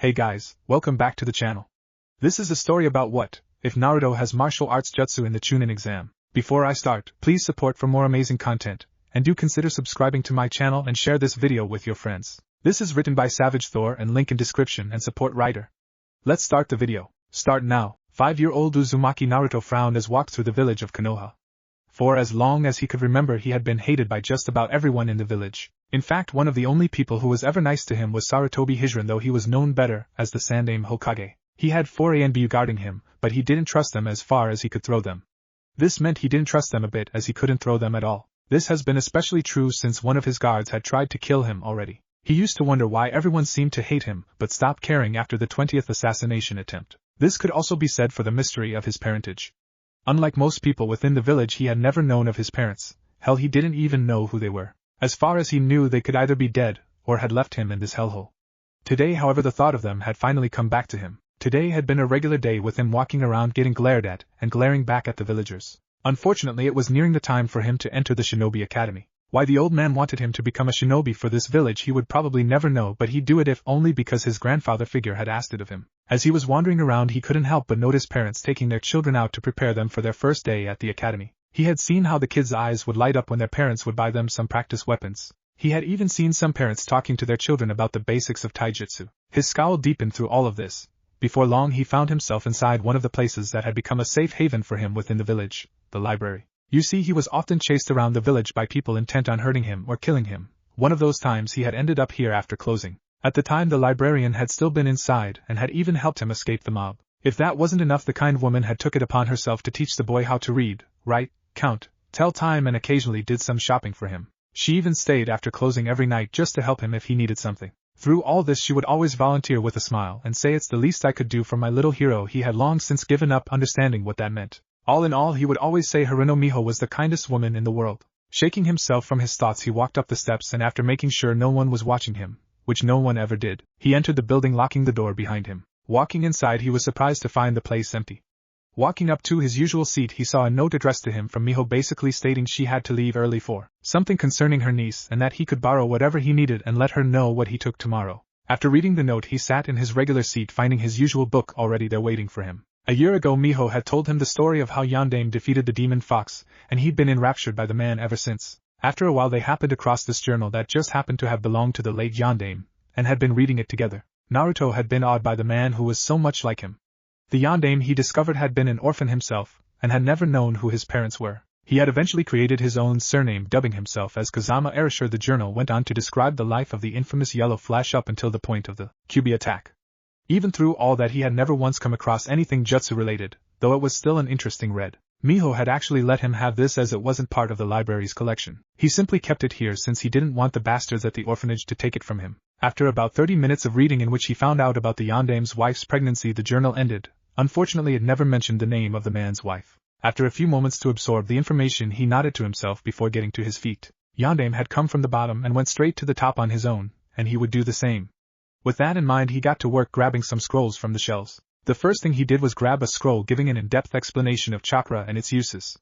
Hey guys, welcome back to the channel. This is a story about what if Naruto has martial arts jutsu in the chunin exam. Before I start, please support for more amazing content, and do consider subscribing to my channel and share this video with your friends. This is written by SavageThor and link in description and support writer. Let's start the video. Start now. 5-year-old Uzumaki Naruto frowned as walked through the village of Konoha. For as long as he could remember, he had been hated by just about everyone in the village. In fact, one of the only people who was ever nice to him was Sarutobi Hijiran, though he was known better as the Sandaime Hokage. He had 4 ANBU guarding him, but he didn't trust them as far as he could throw them. This meant he didn't trust them a bit, as he couldn't throw them at all. This has been especially true since one of his guards had tried to kill him already. He used to wonder why everyone seemed to hate him, but stopped caring after the 20th assassination attempt. This could also be said for the mystery of his parentage. Unlike most people within the village, he had never known of his parents. Hell, he didn't even know who they were. As far as he knew, they could either be dead, or had left him in this hellhole. Today, however, the thought of them had finally come back to him. Today had been a regular day with him walking around getting glared at, and glaring back at the villagers. Unfortunately, it was nearing the time for him to enter the shinobi academy. Why the old man wanted him to become a shinobi for this village he would probably never know, but he'd do it if only because his grandfather figure had asked it of him. As he was wandering around, he couldn't help but notice parents taking their children out to prepare them for their first day at the academy. He had seen how the kids' eyes would light up when their parents would buy them some practice weapons. He had even seen some parents talking to their children about the basics of taijutsu. His scowl deepened through all of this. Before long, he found himself inside one of the places that had become a safe haven for him within the village, the library. You see, he was often chased around the village by people intent on hurting him or killing him. One of those times he had ended up here after closing. At the time, the librarian had still been inside and had even helped him escape the mob. If that wasn't enough, the kind woman had took it upon herself to teach the boy how to read, write, count, tell time, and occasionally did some shopping for him. She even stayed after closing every night just to help him if he needed something. Through all this, she would always volunteer with a smile and say, "It's the least I could do for my little hero." He had long since given up understanding what that meant. All in all, he would always say Haruno Miho was the kindest woman in the world. Shaking himself from his thoughts, he walked up the steps, and after making sure no one was watching him, which no one ever did, he entered the building, locking the door behind him. Walking inside, he was surprised to find the place empty. Walking up to his usual seat, he saw a note addressed to him from Miho, basically stating she had to leave early for something concerning her niece, and that he could borrow whatever he needed and let her know what he took tomorrow. After reading the note, he sat in his regular seat, finding his usual book already there waiting for him. A year ago, Miho had told him the story of how Yondaime defeated the demon fox, and he'd been enraptured by the man ever since. After a while, they happened across this journal that just happened to have belonged to the late Yondaime, and had been reading it together. Naruto had been awed by the man who was so much like him. The Yondaime, he discovered, had been an orphan himself, and had never known who his parents were. He had eventually created his own surname, dubbing himself as Kazama Erasure. The journal went on to describe the life of the infamous Yellow Flash up until the point of the Kyuubi attack. Even through all that, he had never once come across anything jutsu-related, though it was still an interesting read. Miho had actually let him have this as it wasn't part of the library's collection. He simply kept it here since he didn't want the bastards at the orphanage to take it from him. After about 30 minutes of reading, in which he found out about the Yondaime's wife's pregnancy, the journal ended. Unfortunately, it never mentioned the name of the man's wife. After a few moments to absorb the information, he nodded to himself before getting to his feet. Yondaime had come from the bottom and went straight to the top on his own, and he would do the same. With that in mind, he got to work grabbing some scrolls from the shelves. The first thing he did was grab a scroll giving an in-depth explanation of chakra and its uses.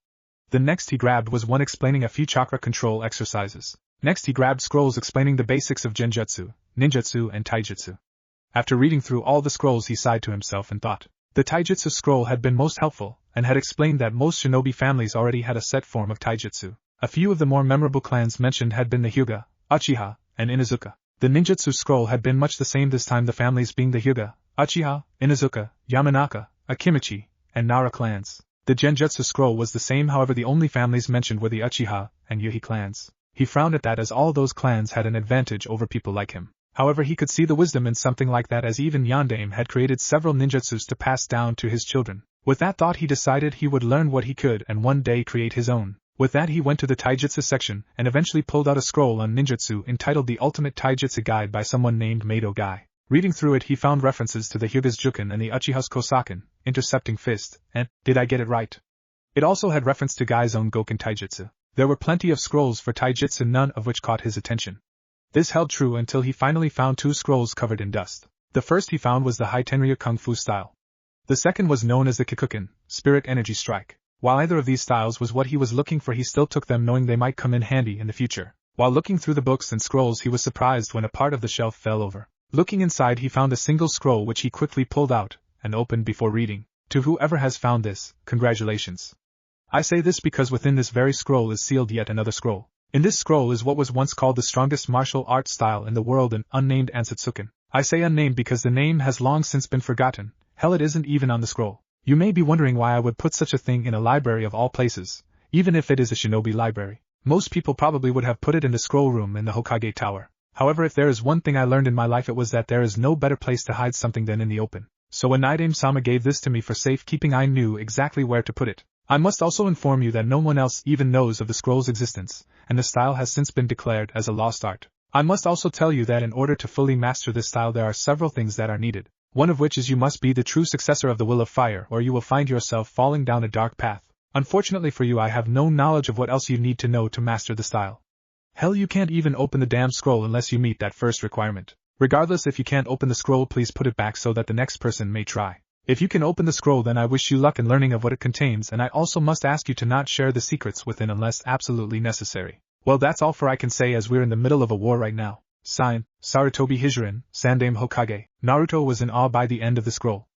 The next he grabbed was one explaining a few chakra control exercises. Next he grabbed scrolls explaining the basics of genjutsu, ninjutsu, and taijutsu. After reading through all the scrolls, he sighed to himself and thought. The taijutsu scroll had been most helpful, and had explained that most shinobi families already had a set form of taijutsu. A few of the more memorable clans mentioned had been the Hyuga, Uchiha, and Inuzuka. The ninjutsu scroll had been much the same this time, the families being the Hyuga, Uchiha, Inuzuka, Yamanaka, Akimichi, and Nara clans. The genjutsu scroll was the same, however the only families mentioned were the Uchiha and Yuhi clans. He frowned at that, as all those clans had an advantage over people like him. However, he could see the wisdom in something like that, as even Yondaime had created several ninjutsus to pass down to his children. With that thought, he decided he would learn what he could and one day create his own. With that, he went to the taijutsu section and eventually pulled out a scroll on ninjutsu entitled The Ultimate Taijutsu Guide by someone named Mado Guy. Reading through it, he found references to the Hyuga's Juken and the Uchiha's Kosaken, intercepting fist, and, did I get it right? It also had reference to Guy's own Goken Taijutsu. There were plenty of scrolls for taijutsu, none of which caught his attention. This held true until he finally found 2 scrolls covered in dust. The first he found was the Hai Tenryu Kung Fu style. The second was known as the Kikuken, Spirit Energy Strike. While either of these styles was what he was looking for, he still took them, knowing they might come in handy in the future. While looking through the books and scrolls, he was surprised when a part of the shelf fell over. Looking inside, he found a single scroll which he quickly pulled out and opened before reading. To whoever has found this, congratulations. I say this because within this very scroll is sealed yet another scroll. In this scroll is what was once called the strongest martial art style in the world, an unnamed Ansatsuken. I say unnamed because the name has long since been forgotten. Hell, it isn't even on the scroll. You may be wondering why I would put such a thing in a library of all places, even if it is a shinobi library. Most people probably would have put it in the scroll room in the Hokage Tower. However, if there is one thing I learned in my life, it was that there is no better place to hide something than in the open. So when Naidame-sama gave this to me for safekeeping, I knew exactly where to put it. I must also inform you that no one else even knows of the scroll's existence, and the style has since been declared as a lost art. I must also tell you that in order to fully master this style, there are several things that are needed. One of which is you must be the true successor of the Will of Fire, or you will find yourself falling down a dark path. Unfortunately for you, I have no knowledge of what else you need to know to master the style. Hell, you can't even open the damn scroll unless you meet that first requirement. Regardless, if you can't open the scroll, please put it back so that the next person may try. If you can open the scroll, then I wish you luck in learning of what it contains, and I also must ask you to not share the secrets within unless absolutely necessary. Well, that's all for I can say, as we're in the middle of a war right now. Signed, Sarutobi Hijirin, Sandaime Hokage. Naruto was in awe by the end of the scroll.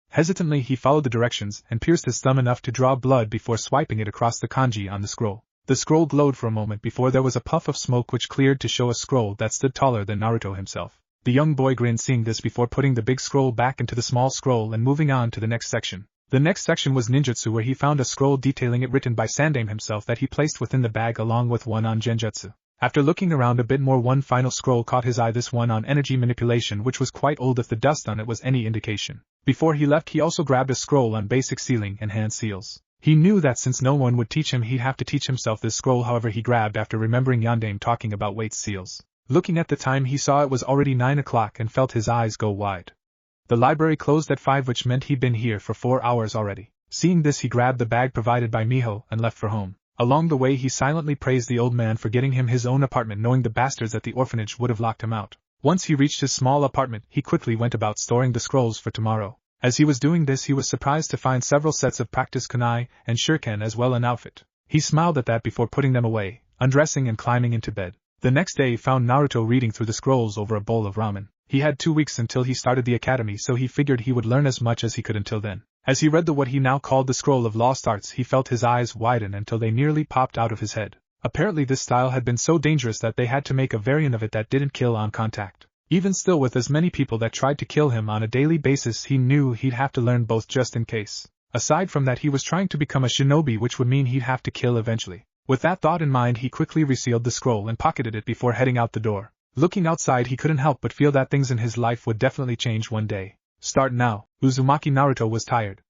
Hesitantly he followed the directions and pierced his thumb enough to draw blood before swiping it across the kanji on the scroll. The scroll glowed for a moment before there was a puff of smoke which cleared to show a scroll that stood taller than Naruto himself. The young boy grinned seeing this before putting the big scroll back into the small scroll and moving on to the next section. The next section was ninjutsu, where he found a scroll detailing it written by Sandaime himself that he placed within the bag along with one on genjutsu. After looking around a bit more, one final scroll caught his eye, this one on energy manipulation, which was quite old if the dust on it was any indication. Before he left, he also grabbed a scroll on basic sealing and hand seals. He knew that since no one would teach him, he'd have to teach himself this scroll. However, he grabbed after remembering Yondaime talking about weight seals. Looking at the time, he saw it was already 9 o'clock and felt his eyes go wide. The library closed at 5, which meant he'd been here for 4 hours already. Seeing this, he grabbed the bag provided by Miho and left for home. Along the way, he silently praised the old man for getting him his own apartment, knowing the bastards at the orphanage would have locked him out. Once he reached his small apartment, he quickly went about storing the scrolls for tomorrow. As he was doing this, he was surprised to find several sets of practice kunai and shuriken as well an outfit. He smiled at that before putting them away, undressing and climbing into bed. The next day found Naruto reading through the scrolls over a bowl of ramen. He had 2 weeks until he started the academy, so he figured he would learn as much as he could until then. As he read what he now called the Scroll of Lost Arts, he felt his eyes widen until they nearly popped out of his head. Apparently this style had been so dangerous that they had to make a variant of it that didn't kill on contact. Even still, with as many people that tried to kill him on a daily basis, he knew he'd have to learn both just in case. Aside from that, he was trying to become a shinobi, which would mean he'd have to kill eventually. With that thought in mind, he quickly resealed the scroll and pocketed it before heading out the door. Looking outside, he couldn't help but feel that things in his life would definitely change one day. Start now. Uzumaki Naruto was tired.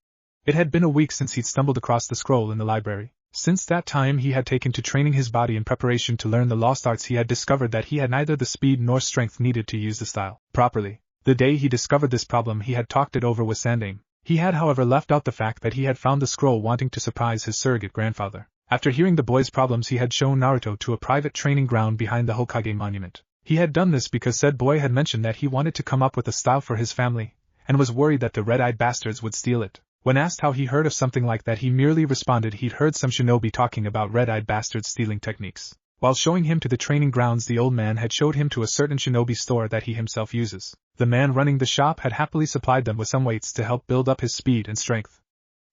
It had been a week since he'd stumbled across the scroll in the library. Since that time, he had taken to training his body in preparation to learn the lost arts. He had discovered that he had neither the speed nor strength needed to use the style properly. The day he discovered this problem, he had talked it over with Sandaime. He had, however, left out the fact that he had found the scroll wanting to surprise his surrogate grandfather. After hearing the boy's problems, he had shown Naruto to a private training ground behind the Hokage monument. He had done this because said boy had mentioned that he wanted to come up with a style for his family, and was worried that the red-eyed bastards would steal it. When asked how he heard of something like that, he merely responded he'd heard some shinobi talking about red-eyed bastards stealing techniques. While showing him to the training grounds, the old man had showed him to a certain shinobi store that he himself uses. The man running the shop had happily supplied them with some weights to help build up his speed and strength.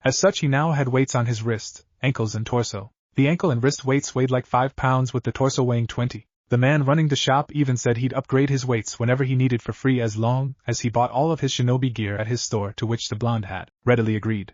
As such, he now had weights on his wrist, ankles and torso. The ankle and wrist weights weighed like 5 pounds, with the torso weighing 20. The man running the shop even said he'd upgrade his weights whenever he needed for free, as long as he bought all of his shinobi gear at his store, to which the blonde had readily agreed.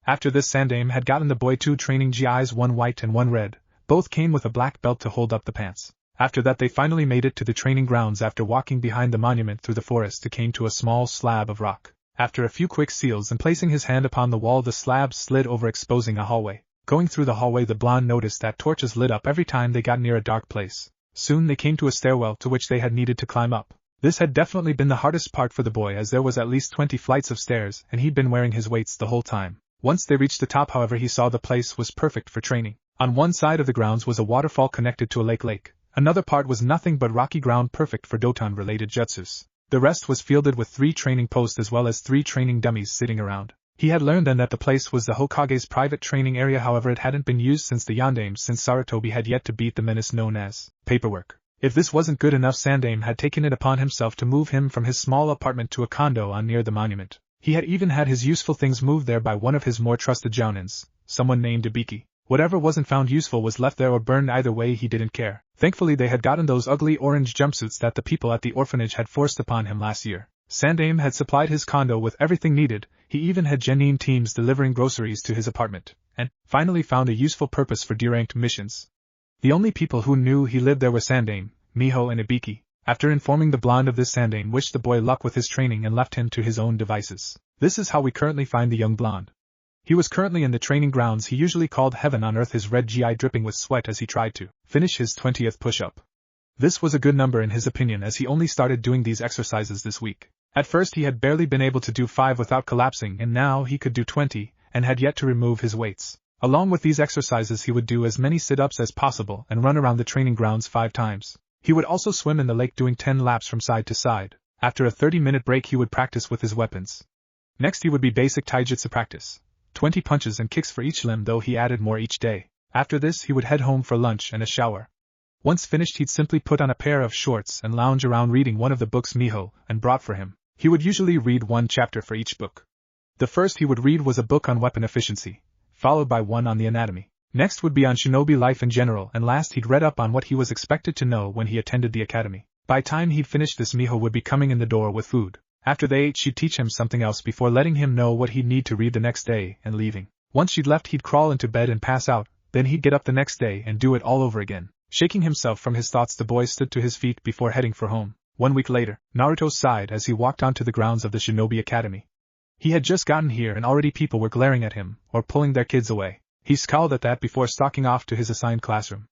After this, Sandaime had gotten the boy 2 training GIs, one white and one red. Both came with a black belt to hold up the pants. After that, they finally made it to the training grounds. After walking behind the monument through the forest, he came to a small slab of rock. After a few quick seals and placing his hand upon the wall, the slab slid over, exposing a hallway. Going through the hallway, the blonde noticed that torches lit up every time they got near a dark place. Soon they came to a stairwell to which they had needed to climb up. This had definitely been the hardest part for the boy, as there was at least 20 flights of stairs and he'd been wearing his weights the whole time. Once they reached the top, however, he saw the place was perfect for training. On one side of the grounds was a waterfall connected to a lake. Another part was nothing but rocky ground, perfect for Doton-related jutsus. The rest was fielded with 3 training posts as well as 3 training dummies sitting around. He had learned then that the place was the Hokage's private training area, however it hadn't been used since the Yondaime, since Sarutobi had yet to beat the menace known as paperwork. If this wasn't good enough, Sandaime had taken it upon himself to move him from his small apartment to a condo on near the monument. He had even had his useful things moved there by one of his more trusted jounins, someone named Ibiki. Whatever wasn't found useful was left there or burned. Either way he didn't care. Thankfully they had gotten those ugly orange jumpsuits that the people at the orphanage had forced upon him last year. Sandaime had supplied his condo with everything needed. He even had genin teams delivering groceries to his apartment, and finally found a useful purpose for D-ranked missions. The only people who knew he lived there were Sandaime, Miho and Ibiki. After informing the blonde of this, Sandaime wished the boy luck with his training and left him to his own devices. This is how we currently find the young blonde. He was currently in the training grounds he usually called heaven on earth, his red GI dripping with sweat as he tried to finish his 20th push-up. This was a good number in his opinion, as he only started doing these exercises this week. At first he had barely been able to do 5 without collapsing, and now he could do 20, and had yet to remove his weights. Along with these exercises he would do as many sit-ups as possible and run around the training grounds 5 times. He would also swim in the lake doing 10 laps from side to side. After a 30-minute break he would practice with his weapons. Next he would be basic taijutsu practice. 20 punches and kicks for each limb, though he added more each day. After this he would head home for lunch and a shower. Once finished he'd simply put on a pair of shorts and lounge around reading one of the books Miho and brought for him. He would usually read 1 chapter for each book. The first he would read was a book on weapon efficiency, followed by one on the anatomy. Next would be on shinobi life in general, and last he'd read up on what he was expected to know when he attended the academy. By time he'd finished this, Miho would be coming in the door with food. After they ate she'd teach him something else before letting him know what he'd need to read the next day and leaving. Once she'd left he'd crawl into bed and pass out, then he'd get up the next day and do it all over again. Shaking himself from his thoughts, the boy stood to his feet before heading for home. 1 week later, Naruto sighed as he walked onto the grounds of the Shinobi Academy. He had just gotten here and already people were glaring at him, or pulling their kids away. He scowled at that before stalking off to his assigned classroom.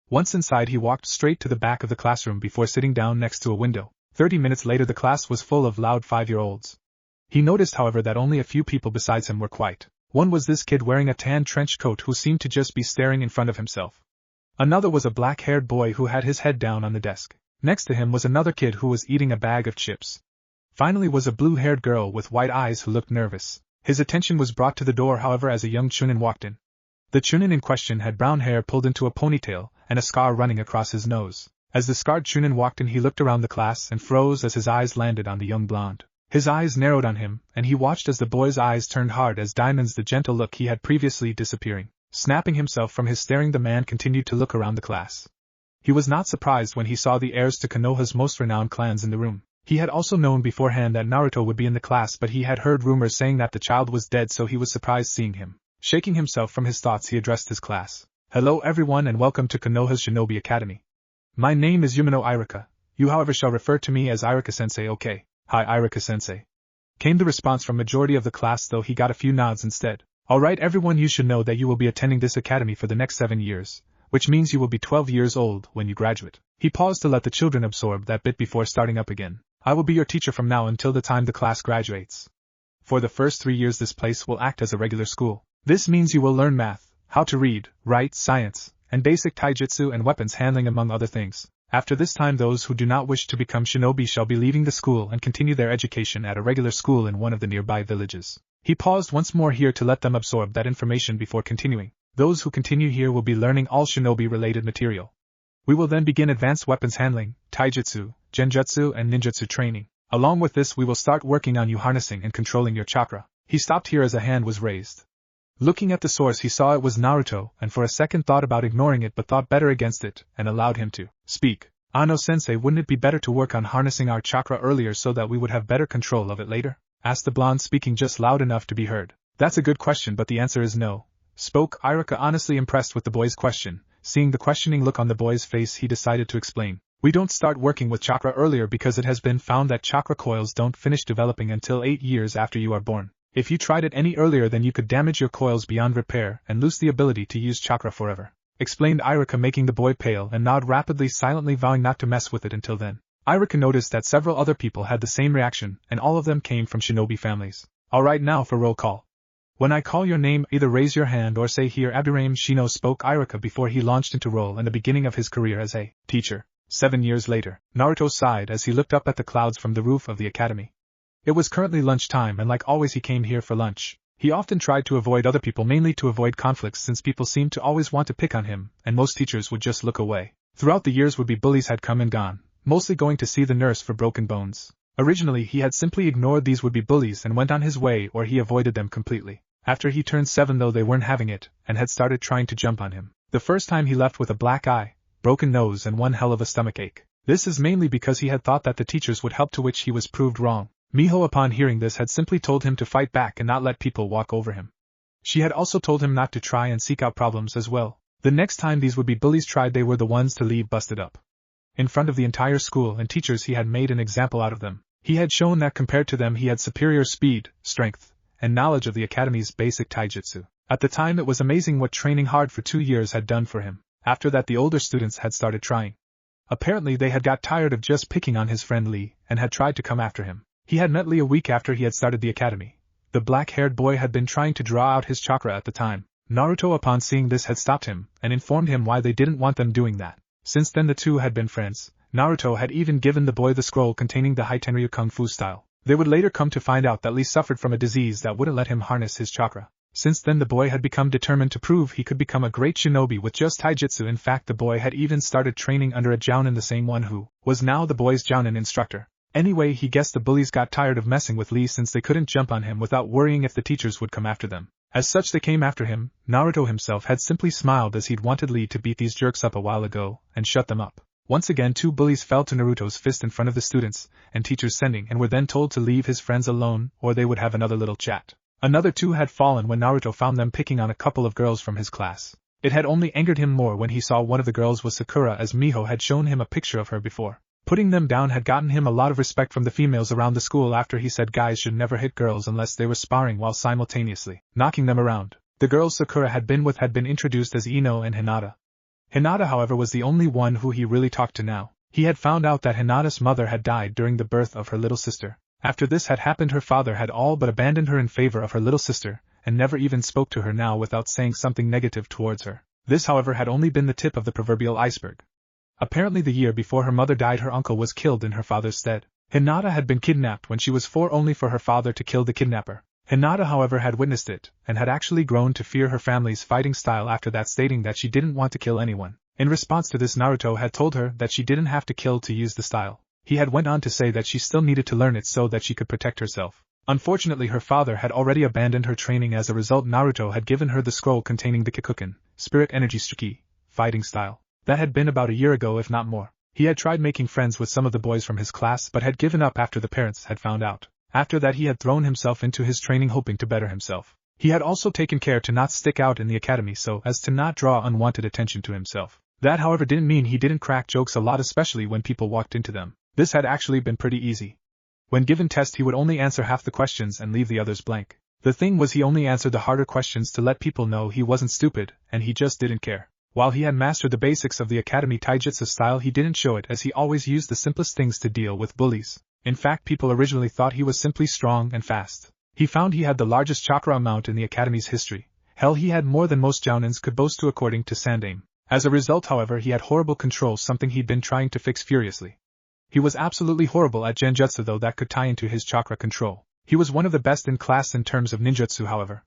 Once inside he walked straight to the back of the classroom before sitting down next to a window. 30 minutes later the class was full of loud 5-year-olds. He noticed, however, that only a few people besides him were quiet. One was this kid wearing a tan trench coat who seemed to just be staring in front of himself. Another was a black-haired boy who had his head down on the desk. Next to him was another kid who was eating a bag of chips. Finally was a blue-haired girl with white eyes who looked nervous. His attention was brought to the door, however, as a young chunin walked in. The chunin in question had brown hair pulled into a ponytail and a scar running across his nose. As the scarred chunin walked in he looked around the class and froze as his eyes landed on the young blonde. His eyes narrowed on him, and he watched as the boy's eyes turned hard as diamonds, the gentle look he had previously disappearing. Snapping himself from his staring, the man continued to look around the class. He was not surprised when he saw the heirs to Konoha's most renowned clans in the room. He had also known beforehand that Naruto would be in the class, but he had heard rumors saying that the child was dead, so he was surprised seeing him. Shaking himself from his thoughts he addressed his class. Hello everyone and welcome to Konoha's Shinobi Academy. My name is Yumino Irika. You however shall refer to me as Irika-sensei, okay? Hi Irika-sensei. Came the response from majority of the class, though he got a few nods instead. Alright everyone, you should know that you will be attending this academy for the next 7 years, which means you will be 12 years old when you graduate. He paused to let the children absorb that bit before starting up again. I will be your teacher from now until the time the class graduates. For the first 3 years this place will act as a regular school. This means you will learn math, how to read, write, science, and basic taijutsu and weapons handling among other things. After this time those who do not wish to become shinobi shall be leaving the school and continue their education at a regular school in one of the nearby villages. He paused once more here to let them absorb that information before continuing. Those who continue here will be learning all shinobi-related material. We will then begin advanced weapons handling, taijutsu, genjutsu and ninjutsu training. Along with this we will start working on you harnessing and controlling your chakra. He stopped here as a hand was raised. Looking at the source he saw it was Naruto, and for a second thought about ignoring it but thought better against it, and allowed him to speak. Ano-sensei, wouldn't it be better to work on harnessing our chakra earlier so that we would have better control of it later? Asked the blonde, speaking just loud enough to be heard. That's a good question, but the answer is no. Spoke Irika, honestly impressed with the boy's question. Seeing the questioning look on the boy's face he decided to explain. We don't start working with chakra earlier because it has been found that chakra coils don't finish developing until 8 years after you are born. If you tried it any earlier then you could damage your coils beyond repair and lose the ability to use chakra forever. Explained Irika, making the boy pale and nod rapidly, silently vowing not to mess with it until then. Irika noticed that several other people had the same reaction, and all of them came from shinobi families. Alright, now for roll call. When I call your name, either raise your hand or say here Abdurrahim Shino, spoke Irika before he launched into role in the beginning of his career as a teacher. 7 years later, Naruto sighed as he looked up at the clouds from the roof of the academy. It was currently lunchtime and like always he came here for lunch. He often tried to avoid other people, mainly to avoid conflicts, since people seemed to always want to pick on him, and most teachers would just look away. Throughout the years would-be bullies had come and gone, mostly going to see the nurse for broken bones. Originally he had simply ignored these would-be bullies and went on his way, or he avoided them completely. After he turned 7 though, they weren't having it, and had started trying to jump on him. The first time he left with a black eye, broken nose and one hell of a stomachache. This is mainly because he had thought that the teachers would help, to which he was proved wrong. Miho, upon hearing this, had simply told him to fight back and not let people walk over him. She had also told him not to try and seek out problems as well. The next time these would-be bullies tried, they were the ones to leave busted up. In front of the entire school and teachers he had made an example out of them. He had shown that compared to them he had superior speed, strength, and knowledge of the academy's basic taijutsu. At the time it was amazing what training hard for 2 years had done for him. After that the older students had started trying. Apparently they had got tired of just picking on his friend Lee, and had tried to come after him. He had met Lee a week after he had started the academy. The black-haired boy had been trying to draw out his chakra at the time. Naruto, upon seeing this, had stopped him, and informed him why they didn't want them doing that. Since then the two had been friends. Naruto had even given the boy the scroll containing the Haitenryu Kung Fu style. They would later come to find out that Lee suffered from a disease that wouldn't let him harness his chakra. Since then the boy had become determined to prove he could become a great shinobi with just taijutsu. In fact, the boy had even started training under a jounin, the same one who was now the boy's jounin instructor. Anyway, he guessed the bullies got tired of messing with Lee since they couldn't jump on him without worrying if the teachers would come after them. As such they came after him. Naruto himself had simply smiled as he'd wanted Lee to beat these jerks up a while ago, and shut them up. Once again 2 bullies fell to Naruto's fist in front of the students and teachers sending, and were then told to leave his friends alone or they would have another little chat. Another 2 had fallen when Naruto found them picking on a couple of girls from his class. It had only angered him more when he saw one of the girls was Sakura, as Miho had shown him a picture of her before. Putting them down had gotten him a lot of respect from the females around the school after he said guys should never hit girls unless they were sparring while simultaneously knocking them around. The girls Sakura had been with had been introduced as Ino and Hinata. Hinata, however, was the only one who he really talked to now. He had found out that Hinata's mother had died during the birth of her little sister. After this had happened, her father had all but abandoned her in favor of her little sister, and never even spoke to her now without saying something negative towards her. This, however, had only been the tip of the proverbial iceberg. Apparently the year before her mother died, her uncle was killed in her father's stead. Hinata had been kidnapped when she was 4, only for her father to kill the kidnapper. Hinata, however, had witnessed it, and had actually grown to fear her family's fighting style after that, stating that she didn't want to kill anyone. In response to this, Naruto had told her that she didn't have to kill to use the style. He had went on to say that she still needed to learn it so that she could protect herself. Unfortunately, her father had already abandoned her training. As a result, Naruto had given her the scroll containing the Kikuken, Spirit Energy Tsuki, fighting style. That had been about a year ago, if not more. He had tried making friends with some of the boys from his class but had given up after the parents had found out. After that he had thrown himself into his training, hoping to better himself. He had also taken care to not stick out in the academy so as to not draw unwanted attention to himself. That, however, didn't mean he didn't crack jokes a lot, especially when people walked into them. This had actually been pretty easy. When given tests, he would only answer half the questions and leave the others blank. The thing was, he only answered the harder questions to let people know he wasn't stupid, and he just didn't care. While he had mastered the basics of the academy taijutsu style, he didn't show it, as he always used the simplest things to deal with bullies. In fact, people originally thought he was simply strong and fast. He found he had the largest chakra amount in the academy's history. Hell, he had more than most jounins could boast to, according to Sandaime. As a result, however, he had horrible control, something he'd been trying to fix furiously. He was absolutely horrible at genjutsu, though that could tie into his chakra control. He was one of the best in class in terms of ninjutsu, however.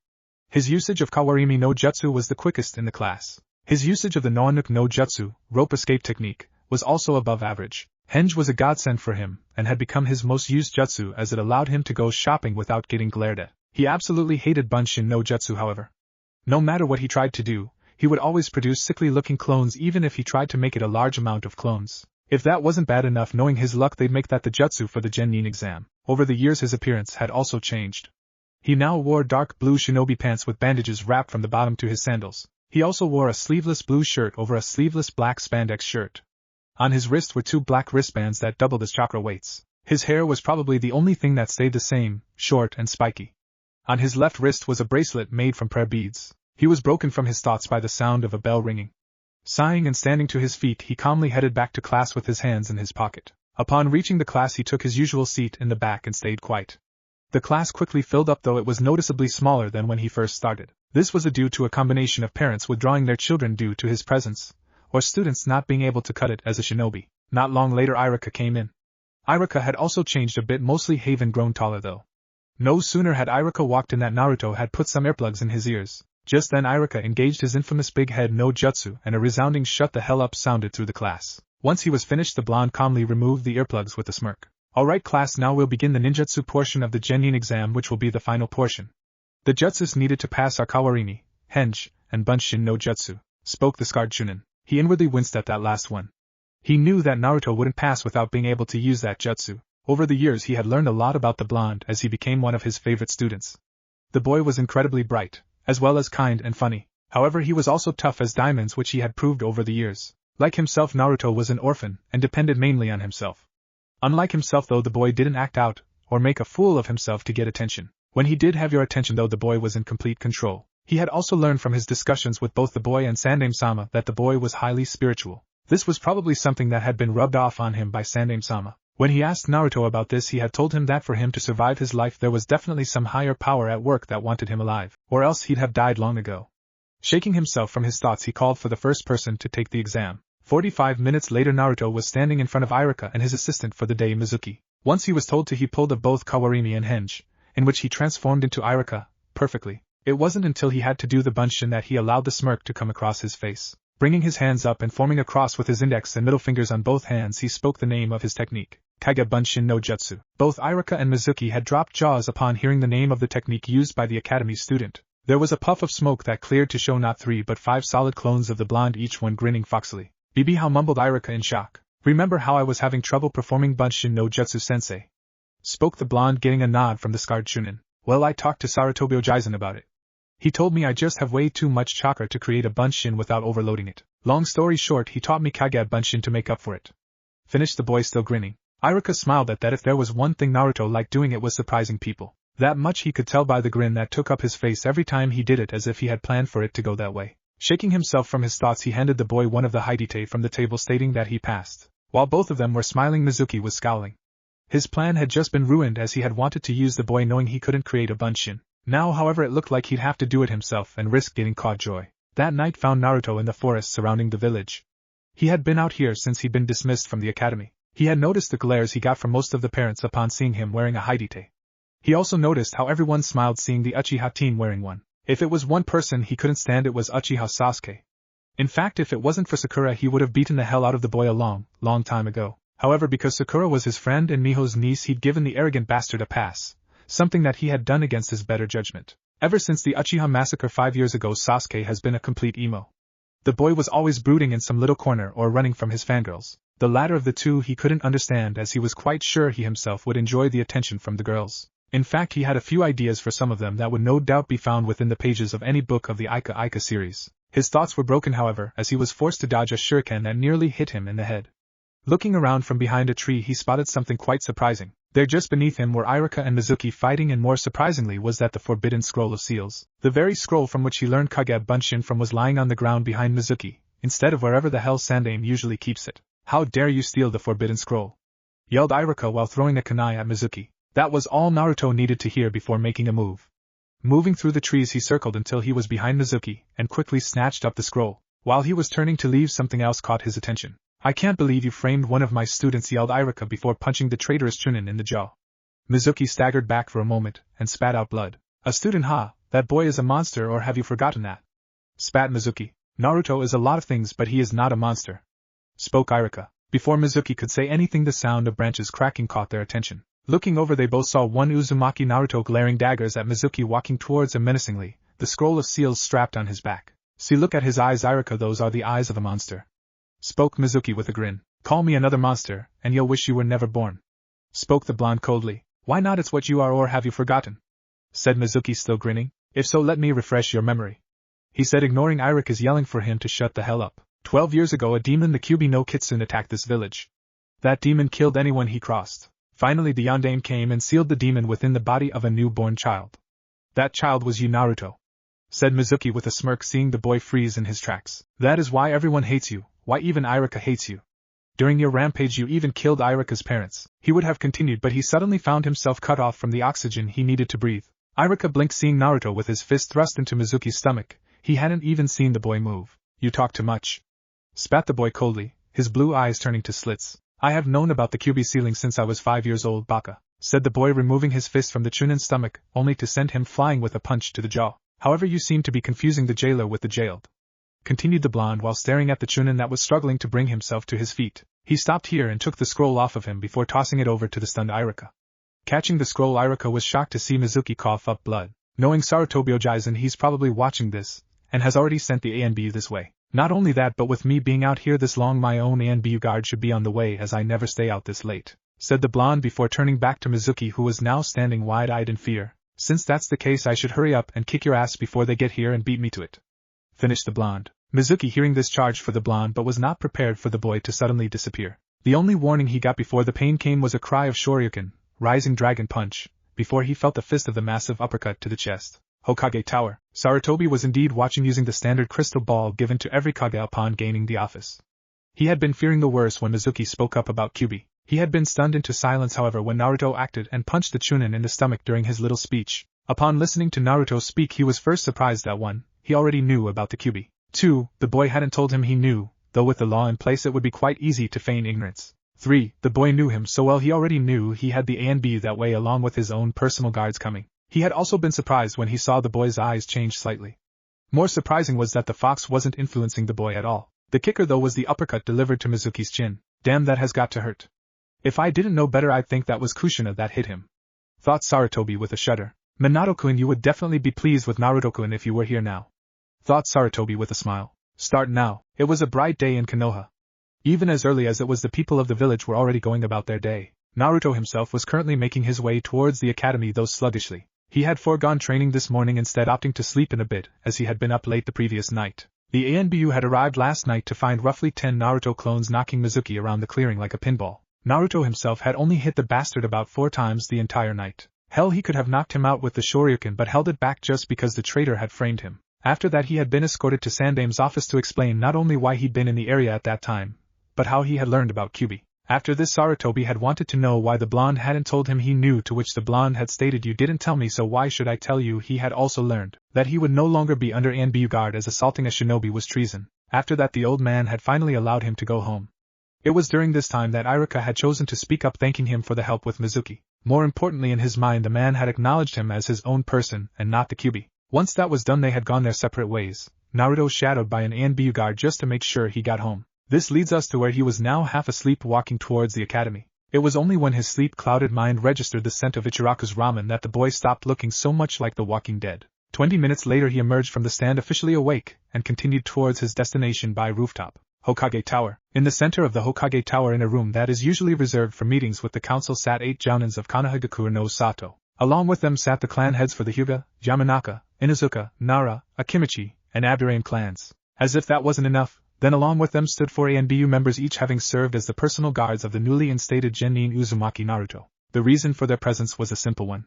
His usage of kawarimi no jutsu was the quickest in the class. His usage of the Noanuk no jutsu, rope escape technique, was also above average. Henge was a godsend for him, and had become his most used jutsu as it allowed him to go shopping without getting glared at. He absolutely hated Bunshin no jutsu, however. No matter what he tried to do, he would always produce sickly-looking clones, even if he tried to make it a large amount of clones. If that wasn't bad enough, knowing his luck, they'd make that the jutsu for the genin exam. Over the years his appearance had also changed. He now wore dark blue shinobi pants with bandages wrapped from the bottom to his sandals. He also wore a sleeveless blue shirt over a sleeveless black spandex shirt. On his wrist were 2 black wristbands that doubled as chakra weights. His hair was probably the only thing that stayed the same, short and spiky. On his left wrist was a bracelet made from prayer beads. He was broken from his thoughts by the sound of a bell ringing. Sighing and standing to his feet, he calmly headed back to class with his hands in his pocket. Upon reaching the class, he took his usual seat in the back and stayed quiet. The class quickly filled up, though it was noticeably smaller than when he first started. This was due to a combination of parents withdrawing their children due to his presence, or students not being able to cut it as a shinobi. Not long later Irika came in. Irika had also changed a bit, mostly Haven grown taller though. No sooner had Irika walked in that Naruto had put some earplugs in his ears. Just then Irika engaged his infamous big head no jutsu and a resounding shut the hell up sounded through the class. Once he was finished the blonde calmly removed the earplugs with a smirk. Alright class, now we'll begin the ninjutsu portion of the genin exam, which will be the final portion. The jutsus needed to pass are kawarini, henge, and bunshin no jutsu, spoke the scarred chunin. He inwardly winced at that last one. He knew that Naruto wouldn't pass without being able to use that jutsu. Over the years he had learned a lot about the blonde as he became one of his favorite students. The boy was incredibly bright, as well as kind and funny. However, he was also tough as diamonds, which he had proved over the years. Like himself, Naruto was an orphan and depended mainly on himself. Unlike himself though, the boy didn't act out or make a fool of himself to get attention. When he did have your attention though, the boy was in complete control. He had also learned from his discussions with both the boy and Sandaime-sama that the boy was highly spiritual. This was probably something that had been rubbed off on him by Sandaime-sama. When he asked Naruto about this, he had told him that for him to survive his life there was definitely some higher power at work that wanted him alive, or else he'd have died long ago. Shaking himself from his thoughts, he called for the first person to take the exam. 45 minutes later Naruto was standing in front of Irika and his assistant for the day, Mizuki. Once he was told to, he pulled of both kawarini and henge, in which he transformed into Irika, perfectly. It wasn't until he had to do the bunshin that he allowed the smirk to come across his face. Bringing his hands up and forming a cross with his index and middle fingers on both hands, he spoke the name of his technique, Kage Bunshin no Jutsu. Both Irika and Mizuki had dropped jaws upon hearing the name of the technique used by the academy student. There was a puff of smoke that cleared to show not 3 but 5 solid clones of the blonde, each one grinning foxily. "Bibi, how?" mumbled Irika in shock. "Remember how I was having trouble performing Bunshin no Jutsu, sensei?" Spoke the blonde, getting a nod from the scarred chunin. "Well, I talked to Sarutobi Ojizen about it. He told me I just have way too much chakra to create a bunshin without overloading it. Long story short, he taught me Kage Bunshin to make up for it." Finished the boy, still grinning. Irika smiled at that. If there was one thing Naruto liked doing, it was surprising people. That much he could tell by the grin that took up his face every time he did it, as if he had planned for it to go that way. Shaking himself from his thoughts, he handed the boy one of the hidite from the table, stating that he passed. While both of them were smiling, Mizuki was scowling. His plan had just been ruined, as he had wanted to use the boy knowing he couldn't create a bunshin. Now, however, it looked like he'd have to do it himself and risk getting caught. Joy that night found Naruto in the forest surrounding the village. He had been out here since he'd been dismissed from the academy. He had noticed the glares he got from most of the parents upon seeing him wearing a hidite. He also noticed how everyone smiled seeing the Uchiha teen wearing one. If it was one person he couldn't stand, it was Uchiha Sasuke. In fact, if it wasn't for Sakura, he would have beaten the hell out of the boy a long time ago. However, because Sakura was his friend and Miho's niece, he'd given the arrogant bastard a pass, something that he had done against his better judgment. Ever since the Uchiha massacre 5 years ago, Sasuke has been a complete emo. The boy was always brooding in some little corner or running from his fangirls. The latter of the two he couldn't understand, as he was quite sure he himself would enjoy the attention from the girls. In fact, he had a few ideas for some of them that would no doubt be found within the pages of any book of the Ika Ika series. His thoughts were broken, however, as he was forced to dodge a shuriken that nearly hit him in the head. Looking around from behind a tree, he spotted something quite surprising. There just beneath him were Irika and Mizuki fighting, and more surprisingly was that the forbidden scroll of seals, the very scroll from which he learned Kage Bunshin from, was lying on the ground behind Mizuki, instead of wherever the hell Sandaime usually keeps it. "How dare you steal the forbidden scroll?" yelled Irika while throwing a kunai at Mizuki. That was all Naruto needed to hear before making a move. Moving through the trees, he circled until he was behind Mizuki, and quickly snatched up the scroll. While he was turning to leave, something else caught his attention. "I can't believe you framed one of my students," yelled Irika before punching the traitorous chunin in the jaw. Mizuki staggered back for a moment, and spat out blood. "A student, ha? That boy is a monster, or have you forgotten that?" spat Mizuki. "Naruto is a lot of things, but he is not a monster," spoke Irika. Before Mizuki could say anything, the sound of branches cracking caught their attention. Looking over, they both saw one Uzumaki Naruto glaring daggers at Mizuki, walking towards him menacingly, the scroll of seals strapped on his back. "See, look at his eyes, Irika, those are the eyes of a monster," spoke Mizuki with a grin. "Call me another monster, and you'll wish you were never born," spoke the blonde coldly. "Why not? It's what you are, or have you forgotten?" said Mizuki, still grinning. "If so, let me refresh your memory," he said, ignoring Irika's yelling for him to shut the hell up. 12 years ago, a demon, the Kyubi no Kitsune, attacked this village. That demon killed anyone he crossed. Finally, the Yondaime came and sealed the demon within the body of a newborn child. That child was you, Naruto," said Mizuki with a smirk, seeing the boy freeze in his tracks. "That is why everyone hates you, why even Irika hates you. During your rampage you even killed Irika's parents." He would have continued, but he suddenly found himself cut off from the oxygen he needed to breathe. Irika blinked, seeing Naruto with his fist thrust into Mizuki's stomach. He hadn't even seen the boy move. "You talk too much," spat the boy coldly, his blue eyes turning to slits. "I have known about the Kyubi sealing since I was 5 years old, baka," said the boy, removing his fist from the chunin's stomach, only to send him flying with a punch to the jaw. However, you seem to be confusing the jailer with the jailed," continued the blonde while staring at the chunin that was struggling to bring himself to his feet. He stopped here and took the scroll off of him before tossing it over to the stunned Irika. Catching the scroll, Irika was shocked to see Mizuki cough up blood. Knowing Sarutobi Ojizen, he's probably watching this, and has already sent the ANBU this way. Not only that, but with me being out here this long, my own ANBU guard should be on the way, as I never stay out this late," said the blonde before turning back to Mizuki, who was now standing wide-eyed in fear. "Since that's the case, I should hurry up and kick your ass before they get here and beat me to it," finished the blonde. Mizuki hearing this charged for the blonde but was not prepared for the boy to suddenly disappear. The only warning he got before the pain came was a cry of Shoryuken, rising dragon punch, before he felt the fist of the massive uppercut to the chest. Hokage Tower. Sarutobi was indeed watching using the standard crystal ball given to every Kage upon gaining the office. He had been fearing the worst when Mizuki spoke up about Kyubi. He had been stunned into silence, however, when Naruto acted and punched the chunin in the stomach during his little speech. Upon listening to Naruto speak, he was first surprised that 1. He already knew about the Kyubi. 2. The boy hadn't told him he knew, though with the law in place it would be quite easy to feign ignorance. 3. The boy knew him so well he already knew he had the ANB that way along with his own personal guards coming. He had also been surprised when he saw the boy's eyes change slightly. More surprising was that the fox wasn't influencing the boy at all. The kicker though was the uppercut delivered to Mizuki's chin. Damn, that has got to hurt. If I didn't know better, I'd think that was Kushina that hit him, thought Sarutobi with a shudder. Minato-kun, you would definitely be pleased with Naruto-kun if you were here now, thought Sarutobi with a smile. Start now. It was a bright day in Konoha. Even as early as it was, the people of the village were already going about their day. Naruto himself was currently making his way towards the academy, though sluggishly. He had foregone training this morning, instead opting to sleep in a bit, as he had been up late the previous night. The ANBU had arrived last night to find roughly 10 Naruto clones knocking Mizuki around the clearing like a pinball. Naruto himself had only hit the bastard about 4 times the entire night. Hell, he could have knocked him out with the Shoryuken but held it back just because the traitor had framed him. After that he had been escorted to Sandame's office to explain not only why he'd been in the area at that time, but how he had learned about Kyubi. After this, Sarutobi had wanted to know why the blonde hadn't told him he knew, to which the blonde had stated, "You didn't tell me, so why should I tell you?" He had also learned that he would no longer be under ANBU guard, as assaulting a shinobi was treason. After that, the old man had finally allowed him to go home. It was during this time that Irika had chosen to speak up, thanking him for the help with Mizuki. More importantly, in his mind, the man had acknowledged him as his own person and not the Kyubi. Once that was done, they had gone their separate ways, Naruto shadowed by an ANBU guard just to make sure he got home. This leads us to where he was now half asleep walking towards the academy. It was only when his sleep-clouded mind registered the scent of Ichiraku's ramen that the boy stopped looking so much like the Walking Dead. 20 minutes later he emerged from the stand officially awake, and continued towards his destination by rooftop. Hokage Tower. In the center of the Hokage Tower, in a room that is usually reserved for meetings with the council, sat 8 jounins of Konohagakure no Sato. Along with them sat the clan heads for the Hyuga, Yamanaka, Inuzuka, Nara, Akimichi, and Abdurrahim clans. As if that wasn't enough, then along with them stood 4 ANBU members, each having served as the personal guards of the newly instated genin Uzumaki Naruto. The reason for their presence was a simple one.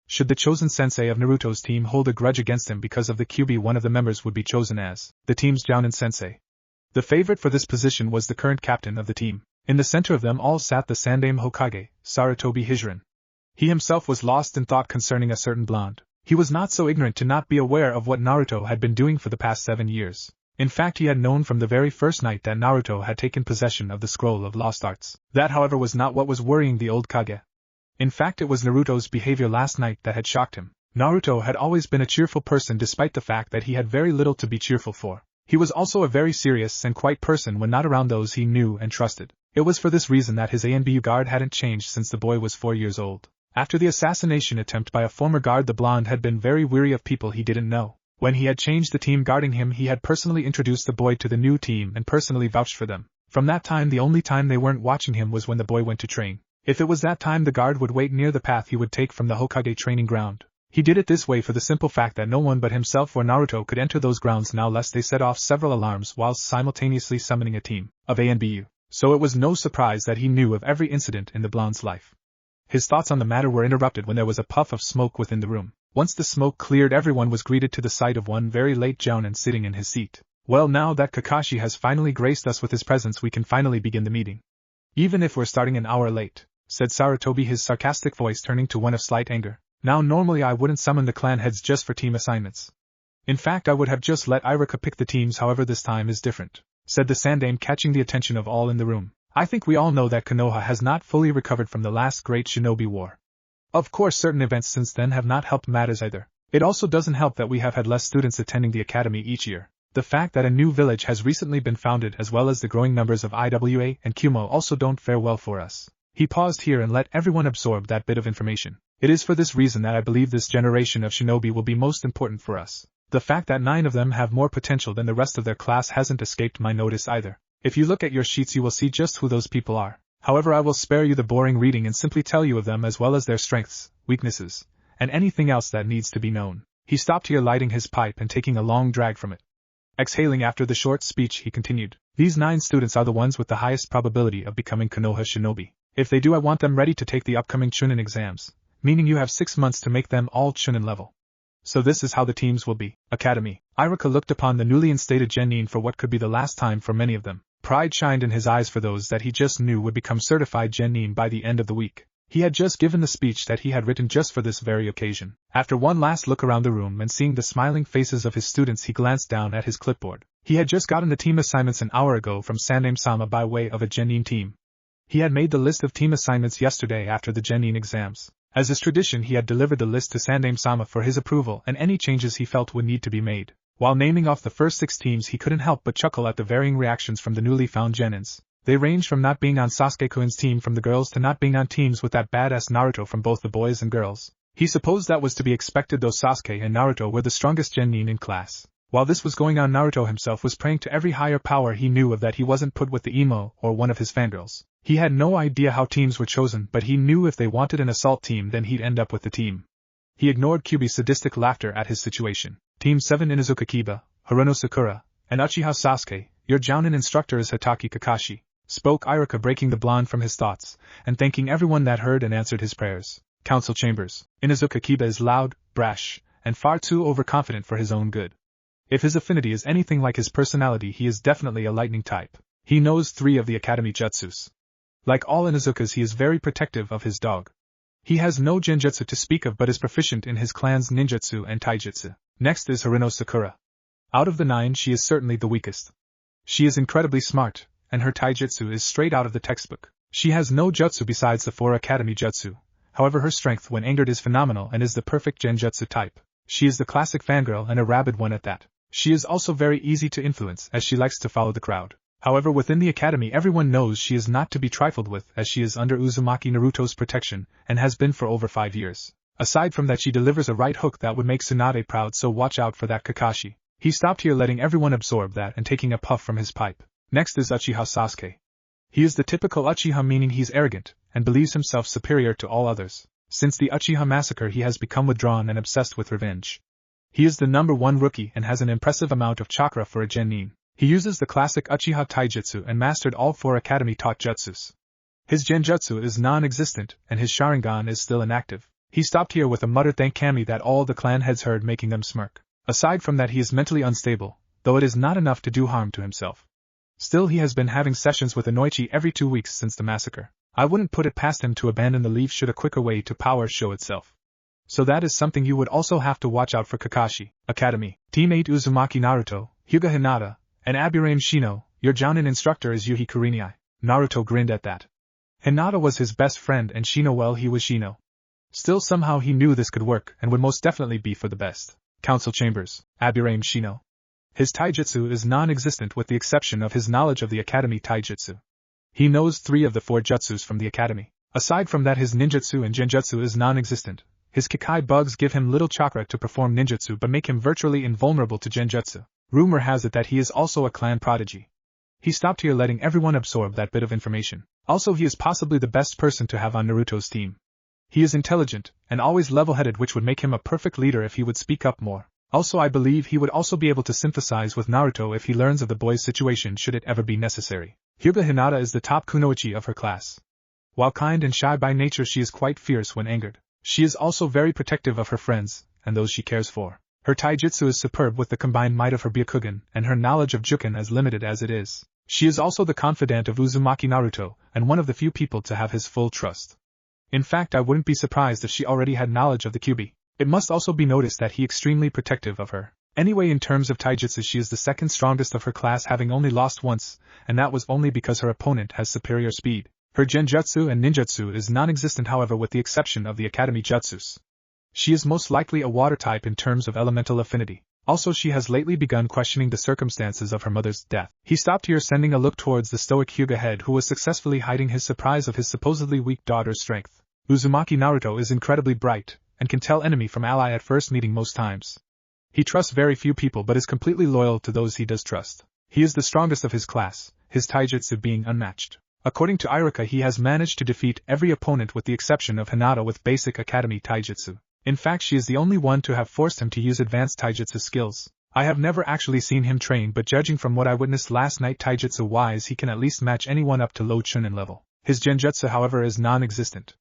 Should the chosen sensei of Naruto's team hold a grudge against him because of the Kyubi, one of the members would be chosen as the team's jounin sensei. The favorite for this position was the current captain of the team. In the center of them all sat the Sandame Hokage, Sarutobi Hijirin. He himself was lost in thought concerning a certain blonde. He was not so ignorant to not be aware of what Naruto had been doing for the past 7 years. In fact, he had known from the very first night that Naruto had taken possession of the Scroll of Lost Arts. That, however, was not what was worrying the old Kage. In fact, it was Naruto's behavior last night that had shocked him. Naruto had always been a cheerful person, despite the fact that he had very little to be cheerful for. He was also a very serious and quiet person when not around those he knew and trusted. It was for this reason that his ANBU guard hadn't changed since the boy was 4 years old. After the assassination attempt by a former guard, the blonde had been very weary of people he didn't know. When he had changed the team guarding him, he had personally introduced the boy to the new team and personally vouched for them. From that time, the only time they weren't watching him was when the boy went to train. If it was that time, the guard would wait near the path he would take from the Hokage training ground. He did it this way for the simple fact that no one but himself or Naruto could enter those grounds now, lest they set off several alarms whilst simultaneously summoning a team of ANBU. So it was no surprise that he knew of every incident in the blonde's life. His thoughts on the matter were interrupted when there was a puff of smoke within the room. Once the smoke cleared, everyone was greeted to the sight of one very late jounin sitting in his seat. Well, now that Kakashi has finally graced us with his presence, we can finally begin the meeting. Even if we're starting an hour late, said Sarutobi, his sarcastic voice turning to one of slight anger. Now, normally I wouldn't summon the clan heads just for team assignments. In fact, I would have just let Irika pick the teams, however this time is different, said the Sandame, catching the attention of all in the room. I think we all know that Konoha has not fully recovered from the last great shinobi war. Of course, certain events since then have not helped matters either. It also doesn't help that we have had less students attending the academy each year. The fact that a new village has recently been founded as well as the growing numbers of IWA and Kumo also don't fare well for us. He paused here and let everyone absorb that bit of information. It is for this reason that I believe this generation of shinobi will be most important for us. The fact that 9 of them have more potential than the rest of their class hasn't escaped my notice either. If you look at your sheets you will see just who those people are. However, I will spare you the boring reading and simply tell you of them as well as their strengths, weaknesses, and anything else that needs to be known. He stopped here, lighting his pipe and taking a long drag from it. Exhaling after the short speech, he continued. These 9 students are the ones with the highest probability of becoming Konoha shinobi. If they do, I want them ready to take the upcoming chunin exams, meaning you have 6 months to make them all chunin level. So this is how the teams will be. Academy. Iruka looked upon the newly instated genin for what could be the last time for many of them. Pride shined in his eyes for those that he just knew would become certified genin by the end of the week. He had just given the speech that he had written just for this very occasion. After one last look around the room and seeing the smiling faces of his students, he glanced down at his clipboard. He had just gotten the team assignments an hour ago from Sandame-sama by way of a genin team. He had made the list of team assignments yesterday after the genin exams. As is tradition, he had delivered the list to Sandame-sama for his approval and any changes he felt would need to be made. While naming off the first 6 teams, he couldn't help but chuckle at the varying reactions from the newly found genins. They ranged from not being on Sasuke-kun's team from the girls to not being on teams with that badass Naruto from both the boys and girls. He supposed that was to be expected, though Sasuke and Naruto were the strongest genin in class. While this was going on, Naruto himself was praying to every higher power he knew of that he wasn't put with the emo or one of his fangirls. He had no idea how teams were chosen, but he knew if they wanted an assault team then he'd end up with the team. He ignored Kyubi's sadistic laughter at his situation. Team 7 Inuzuka Kiba, Hirono Sakura, and Uchiha Sasuke, your jounin instructor is Hitaki Kakashi, spoke Iruka, breaking the blonde from his thoughts, and thanking everyone that heard and answered his prayers. Council Chambers. Inuzuka Kiba is loud, brash, and far too overconfident for his own good. If his affinity is anything like his personality, he is definitely a lightning type. He knows 3 of the academy jutsus. Like all Inuzukas, he is very protective of his dog. He has no genjutsu to speak of but is proficient in his clan's ninjutsu and taijutsu. Next is Hirono Sakura. Out of the 9, she is certainly the weakest. She is incredibly smart, and her taijutsu is straight out of the textbook. She has no jutsu besides the 4 academy jutsu. However, her strength when angered is phenomenal and is the perfect genjutsu type. She is the classic fangirl and a rabid one at that. She is also very easy to influence as she likes to follow the crowd. However, within the academy everyone knows she is not to be trifled with as she is under Uzumaki Naruto's protection and has been for over 5 years. Aside from that, she delivers a right hook that would make Tsunade proud, so watch out for that, Kakashi. He stopped here, letting everyone absorb that and taking a puff from his pipe. Next is Uchiha Sasuke. He is the typical Uchiha, meaning he's arrogant and believes himself superior to all others. Since the Uchiha massacre he has become withdrawn and obsessed with revenge. He is the number 1 rookie and has an impressive amount of chakra for a genin. He uses the classic Uchiha taijutsu and mastered all 4 academy-taught jutsus. His genjutsu is non-existent and his Sharingan is still inactive. He stopped here with a muttered thank Kami that all the clan heads heard, making them smirk. Aside from that, he is mentally unstable, though it is not enough to do harm to himself. Still, he has been having sessions with Inoichi every 2 weeks since the massacre. I wouldn't put it past him to abandon the leaf should a quicker way to power show itself. So that is something you would also have to watch out for. Kakashi. Academy. Team 8 Uzumaki Naruto, Hyuga Hinata, and Aburame Shino, your jounin instructor is Yuhi Kurinai. Naruto grinned at that. Hinata was his best friend and Shino, well, he was Shino. Still, somehow he knew this could work and would most definitely be for the best. Council Chambers. Aburame Shino. His taijutsu is non-existent with the exception of his knowledge of the academy taijutsu. He knows 3 of the 4 jutsus from the academy. Aside from that, his ninjutsu and genjutsu is non-existent. His Kikai bugs give him little chakra to perform ninjutsu but make him virtually invulnerable to genjutsu. Rumor has it that he is also a clan prodigy. He stopped here, letting everyone absorb that bit of information. Also, he is possibly the best person to have on Naruto's team. He is intelligent, and always level-headed, which would make him a perfect leader if he would speak up more. Also, I believe he would also be able to sympathize with Naruto if he learns of the boy's situation should it ever be necessary. Hyuga Hinata is the top kunoichi of her class. While kind and shy by nature, she is quite fierce when angered. She is also very protective of her friends, and those she cares for. Her taijutsu is superb with the combined might of her Byakugan and her knowledge of Juken as limited as it is. She is also the confidant of Uzumaki Naruto, and one of the few people to have his full trust. In fact, I wouldn't be surprised if she already had knowledge of the Kyubi. It must also be noticed that he extremely protective of her. Anyway, in terms of taijutsu, she is the second strongest of her class, having only lost once, and that was only because her opponent has superior speed. Her genjutsu and ninjutsu is non-existent, however, with the exception of the academy jutsus. She is most likely a water type in terms of elemental affinity. Also, she has lately begun questioning the circumstances of her mother's death. He stopped here, sending a look towards the stoic Hyuga head, who was successfully hiding his surprise of his supposedly weak daughter's strength. Uzumaki Naruto is incredibly bright, and can tell enemy from ally at first meeting most times. He trusts very few people but is completely loyal to those he does trust. He is the strongest of his class, his taijutsu being unmatched. According to Iruka, he has managed to defeat every opponent with the exception of Hinata with basic academy taijutsu. In fact, she is the only one to have forced him to use advanced taijutsu skills. I have never actually seen him train, but judging from what I witnessed last night taijutsu-wise, he can at least match anyone up to low chunin level. His genjutsu, however, is non-existent.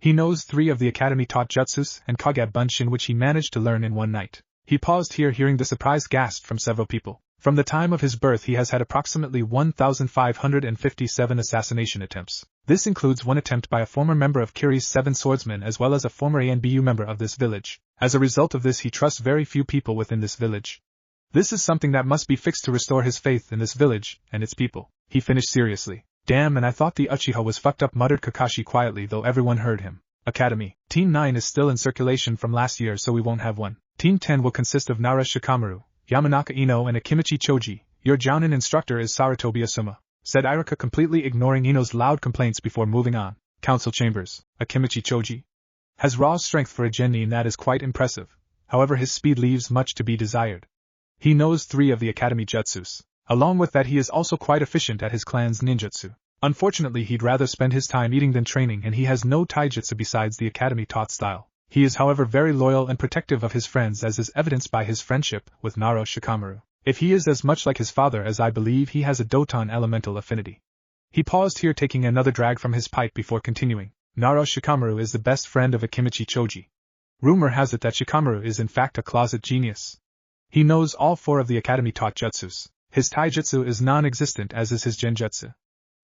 He knows 3 of the academy-taught jutsus and Kage Bunshin, which he managed to learn in one night. He paused here, hearing the surprised gasp from several people. From the time of his birth he has had approximately 1,557 assassination attempts. This includes one attempt by a former member of Kiri's 7 swordsmen as well as a former ANBU member of this village. As a result of this, he trusts very few people within this village. This is something that must be fixed to restore his faith in this village and its people. He finished seriously. Damn, and I thought the Uchiha was fucked up, muttered Kakashi quietly, though everyone heard him. Academy. Team 9 is still in circulation from last year, so we won't have one. Team 10 will consist of Nara Shikamaru, Yamanaka Ino and Akimichi Choji. Your jounin instructor is Sarutobi Asuma, said Iruka, completely ignoring Ino's loud complaints before moving on. Council Chambers. Akimichi Choji has raw strength for a genin that is quite impressive, however his speed leaves much to be desired. He knows 3 of the academy jutsus. Along with that, he is also quite efficient at his clan's ninjutsu. Unfortunately, he'd rather spend his time eating than training, and he has no taijutsu besides the academy taught style. He is however very loyal and protective of his friends, as is evidenced by his friendship with Naro Shikamaru. If he is as much like his father as I believe, he has a Doton elemental affinity. He paused here, taking another drag from his pipe before continuing. Naro Shikamaru is the best friend of Akimichi Choji. Rumor has it that Shikamaru is in fact a closet genius. He knows all 4 of the academy taught jutsus. His taijutsu is non-existent, as is his genjutsu.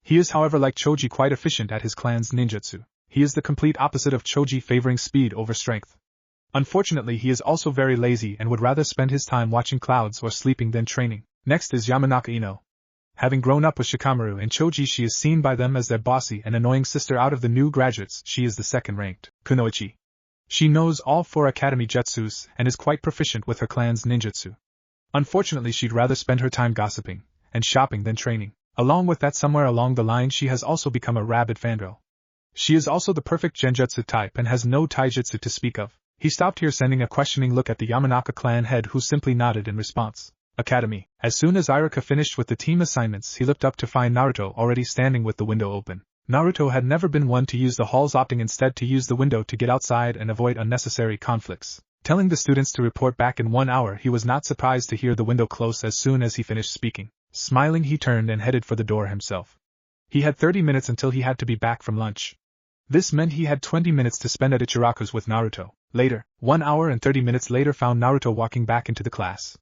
He is however like Choji quite efficient at his clan's ninjutsu. He is the complete opposite of Choji, favoring speed over strength. Unfortunately, he is also very lazy and would rather spend his time watching clouds or sleeping than training. Next is Yamanaka Ino. Having grown up with Shikamaru and Choji, she is seen by them as their bossy and annoying sister. Out of the new graduates, she is the second-ranked. Kunoichi. She knows all 4 academy jutsus and is quite proficient with her clan's ninjutsu. Unfortunately, she'd rather spend her time gossiping and shopping than training. Along with that, somewhere along the line, she has also become a rabid fangirl. She is also the perfect genjutsu type and has no taijutsu to speak of. He stopped here, sending a questioning look at the Yamanaka clan head, who simply nodded in response. Academy. As soon as Iruka finished with the team assignments, he looked up to find Naruto already standing with the window open. Naruto had never been one to use the halls, opting instead to use the window to get outside and avoid unnecessary conflicts. Telling the students to report back in 1 hour, he was not surprised to hear the window close as soon as he finished speaking. Smiling, he turned and headed for the door himself. He had 30 minutes until he had to be back from lunch. This meant he had 20 minutes to spend at Ichiraku's with Naruto. Later, 1 hour and 30 minutes later, found Naruto walking back into the class.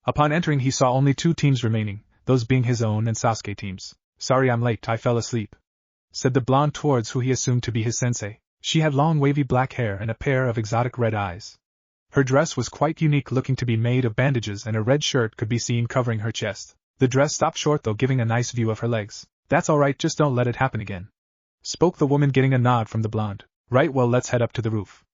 Upon entering, he saw only 2 teams remaining, those being his own and Sasuke teams. Sorry I'm late, I fell asleep, said the blonde towards who he assumed to be his sensei. She had long wavy black hair and a pair of exotic red eyes. Her dress was quite unique, looking to be made of bandages, and a red shirt could be seen covering her chest. The dress stopped short though, giving a nice view of her legs. That's alright, just don't let it happen again, spoke the woman, getting a nod from the blonde. Right, well, let's head up to the roof,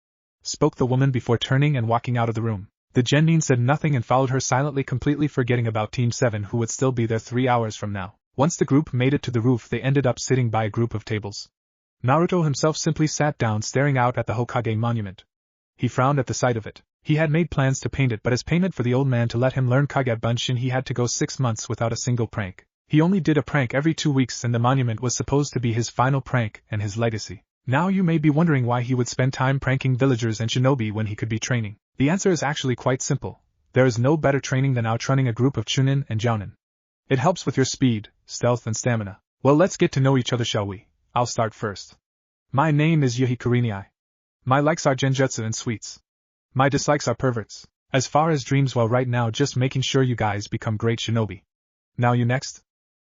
spoke the woman before turning and walking out of the room. The genin said nothing and followed her silently, completely forgetting about Team 7, who would still be there 3 hours from now. Once the group made it to the roof, they ended up sitting by a group of tables. Naruto himself simply sat down, staring out at the Hokage monument. He frowned at the sight of it. He had made plans to paint it, but as payment for the old man to let him learn Kage Bunshin, he had to go 6 months without a single prank. He only did a prank every 2 weeks, and the monument was supposed to be his final prank and his legacy. Now you may be wondering why he would spend time pranking villagers and shinobi when he could be training. The answer is actually quite simple. There is no better training than outrunning a group of chunin and jounin. It helps with your speed, stealth and stamina. Well, let's get to know each other, shall we? I'll start first. My name is Yuhi Kurinai. My likes are genjutsu and sweets. My dislikes are perverts. As far as dreams, well, right now just making sure you guys become great shinobi. Now you next.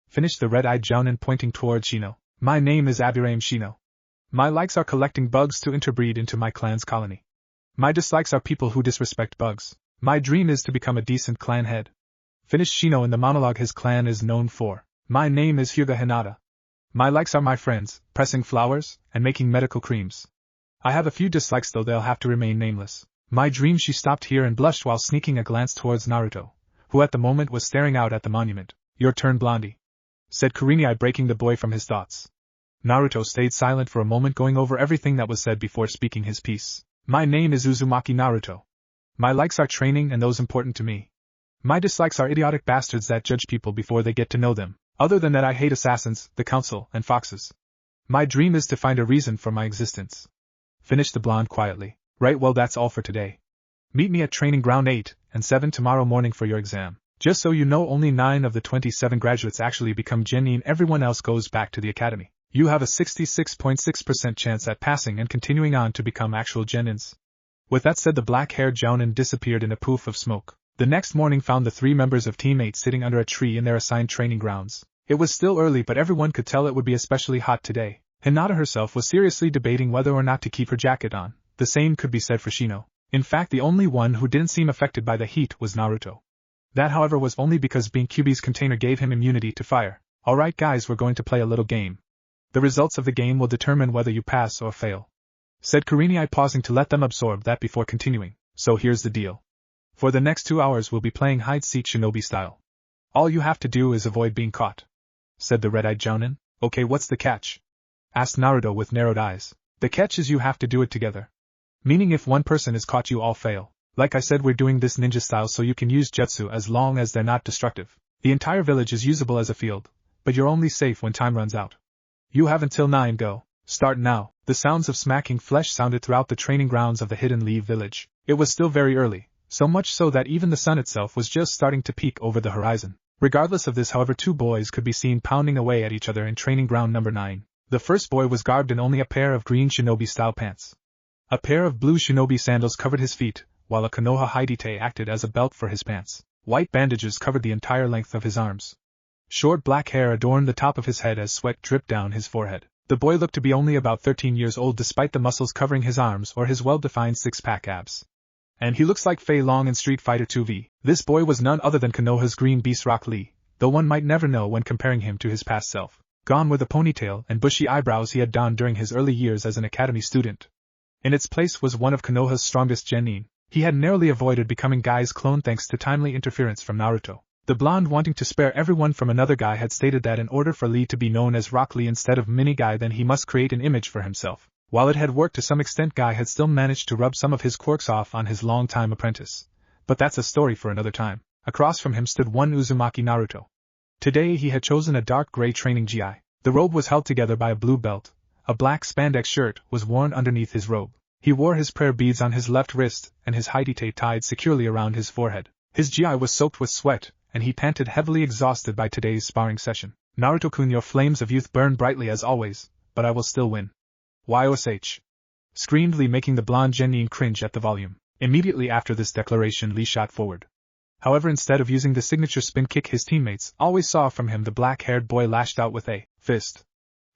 Finished the red-eyed jounin, pointing towards Shino. My name is Abirame Shino. My likes are collecting bugs to interbreed into my clan's colony. My dislikes are people who disrespect bugs. My dream is to become a decent clan head. Finished Shino in the monologue his clan is known for. My name is Hyuga Hinata. My likes are my friends, pressing flowers, and making medical creams. I have a few dislikes though they'll have to remain nameless. My dream. She stopped here and blushed while sneaking a glance towards Naruto, who at the moment was staring out at the monument. Your turn, Blondie, said Kurenai, breaking the boy from his thoughts. Naruto stayed silent for a moment, going over everything that was said before speaking his piece. My name is Uzumaki Naruto. My likes are training and those important to me. My dislikes are idiotic bastards that judge people before they get to know them. Other than that, I hate assassins, the council, and foxes. My dream is to find a reason for my existence. Finished the blonde quietly. Right, well that's all for today. Meet me at training ground 8 and 7 tomorrow morning for your exam. Just so you know, only 9 of the 27 graduates actually become genin, everyone else goes back to the academy. You have a 66.6% chance at passing and continuing on to become actual genins. With that said, the black-haired jounin disappeared in a poof of smoke. The next morning found the 3 members of Team 8 sitting under a tree in their assigned training grounds. It was still early, but everyone could tell it would be especially hot today. Hinata herself was seriously debating whether or not to keep her jacket on. The same could be said for Shino. In fact, the only one who didn't seem affected by the heat was Naruto. That, however, was only because being Kyuubi's container gave him immunity to fire. Alright guys, we're going to play a little game. The results of the game will determine whether you pass or fail, said Kurenai, pausing to let them absorb that before continuing. So here's the deal. For the next 2 hours we'll be playing hide-seek shinobi style. All you have to do is avoid being caught, said the red-eyed jounin. Okay, what's the catch? Asked Naruto with narrowed eyes. The catch is you have to do it together. Meaning if one person is caught you all fail. Like I said, we're doing this ninja style so you can use jutsu as long as they're not destructive. The entire village is usable as a field, but you're only safe when time runs out. You have until 9 go. Start now. The sounds of smacking flesh sounded throughout the training grounds of the Hidden Leaf village. It was still very early, so much so that even the sun itself was just starting to peek over the horizon. Regardless of this, however, 2 boys could be seen pounding away at each other in training ground number 9. The first boy was garbed in only a pair of green shinobi-style pants. A pair of blue shinobi sandals covered his feet, while a Konoha Hidite acted as a belt for his pants. White bandages covered the entire length of his arms. Short black hair adorned the top of his head as sweat dripped down his forehead. The boy looked to be only about 13 years old despite the muscles covering his arms or his well-defined six-pack abs. And he looks like Fei Long in Street Fighter 2V. This boy was none other than Konoha's green beast Rock Lee, though one might never know when comparing him to his past self. Gone were the ponytail and bushy eyebrows he had donned during his early years as an academy student. In its place was one of Konoha's strongest genin. He had narrowly avoided becoming Guy's clone thanks to timely interference from Naruto. The blonde, wanting to spare everyone from another Guy, had stated that in order for Lee to be known as Rock Lee instead of Mini Guy, then he must create an image for himself. While it had worked to some extent, Guy had still managed to rub some of his quirks off on his long-time apprentice. But that's a story for another time. Across from him stood one Uzumaki Naruto. Today he had chosen a dark gray training GI. The robe was held together by a blue belt. A black spandex shirt was worn underneath his robe. He wore his prayer beads on his left wrist and his Hidite tied securely around his forehead. His GI was soaked with sweat, and he panted heavily, exhausted by today's sparring session. Naruto-kun, your flames of youth burn brightly as always, but I will still win. YOSH! Screamed Lee, making the blonde genin cringe at the volume. Immediately after this declaration, Lee shot forward. However, instead of using the signature spin kick his teammates always saw from him, the black-haired boy lashed out with a fist.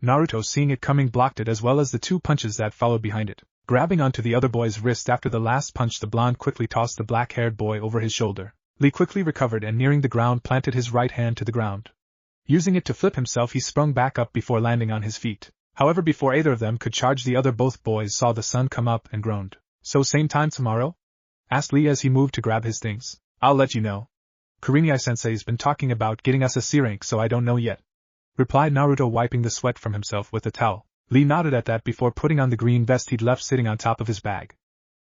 Naruto, seeing it coming, blocked it as well as the 2 punches that followed behind it. Grabbing onto the other boy's wrist after the last punch, the blonde quickly tossed the black-haired boy over his shoulder. Lee quickly recovered and, nearing the ground, planted his right hand to the ground. Using it to flip himself, he sprung back up before landing on his feet. However, before either of them could charge the other, both boys saw the sun come up and groaned. So same time tomorrow? Asked Lee as he moved to grab his things. I'll let you know. Kurenai-sensei's been talking about getting us a C rank, so I don't know yet, replied Naruto, wiping the sweat from himself with a towel. Lee nodded at that before putting on the green vest he'd left sitting on top of his bag.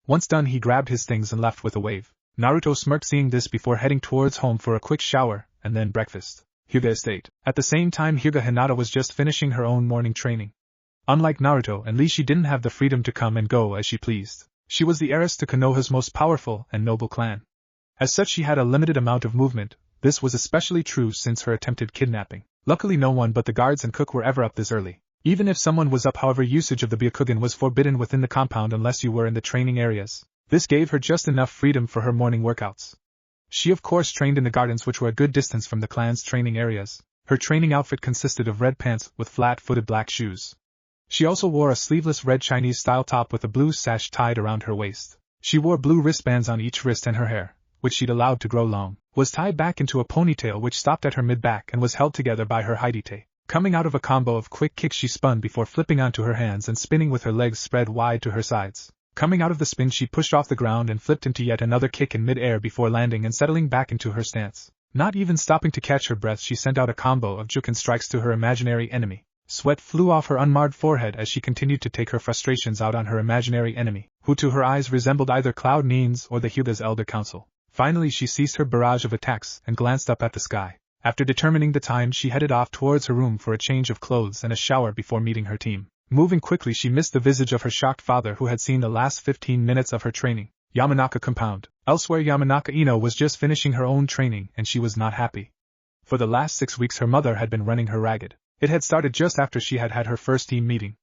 Once done, he grabbed his things and left with a wave. Naruto smirked seeing this before heading towards home for a quick shower and then breakfast. Hyuga Estate. At the same time, Hyuga Hinata was just finishing her own morning training. Unlike Naruto and Lee, she didn't have the freedom to come and go as she pleased. She was the heiress to Konoha's most powerful and noble clan. As such, she had a limited amount of movement. This was especially true since her attempted kidnapping. Luckily, no one but the guards and cook were ever up this early. Even if someone was up, however, usage of the Byakugan was forbidden within the compound unless you were in the training areas. This gave her just enough freedom for her morning workouts. She of course trained in the gardens, which were a good distance from the clan's training areas. Her training outfit consisted of red pants with flat-footed black shoes. She also wore a sleeveless red Chinese-style top with a blue sash tied around her waist. She wore blue wristbands on each wrist, and her hair, which she'd allowed to grow long, was tied back into a ponytail which stopped at her mid-back and was held together by her Hidite. Coming out of a combo of quick kicks, she spun before flipping onto her hands and spinning with her legs spread wide to her sides. Coming out of the spin, she pushed off the ground and flipped into yet another kick in mid-air before landing and settling back into her stance. Not even stopping to catch her breath, she sent out a combo of jukin strikes to her imaginary enemy. Sweat flew off her unmarred forehead as she continued to take her frustrations out on her imaginary enemy, who to her eyes resembled either Cloud Nines or the Hyuga's elder council. Finally, she ceased her barrage of attacks and glanced up at the sky. After determining the time, she headed off towards her room for a change of clothes and a shower before meeting her team. Moving quickly, she missed the visage of her shocked father, who had seen the last 15 minutes of her training. Yamanaka compound. Elsewhere, Yamanaka Ino was just finishing her own training and she was not happy. For the last 6 weeks her mother had been running her ragged. It had started just after she had had her first team meeting.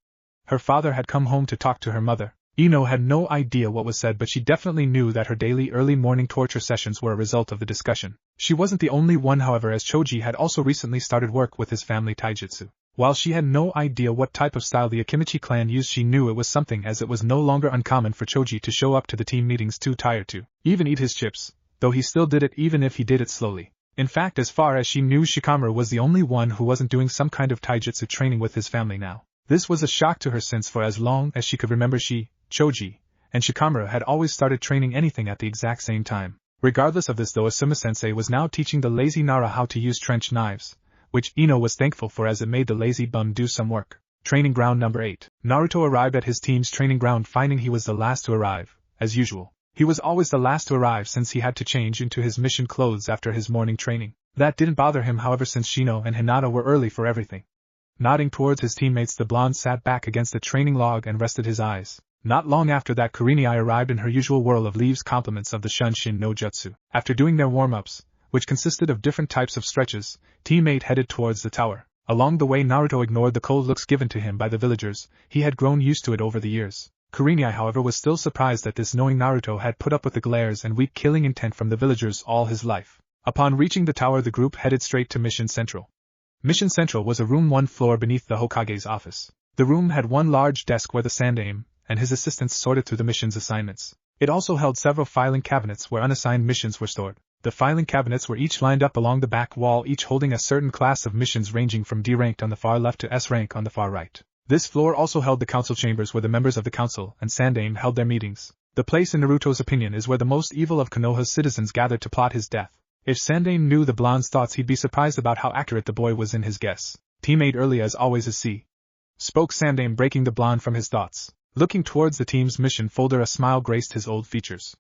Her father had come home to talk to her mother. Ino had no idea what was said, but she definitely knew that her daily early morning torture sessions were a result of the discussion. She wasn't the only one, however, as Choji had also recently started work with his family taijutsu. While she had no idea what type of style the Akimichi clan used, she knew it was something, as it was no longer uncommon for Choji to show up to the team meetings too tired to even eat his chips, though he still did it even if he did it slowly. In fact, as far as she knew, Shikamaru was the only one who wasn't doing some kind of taijutsu training with his family now. This was a shock to her, since for as long as she could remember she, Choji, and Shikamaru had always started training anything at the exact same time. Regardless of this, though, Asuma Sensei was now teaching the lazy Nara how to use trench knives, which Ino was thankful for, as it made the lazy bum do some work. Training ground number 8. Naruto arrived at his team's training ground, finding he was the last to arrive, as usual. He was always the last to arrive since he had to change into his mission clothes after his morning training. That didn't bother him, however, since Shino and Hinata were early for everything. Nodding towards his teammates, the blonde sat back against the training log and rested his eyes. Not long after that, Kurenai arrived in her usual whirl of leaves compliments of the Shunshin no Jutsu. After doing their warm-ups, which consisted of different types of stretches, teammate headed towards the tower. Along the way, Naruto ignored the cold looks given to him by the villagers. He had grown used to it over the years. Kurenai, however, was still surprised at this, knowing Naruto had put up with the glares and weak killing intent from the villagers all his life. Upon reaching the tower, the group headed straight to Mission Central. Mission Central was a room 1 floor beneath the Hokage's office. The room had one large desk where the Sandaime and his assistants sorted through the mission's assignments. It also held several filing cabinets where unassigned missions were stored. The filing cabinets were each lined up along the back wall, each holding a certain class of missions ranging from D ranked on the far left to S rank on the far right. This floor also held the council chambers where the members of the council and Sandaime held their meetings. The place, in Naruto's opinion, is where the most evil of Konoha's citizens gathered to plot his death. If Sandaime knew the blonde's thoughts, he'd be surprised about how accurate the boy was in his guess. Teammate early as always is C. Spoke Sandaime, breaking the blonde from his thoughts. Looking towards the team's mission folder, a smile graced his old features.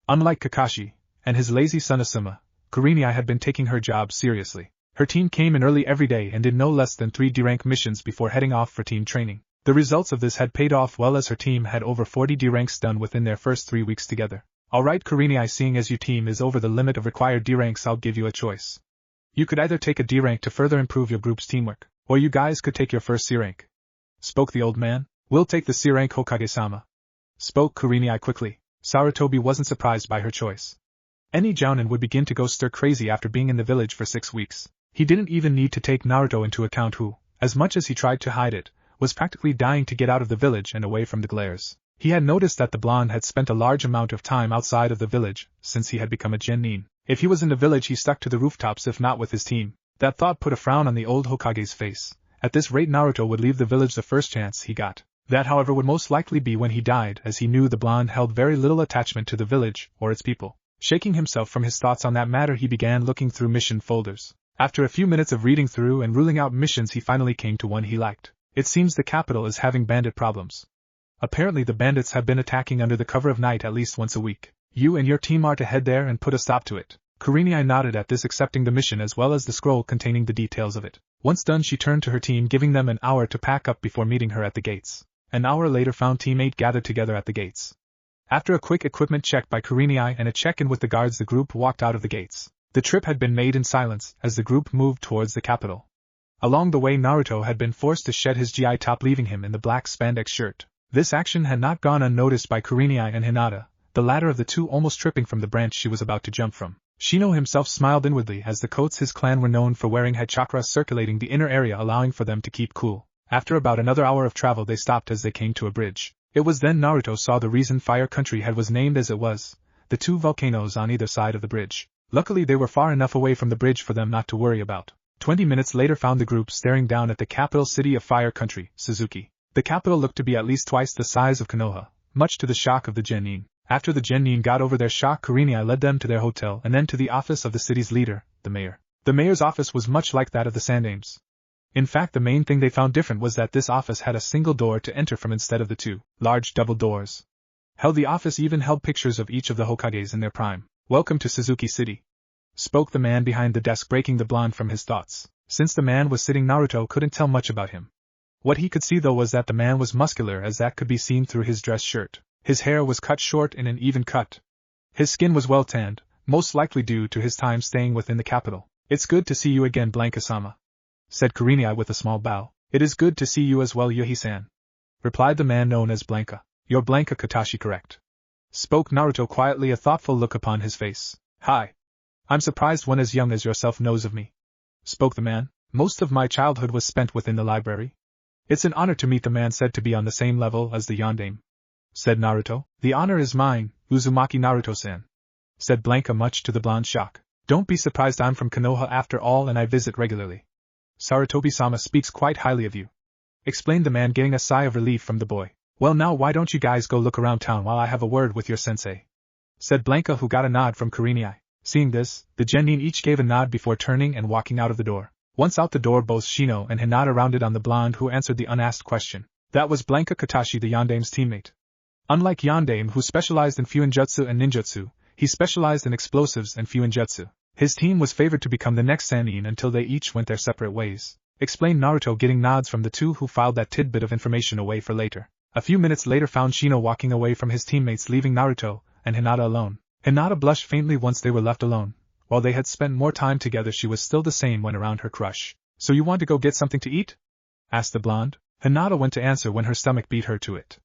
Unlike Kakashi and his lazy son Asuma, Kurenai had been taking her job seriously. Her team came in early every day and did no less than 3 D-rank missions before heading off for team training. The results of this had paid off well, as her team had over 40 D-ranks done within their first 3 weeks together. Alright Kurenai, seeing as your team is over the limit of required D-ranks, I'll give you a choice. You could either take a D-rank to further improve your group's teamwork, or you guys could take your first C-rank. Spoke the old man. We'll take the C-rank, Hokage-sama. Spoke Kurenai quickly. Sarutobi wasn't surprised by her choice. Any jounin would begin to go stir-crazy after being in the village for 6 weeks. He didn't even need to take Naruto into account, who, as much as he tried to hide it, was practically dying to get out of the village and away from the glares. He had noticed that the blonde had spent a large amount of time outside of the village since he had become a genin. If he was in the village, he stuck to the rooftops, if not with his team. That thought put a frown on the old Hokage's face. At this rate, Naruto would leave the village the first chance he got. That, however, would most likely be when he died, as he knew the blonde held very little attachment to the village or its people. Shaking himself from his thoughts on that matter, he began looking through mission folders. After a few minutes of reading through and ruling out missions, he finally came to one he liked. It seems the capital is having bandit problems. Apparently the bandits have been attacking under the cover of night at least once a week. You and your team are to head there and put a stop to it. Kurenai nodded at this, accepting the mission as well as the scroll containing the details of it. Once done, she turned to her team, giving them an hour to pack up before meeting her at the gates. An hour later found teammate gathered together at the gates. After a quick equipment check by Kurenai and a check-in with the guards, the group walked out of the gates. The trip had been made in silence as the group moved towards the capital. Along the way, Naruto had been forced to shed his GI top, leaving him in the black spandex shirt. This action had not gone unnoticed by Kurenai and Hinata, the latter of the two almost tripping from the branch she was about to jump from. Shino himself smiled inwardly, as the coats his clan were known for wearing had chakras circulating the inner area, allowing for them to keep cool. After about another hour of travel, they stopped as they came to a bridge. It was then Naruto saw the reason Fire Country was named as it was: the 2 volcanoes on either side of the bridge. Luckily they were far enough away from the bridge for them not to worry about 20 minutes later found the group staring down at the capital city of Fire Country, Suzuki. The capital looked to be at least twice the size of Konoha, much to the shock of the genin. After the genin got over their shock, Kurenai led them to their hotel and then to the office of the city's leader, the mayor. The mayor's office was much like that of the Sandames. In fact, the main thing they found different was that this office had a single door to enter from instead of the two large double doors. The office even held pictures of each of the Hokages in their prime. "Welcome to Suzuki City," spoke the man behind the desk, breaking the blonde from his thoughts. Since the man was sitting, Naruto couldn't tell much about him. What he could see though was that the man was muscular, as that could be seen through his dress shirt. His hair was cut short in an even cut. His skin was well tanned, most likely due to his time staying within the capital. "It's good to see you again, Blanca-sama," said Kurenai with a small bow. "It is good to see you as well, Yuhi-san," replied the man known as Blanca. "You're Blanca Katashi, correct?" spoke Naruto quietly, a thoughtful look upon his face. "Hi. I'm surprised one as young as yourself knows of me," spoke the man. "Most of my childhood was spent within the library." "It's an honor to meet the man said to be on the same level as the yandere," said Naruto. "The honor is mine, Uzumaki Naruto-san," said Blanca, much to the blonde's shock. "Don't be surprised, I'm from Konoha after all, and I visit regularly. Sarutobi-sama speaks quite highly of you," explained the man, getting a sigh of relief from the boy. "Well, now why don't you guys go look around town while I have a word with your sensei?" said Blanca, who got a nod from Kurenai. Seeing this, the genin each gave a nod before turning and walking out of the door. Once out the door, both Shino and Hinata rounded on the blonde who answered the unasked question. That was Blanca Katashi, the yandame's teammate. Unlike Yandame, who specialized in fuinjutsu and ninjutsu, he specialized in explosives and fuinjutsu. His team was favored to become the next Sannin until they each went their separate ways, explained Naruto, getting nods from the two who filed that tidbit of information away for later. A few minutes later found Shino walking away from his teammates, leaving Naruto and Hinata alone. Hinata blushed faintly once they were left alone. While they had spent more time together, she was still the same when around her crush. "So you want to go get something to eat?" asked the blonde. Hinata went to answer when her stomach beat her to it.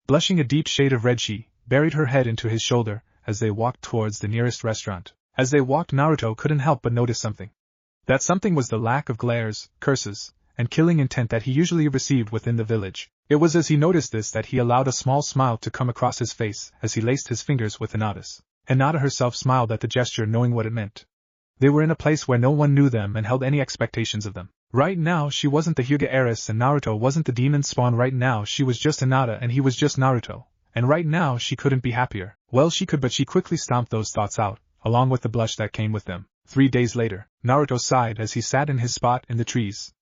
Blushing a deep shade of red, she buried her head into his shoulder as they walked towards the nearest restaurant. As they walked, Naruto couldn't help but notice something. That something was the lack of glares, curses, and killing intent that he usually received within the village. It was as he noticed this that he allowed a small smile to come across his face as he laced his fingers with Hinata's. Hinata herself smiled at the gesture, knowing what it meant. They were in a place where no one knew them and held any expectations of them. Right now she wasn't the Hyuga heiress and Naruto wasn't the demon spawn. Right now she was just Hinata and he was just Naruto. And right now she couldn't be happier. Well, she could, but she quickly stomped those thoughts out, along with the blush that came with them. 3 days later, Naruto sighed as he sat in his spot in the trees.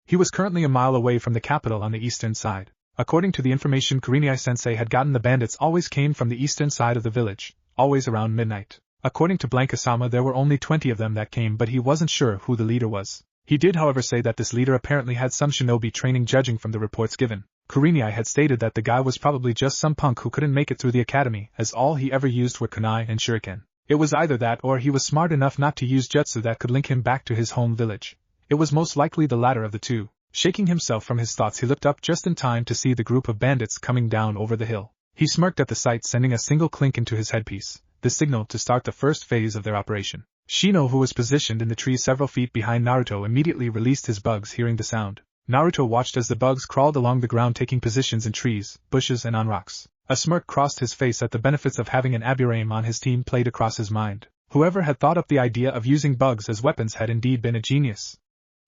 He was currently a mile away from the capital on the eastern side. According to the information Kurenai Sensei had gotten, the bandits always came from the eastern side of the village, always around midnight. According to Blanca-sama, there were only 20 of them that came, but he wasn't sure who the leader was. He did however say that this leader apparently had some shinobi training, judging from the reports given. Kurenai had stated that the guy was probably just some punk who couldn't make it through the academy, as all he ever used were kunai and shuriken. It was either that or he was smart enough not to use jutsu that could link him back to his home village. It was most likely the latter of the two. Shaking himself from his thoughts, he looked up just in time to see the group of bandits coming down over the hill. He smirked at the sight, sending a single clink into his headpiece, the signal to start the first phase of their operation. Shino, who was positioned in the tree several feet behind Naruto, immediately released his bugs, hearing the sound. Naruto watched as the bugs crawled along the ground, taking positions in trees, bushes and on rocks. A smirk crossed his face at the benefits of having an Aburame on his team played across his mind. Whoever had thought up the idea of using bugs as weapons had indeed been a genius.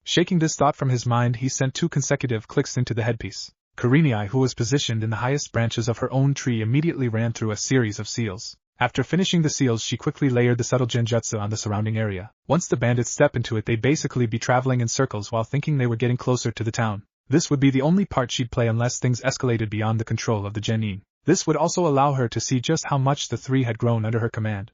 Shaking this thought from his mind, he sent 2 consecutive clicks into the headpiece. Kurenai, who was positioned in the highest branches of her own tree, immediately ran through a series of seals. After finishing the seals, she quickly layered the subtle genjutsu on the surrounding area. Once the bandits step into it, they'd basically be traveling in circles while thinking they were getting closer to the town. This would be the only part she'd play unless things escalated beyond the control of the genin. This would also allow her to see just how much the 3 had grown under her command.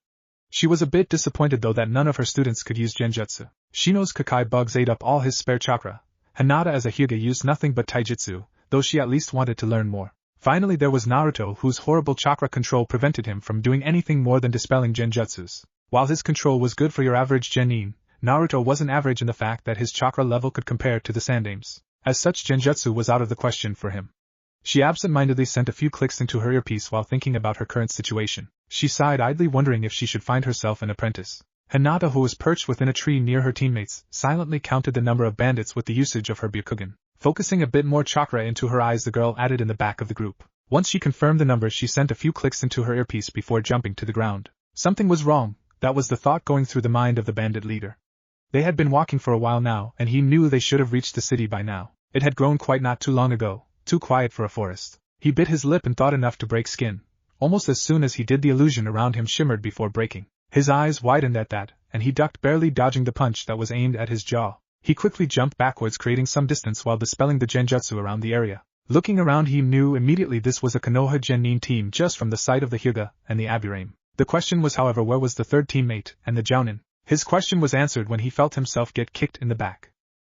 She was a bit disappointed though that none of her students could use genjutsu. Shino's Kakai bugs ate up all his spare chakra. Hinata as a Hyuga used nothing but taijutsu, though she at least wanted to learn more. Finally there was Naruto, whose horrible chakra control prevented him from doing anything more than dispelling genjutsus. While his control was good for your average genin, Naruto wasn't average in the fact that his chakra level could compare to the Sandame's. As such, genjutsu was out of the question for him. She absent-mindedly sent a few clicks into her earpiece while thinking about her current situation. She sighed, idly wondering if she should find herself an apprentice. Hinata, who was perched within a tree near her teammates, silently counted the number of bandits with the usage of her Byakugan. Focusing a bit more chakra into her eyes, the girl added in the back of the group. Once she confirmed the numbers, she sent a few clicks into her earpiece before jumping to the ground. Something was wrong, that was the thought going through the mind of the bandit leader. They had been walking for a while now, and he knew they should have reached the city by now. It had grown quite not too long ago, too quiet for a forest. He bit his lip and thought enough to break skin. Almost as soon as he did, the illusion around him shimmered before breaking. His eyes widened at that, and he ducked, barely dodging the punch that was aimed at his jaw. He quickly jumped backwards, creating some distance while dispelling the genjutsu around the area. Looking around, he knew immediately this was a Konoha genin team just from the sight of the Hyuga and the Aburame. The question was, however, where was the third teammate and the jounin? His question was answered when he felt himself get kicked in the back.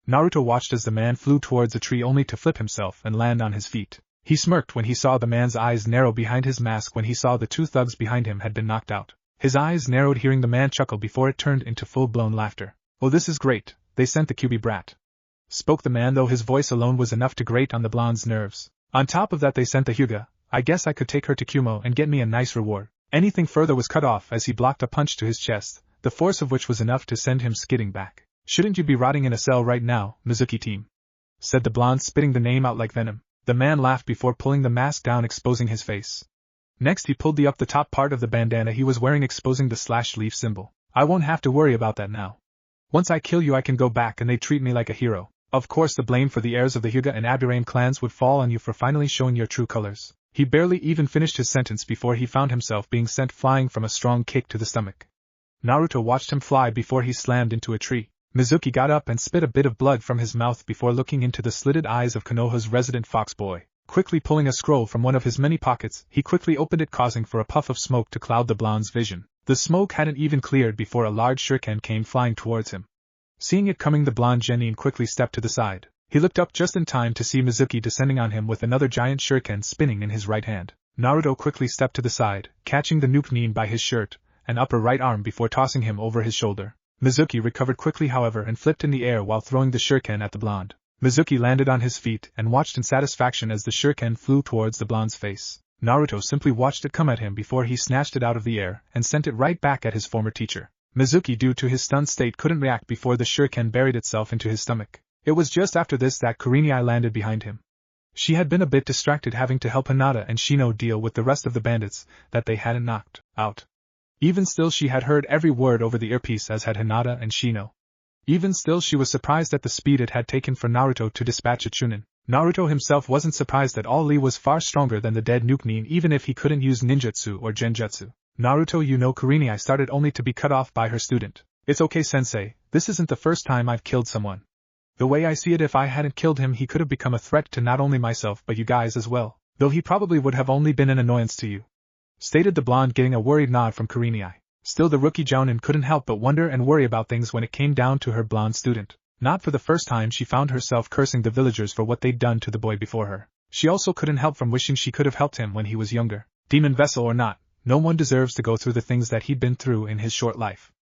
Naruto watched as the man flew towards a tree only to flip himself and land on his feet. He smirked when he saw the man's eyes narrow behind his mask when he saw the two thugs behind him had been knocked out. His eyes narrowed hearing the man chuckle before it turned into full-blown laughter. "Oh, this is great, they sent the QB brat," spoke the man, though his voice alone was enough to grate on the blonde's nerves. "On top of that they sent the Hyuga. I guess I could take her to Kumo and get me a nice reward." Anything further was cut off as he blocked a punch to his chest, the force of which was enough to send him skidding back. "Shouldn't you be rotting in a cell right now, Mizuki team?" said the blonde, spitting the name out like venom. The man laughed before pulling the mask down, exposing his face. Next he pulled up the top part of the bandana he was wearing, exposing the slash leaf symbol. "I won't have to worry about that now. Once I kill you I can go back and they treat me like a hero. Of course the blame for the heirs of the Hyuga and Aburame clans would fall on you for finally showing your true colors." He barely even finished his sentence before he found himself being sent flying from a strong kick to the stomach. Naruto watched him fly before he slammed into a tree. Mizuki got up and spit a bit of blood from his mouth before looking into the slitted eyes of Konoha's resident fox boy. Quickly pulling a scroll from one of his many pockets, he quickly opened it, causing for a puff of smoke to cloud the blonde's vision. The smoke hadn't even cleared before a large shuriken came flying towards him. Seeing it coming, the blonde genin quickly stepped to the side. He looked up just in time to see Mizuki descending on him with another giant shuriken spinning in his right hand. Naruto quickly stepped to the side, catching the nuke by his shirt and upper right arm before tossing him over his shoulder. Mizuki recovered quickly, however, and flipped in the air while throwing the shuriken at the blonde. Mizuki landed on his feet and watched in satisfaction as the shuriken flew towards the blonde's face. Naruto simply watched it come at him before he snatched it out of the air and sent it right back at his former teacher. Mizuki, due to his stunned state, couldn't react before the shuriken buried itself into his stomach. It was just after this that Kurenai landed behind him. She had been a bit distracted having to help Hinata and Shino deal with the rest of the bandits that they hadn't knocked out. Even still, she had heard every word over the earpiece, as had Hinata and Shino. Even still, she was surprised at the speed it had taken for Naruto to dispatch a chunin. Naruto himself wasn't surprised at all. Lee was far stronger than the dead nuke, even if he couldn't use ninjutsu or genjutsu. "Naruto, you know Kurenai started only to be cut off by her student." "It's okay, Sensei, this isn't the first time I've killed someone. The way I see it, if I hadn't killed him he could have become a threat to not only myself but you guys as well, though he probably would have only been an annoyance to you," stated the blonde, getting a worried nod from Kurenai. Still, the rookie jounin couldn't help but wonder and worry about things when it came down to her blonde student. Not for the first time she found herself cursing the villagers for what they'd done to the boy before her. She also couldn't help from wishing she could have helped him when he was younger. Demon vessel or not, no one deserves to go through the things that he'd been through in his short life.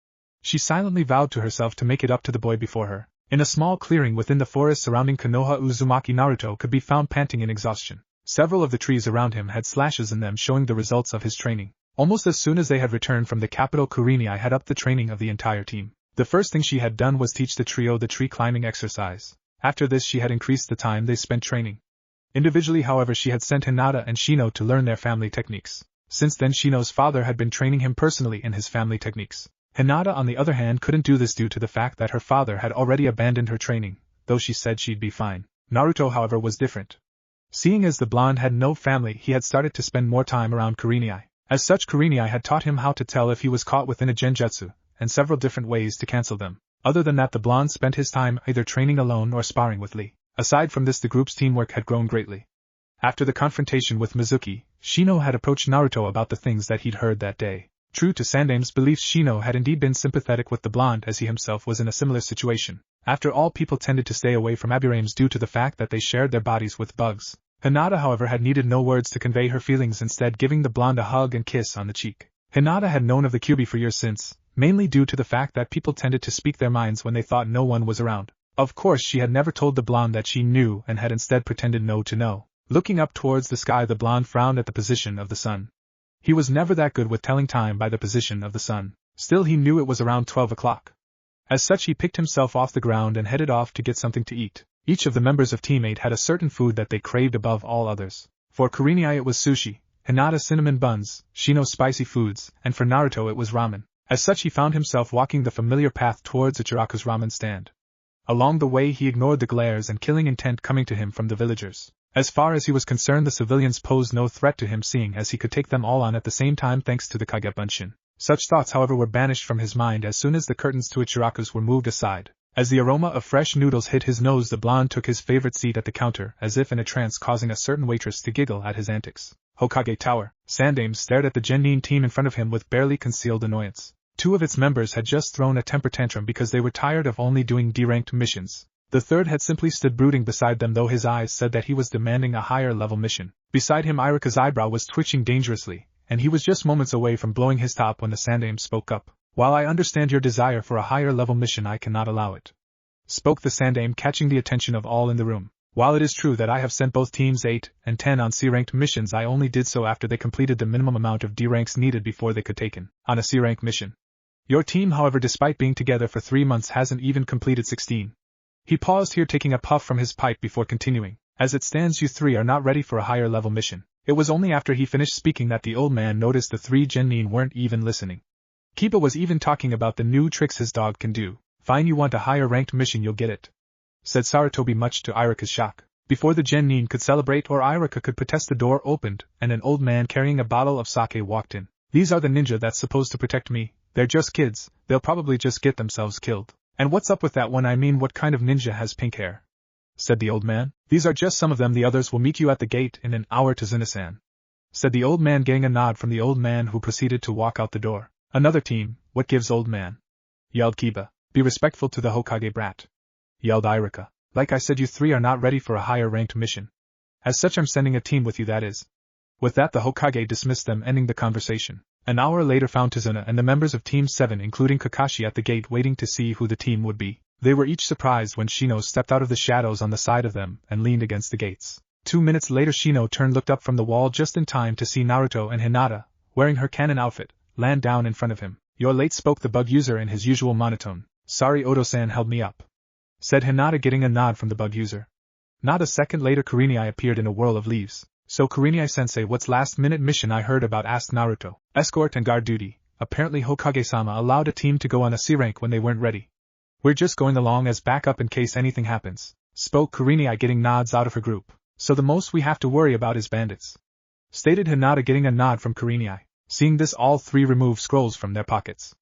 She silently vowed to herself to make it up to the boy before her. In a small clearing within the forest surrounding Konoha Uzumaki, Naruto could be found panting in exhaustion. Several of the trees around him had slashes in them, showing the results of his training. Almost as soon as they had returned from the capital, Kurenai had upped the training of the entire team. The first thing she had done was teach the trio the tree climbing exercise. After this, she had increased the time they spent training. Individually, however, she had sent Hinata and Shino to learn their family techniques. Since then, Shino's father had been training him personally in his family techniques. Hinata, on the other hand, couldn't do this due to the fact that her father had already abandoned her training, though she said she'd be fine. Naruto, however, was different. Seeing as the blonde had no family, he had started to spend more time around Kurenai. As such, Kurenai had taught him how to tell if he was caught within a genjutsu, and several different ways to cancel them. Other than that, the blonde spent his time either training alone or sparring with Lee. Aside from this, the group's teamwork had grown greatly. After the confrontation with Mizuki, Shino had approached Naruto about the things that he'd heard that day. True to Sandame's beliefs, Shino had indeed been sympathetic with the blonde, as he himself was in a similar situation. After all, people tended to stay away from Aburames due to the fact that they shared their bodies with bugs. Hinata, however, had needed no words to convey her feelings, instead giving the blonde a hug and kiss on the cheek. Hinata had known of the QB for years since, mainly due to the fact that people tended to speak their minds when they thought no one was around. Of course, she had never told the blonde that she knew and had instead pretended no to know. Looking up towards the sky, the blonde frowned at the position of the sun. He was never that good with telling time by the position of the sun. Still, he knew it was around 12 o'clock. As such, he picked himself off the ground and headed off to get something to eat. Each of the members of Team 8 had a certain food that they craved above all others. For Kurenai it was sushi, Hinata cinnamon buns, Shino spicy foods, and for Naruto it was ramen. As such, he found himself walking the familiar path towards Ichiraku's ramen stand. Along the way, he ignored the glares and killing intent coming to him from the villagers. As far as he was concerned, the civilians posed no threat to him, seeing as he could take them all on at the same time thanks to the Kagebunshin. Such thoughts, however, were banished from his mind as soon as the curtains to Ichiraku's were moved aside. As the aroma of fresh noodles hit his nose, the blonde took his favorite seat at the counter, as if in a trance, causing a certain waitress to giggle at his antics. Hokage Tower. Sandaime stared at the genin team in front of him with barely concealed annoyance. 2 of its members had just thrown a temper tantrum because they were tired of only doing D-ranked missions. The third had simply stood brooding beside them, though his eyes said that he was demanding a higher-level mission. Beside him, Irika's eyebrow was twitching dangerously, and he was just moments away from blowing his top when the Sandaime spoke up. "While I understand your desire for a higher-level mission, I cannot allow it," spoke the Sandaime, catching the attention of all in the room. "While it is true that I have sent both teams 8 and 10 on C-ranked missions, I only did so after they completed the minimum amount of D ranks needed before they could take on a C-rank mission. Your team, however, despite being together for 3 months, hasn't even completed 16. He paused here, taking a puff from his pipe before continuing. "As it stands, you 3 are not ready for a higher-level mission." It was only after he finished speaking that the old man noticed the 3 genin weren't even listening. Kiba was even talking about the new tricks his dog can do. "Fine, you want a higher-ranked mission, you'll get it," said Sarutobi, much to Irika's shock. Before the genin could celebrate or Irika could protest, the door opened, and an old man carrying a bottle of sake walked in. "These are the ninja that's supposed to protect me. They're just kids, they'll probably just get themselves killed." "And what's up with that one? I mean, what kind of ninja has pink hair?" said the old man. "These are just some of them. The others will meet you at the gate in an hour, Tazuna-san," said the old man, getting a nod from the old man, who proceeded to walk out the door. "Another team, what gives, old man?" yelled Kiba. "Be respectful to the Hokage brat," yelled Irika. "Like I said, you 3 are not ready for a higher-ranked mission. As such, I'm sending a team with you, that is." With that, the Hokage dismissed them, ending the conversation. An hour later found Tazuna and the members of Team 7, including Kakashi, at the gate waiting to see who the team would be. They were each surprised when Shino stepped out of the shadows on the side of them and leaned against the gates. 2 minutes later, Shino looked up from the wall just in time to see Naruto and Hinata, wearing her canon outfit, land down in front of him. "You're late," spoke the bug user in his usual monotone. "Sorry, Odo-san held me up," said Hinata, getting a nod from the bug user. Not a second later, Kurenai appeared in a whirl of leaves. "So Kurenai-sensei, what's last-minute mission I heard about?" asked Naruto. "Escort and guard duty. Apparently Hokage-sama allowed a team to go on a C-rank when they weren't ready. We're just going along as backup in case anything happens," spoke Kurenai, getting nods out of her group. "So the most we have to worry about is bandits," stated Hinata, getting a nod from Kurenai. Seeing this, all 3 removed scrolls from their pockets.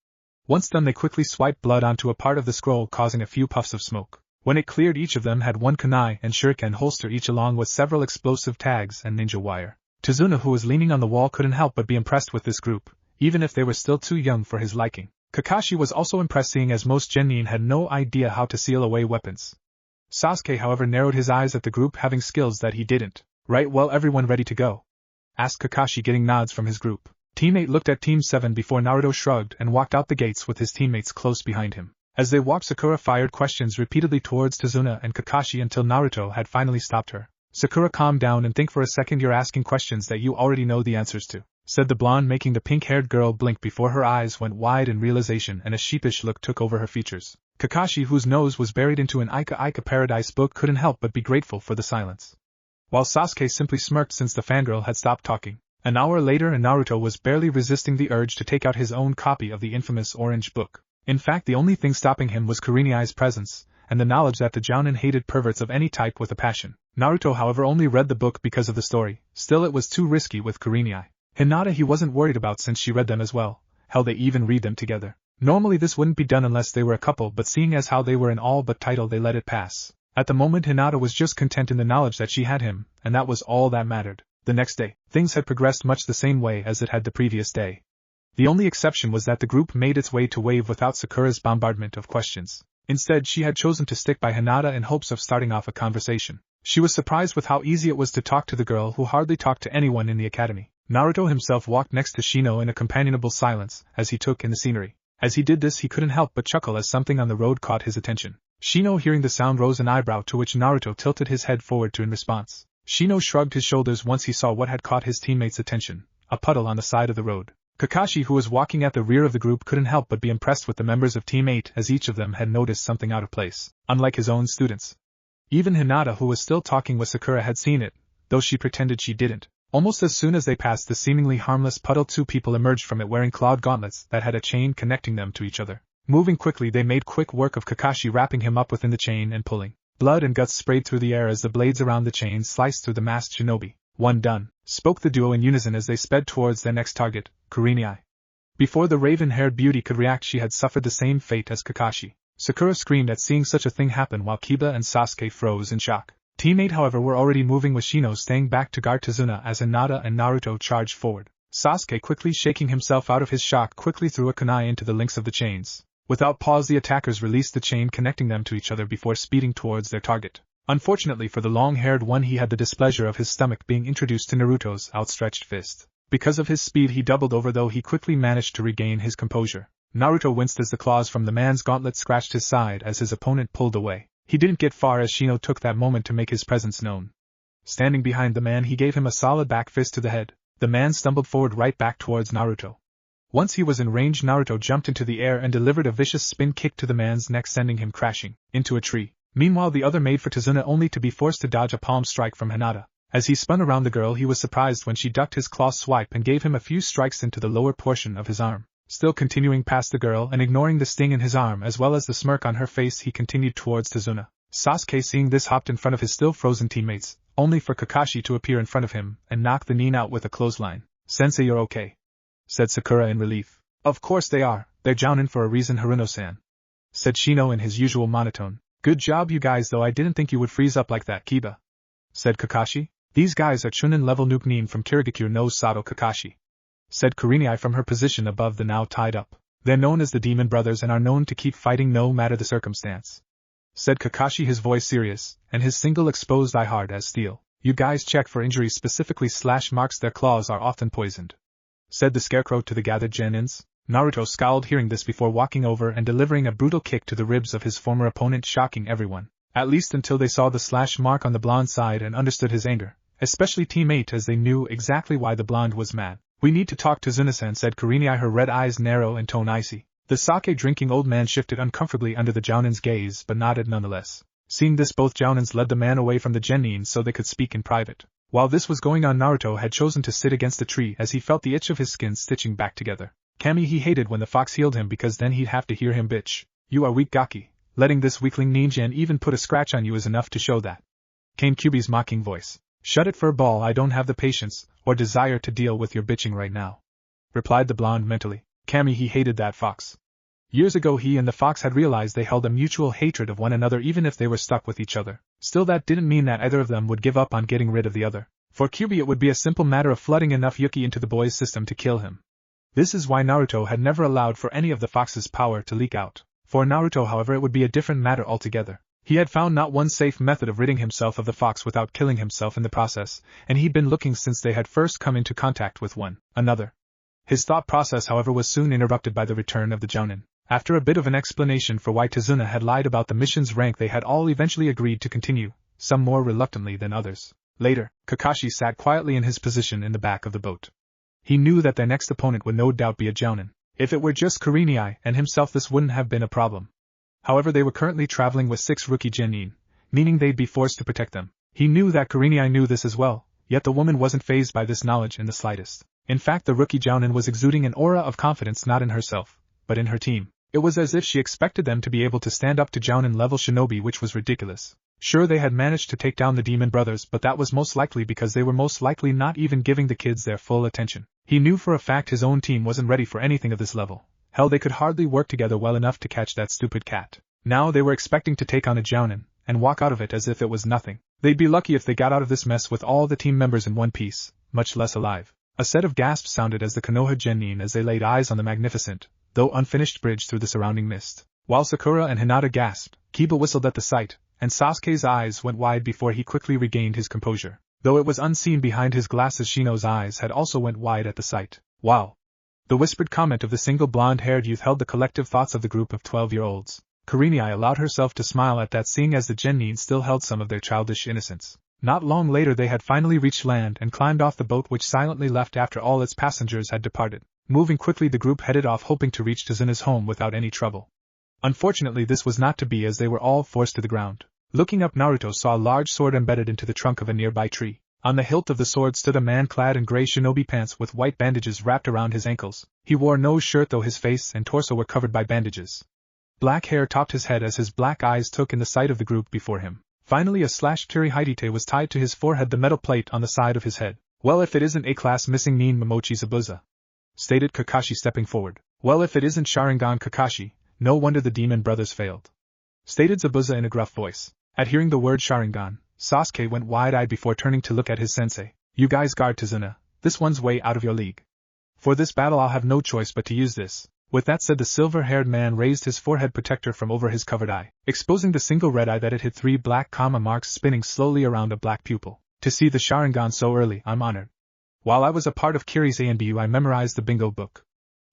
Once done, they quickly swiped blood onto a part of the scroll, causing a few puffs of smoke. When it cleared, each of them had one kunai and shuriken holster each, along with several explosive tags and ninja wire. Tazuna, who was leaning on the wall, couldn't help but be impressed with this group, even if they were still too young for his liking. Kakashi was also impressed, seeing as most genin had no idea how to seal away weapons. Sasuke, however, narrowed his eyes at the group having skills that he didn't. "Right, well, everyone ready to go?" asked Kakashi, getting nods from his group. Team 8 looked at Team 7 before Naruto shrugged and walked out the gates with his teammates close behind him. As they walked, Sakura fired questions repeatedly towards Tazuna and Kakashi until Naruto had finally stopped her. "Sakura, calm down and think for a second. You're asking questions that you already know the answers to," said the blonde, making the pink-haired girl blink before her eyes went wide in realization and a sheepish look took over her features. Kakashi, whose nose was buried into an Ika Paradise book, couldn't help but be grateful for the silence, while Sasuke simply smirked since the fangirl had stopped talking. An hour later, and Naruto was barely resisting the urge to take out his own copy of the infamous Orange Book. In fact, the only thing stopping him was Kurenai's presence, and the knowledge that the Jounin hated perverts of any type with a passion. Naruto, however, only read the book because of the story. Still, it was too risky with Kurenai. Hinata he wasn't worried about, since she read them as well. Hell, they even read them together. Normally this wouldn't be done unless they were a couple, but seeing as how they were an all but title, they let it pass. At the moment, Hinata was just content in the knowledge that she had him, and that was all that mattered. The next day, things had progressed much the same way as it had the previous day. The only exception was that the group made its way to Wave without Sakura's bombardment of questions. Instead, she had chosen to stick by Hinata in hopes of starting off a conversation. She was surprised with how easy it was to talk to the girl who hardly talked to anyone in the academy. Naruto himself walked next to Shino in a companionable silence as he took in the scenery. As he did this, he couldn't help but chuckle as something on the road caught his attention. Shino, hearing the sound, rose an eyebrow, to which Naruto tilted his head forward in response. Shino shrugged his shoulders once he saw what had caught his teammates' attention, a puddle on the side of the road. Kakashi, who was walking at the rear of the group, couldn't help but be impressed with the members of Team 8, as each of them had noticed something out of place, unlike his own students. Even Hinata, who was still talking with Sakura, had seen it, though she pretended she didn't. Almost as soon as they passed the seemingly harmless puddle, 2 people emerged from it wearing clawed gauntlets that had a chain connecting them to each other. Moving quickly, they made quick work of Kakashi, wrapping him up within the chain and pulling. Blood and guts sprayed through the air as the blades around the chain sliced through the masked shinobi. "One done," spoke the duo in unison as they sped towards their next target, Kurenai. Before the raven-haired beauty could react, she had suffered the same fate as Kakashi. Sakura screamed at seeing such a thing happen, while Kiba and Sasuke froze in shock. Teammate, however, were already moving, with Shino staying back to guard Tazuna as Hinata and Naruto charged forward. Sasuke, quickly shaking himself out of his shock, quickly threw a kunai into the links of the chains. Without pause, the attackers released the chain connecting them to each other before speeding towards their target. Unfortunately for the long-haired one, he had the displeasure of his stomach being introduced to Naruto's outstretched fist. Because of his speed, he doubled over, though he quickly managed to regain his composure. Naruto winced as the claws from the man's gauntlet scratched his side as his opponent pulled away. He didn't get far as Shino took that moment to make his presence known. Standing behind the man, he gave him a solid back fist to the head. The man stumbled forward right back towards Naruto. Once he was in range, Naruto jumped into the air and delivered a vicious spin kick to the man's neck, sending him crashing into a tree. Meanwhile, the other made for Tazuna, only to be forced to dodge a palm strike from Hinata. As he spun around the girl, he was surprised when she ducked his claw swipe and gave him a few strikes into the lower portion of his arm. Still continuing past the girl and ignoring the sting in his arm as well as the smirk on her face, he continued towards Tazuna. Sasuke, seeing this, hopped in front of his still frozen teammates, only for Kakashi to appear in front of him and knock the nin out with a clothesline. "Sensei, you're okay," said Sakura in relief. "Of course they are, they're jounin for a reason, Haruno-san," said Shino in his usual monotone. "Good job you guys, though I didn't think you would freeze up like that, Kiba," said Kakashi. "These guys are chunin level nuke nin from Kirigakure no Sato, Kakashi," said Kurenai from her position above the now tied up. "They're known as the Demon Brothers and are known to keep fighting no matter the circumstance," said Kakashi, his voice serious, and his single exposed eye hard as steel. "You guys check for injuries, specifically slash marks, their claws are often poisoned," said the Scarecrow to the gathered genins. Naruto scowled hearing this before walking over and delivering a brutal kick to the ribs of his former opponent, shocking everyone. At least until they saw the slash mark on the blonde side and understood his anger, especially teammate, as they knew exactly why the blonde was mad. "We need to talk to Tazuna-san," said Kurenai, her red eyes narrow and tone icy. The sake-drinking old man shifted uncomfortably under the Jounin's gaze but nodded nonetheless. Seeing this, both Jounins led the man away from the genin so they could speak in private. While this was going on, Naruto had chosen to sit against a tree as he felt the itch of his skin stitching back together. Kami, he hated when the fox healed him because then he'd have to hear him bitch, "You are weak, Gaki. Letting this weakling ninja even put a scratch on you is enough to show that," came Kyubi's mocking voice. "Shut it, furball, I don't have the patience or desire to deal with your bitching right now," replied the blonde mentally. Kami, he hated that fox. Years ago he and the fox had realized they held a mutual hatred of one another even if they were stuck with each other. Still, that didn't mean that either of them would give up on getting rid of the other. For Kyubi it would be a simple matter of flooding enough Yuki into the boy's system to kill him. This is why Naruto had never allowed for any of the fox's power to leak out. For Naruto, however, it would be a different matter altogether. He had found not one safe method of ridding himself of the fox without killing himself in the process, and he'd been looking since they had first come into contact with one another. His thought process, however, was soon interrupted by the return of the Jounin. After a bit of an explanation for why Tazuna had lied about the mission's rank, they had all eventually agreed to continue, some more reluctantly than others. Later, Kakashi sat quietly in his position in the back of the boat. He knew that their next opponent would no doubt be a Jounin. If it were just Kurenai and himself, this wouldn't have been a problem. However, they were currently traveling with 6 rookie genin, meaning they'd be forced to protect them. He knew that Kurenai knew this as well, yet the woman wasn't fazed by this knowledge in the slightest. In fact, the rookie Jounin was exuding an aura of confidence not in herself, but in her team. It was as if she expected them to be able to stand up to Jounin-level shinobi, which was ridiculous. Sure, they had managed to take down the Demon Brothers, but that was most likely because they were most likely not even giving the kids their full attention. He knew for a fact his own team wasn't ready for anything of this level. Hell, they could hardly work together well enough to catch that stupid cat. Now they were expecting to take on a Jounin, and walk out of it as if it was nothing. They'd be lucky if they got out of this mess with all the team members in one piece, much less alive. A set of gasps sounded as the Konoha genin as they laid eyes on the magnificent, though unfinished bridge through the surrounding mist. While Sakura and Hinata gasped, Kiba whistled at the sight, and Sasuke's eyes went wide before he quickly regained his composure. Though it was unseen behind his glasses, Shino's eyes had also went wide at the sight. Wow! The whispered comment of the single blonde-haired youth held the collective thoughts of the group of 12-year-olds. Kurenai allowed herself to smile at that, seeing as the genin still held some of their childish innocence. Not long later they had finally reached land and climbed off the boat, which silently left after all its passengers had departed. Moving quickly, the group headed off, hoping to reach Tazuna's home without any trouble. Unfortunately, this was not to be, as they were all forced to the ground. Looking up, Naruto saw a large sword embedded into the trunk of a nearby tree. On the hilt of the sword stood a man clad in gray shinobi pants with white bandages wrapped around his ankles. He wore no shirt though his face and torso were covered by bandages. Black hair topped his head as his black eyes took in the sight of the group before him. Finally a slashed kirihidite was tied to his forehead, the metal plate on the side of his head. Well, if it isn't A-class missing nin Momochi Zabuza, stated Kakashi stepping forward. Well, if it isn't Sharingan Kakashi, no wonder the demon brothers failed, stated Zabuza in a gruff voice. At hearing the word Sharingan, Sasuke went wide-eyed before turning to look at his sensei. You guys guard Tazuna, this one's way out of your league. For this battle I'll have no choice but to use this. With that said, the silver-haired man raised his forehead protector from over his covered eye, exposing the single red eye that it hid 3 black comma marks spinning slowly around a black pupil. To see the Sharingan so early, I'm honored. While I was a part of Kiri's ANBU, I memorized the bingo book.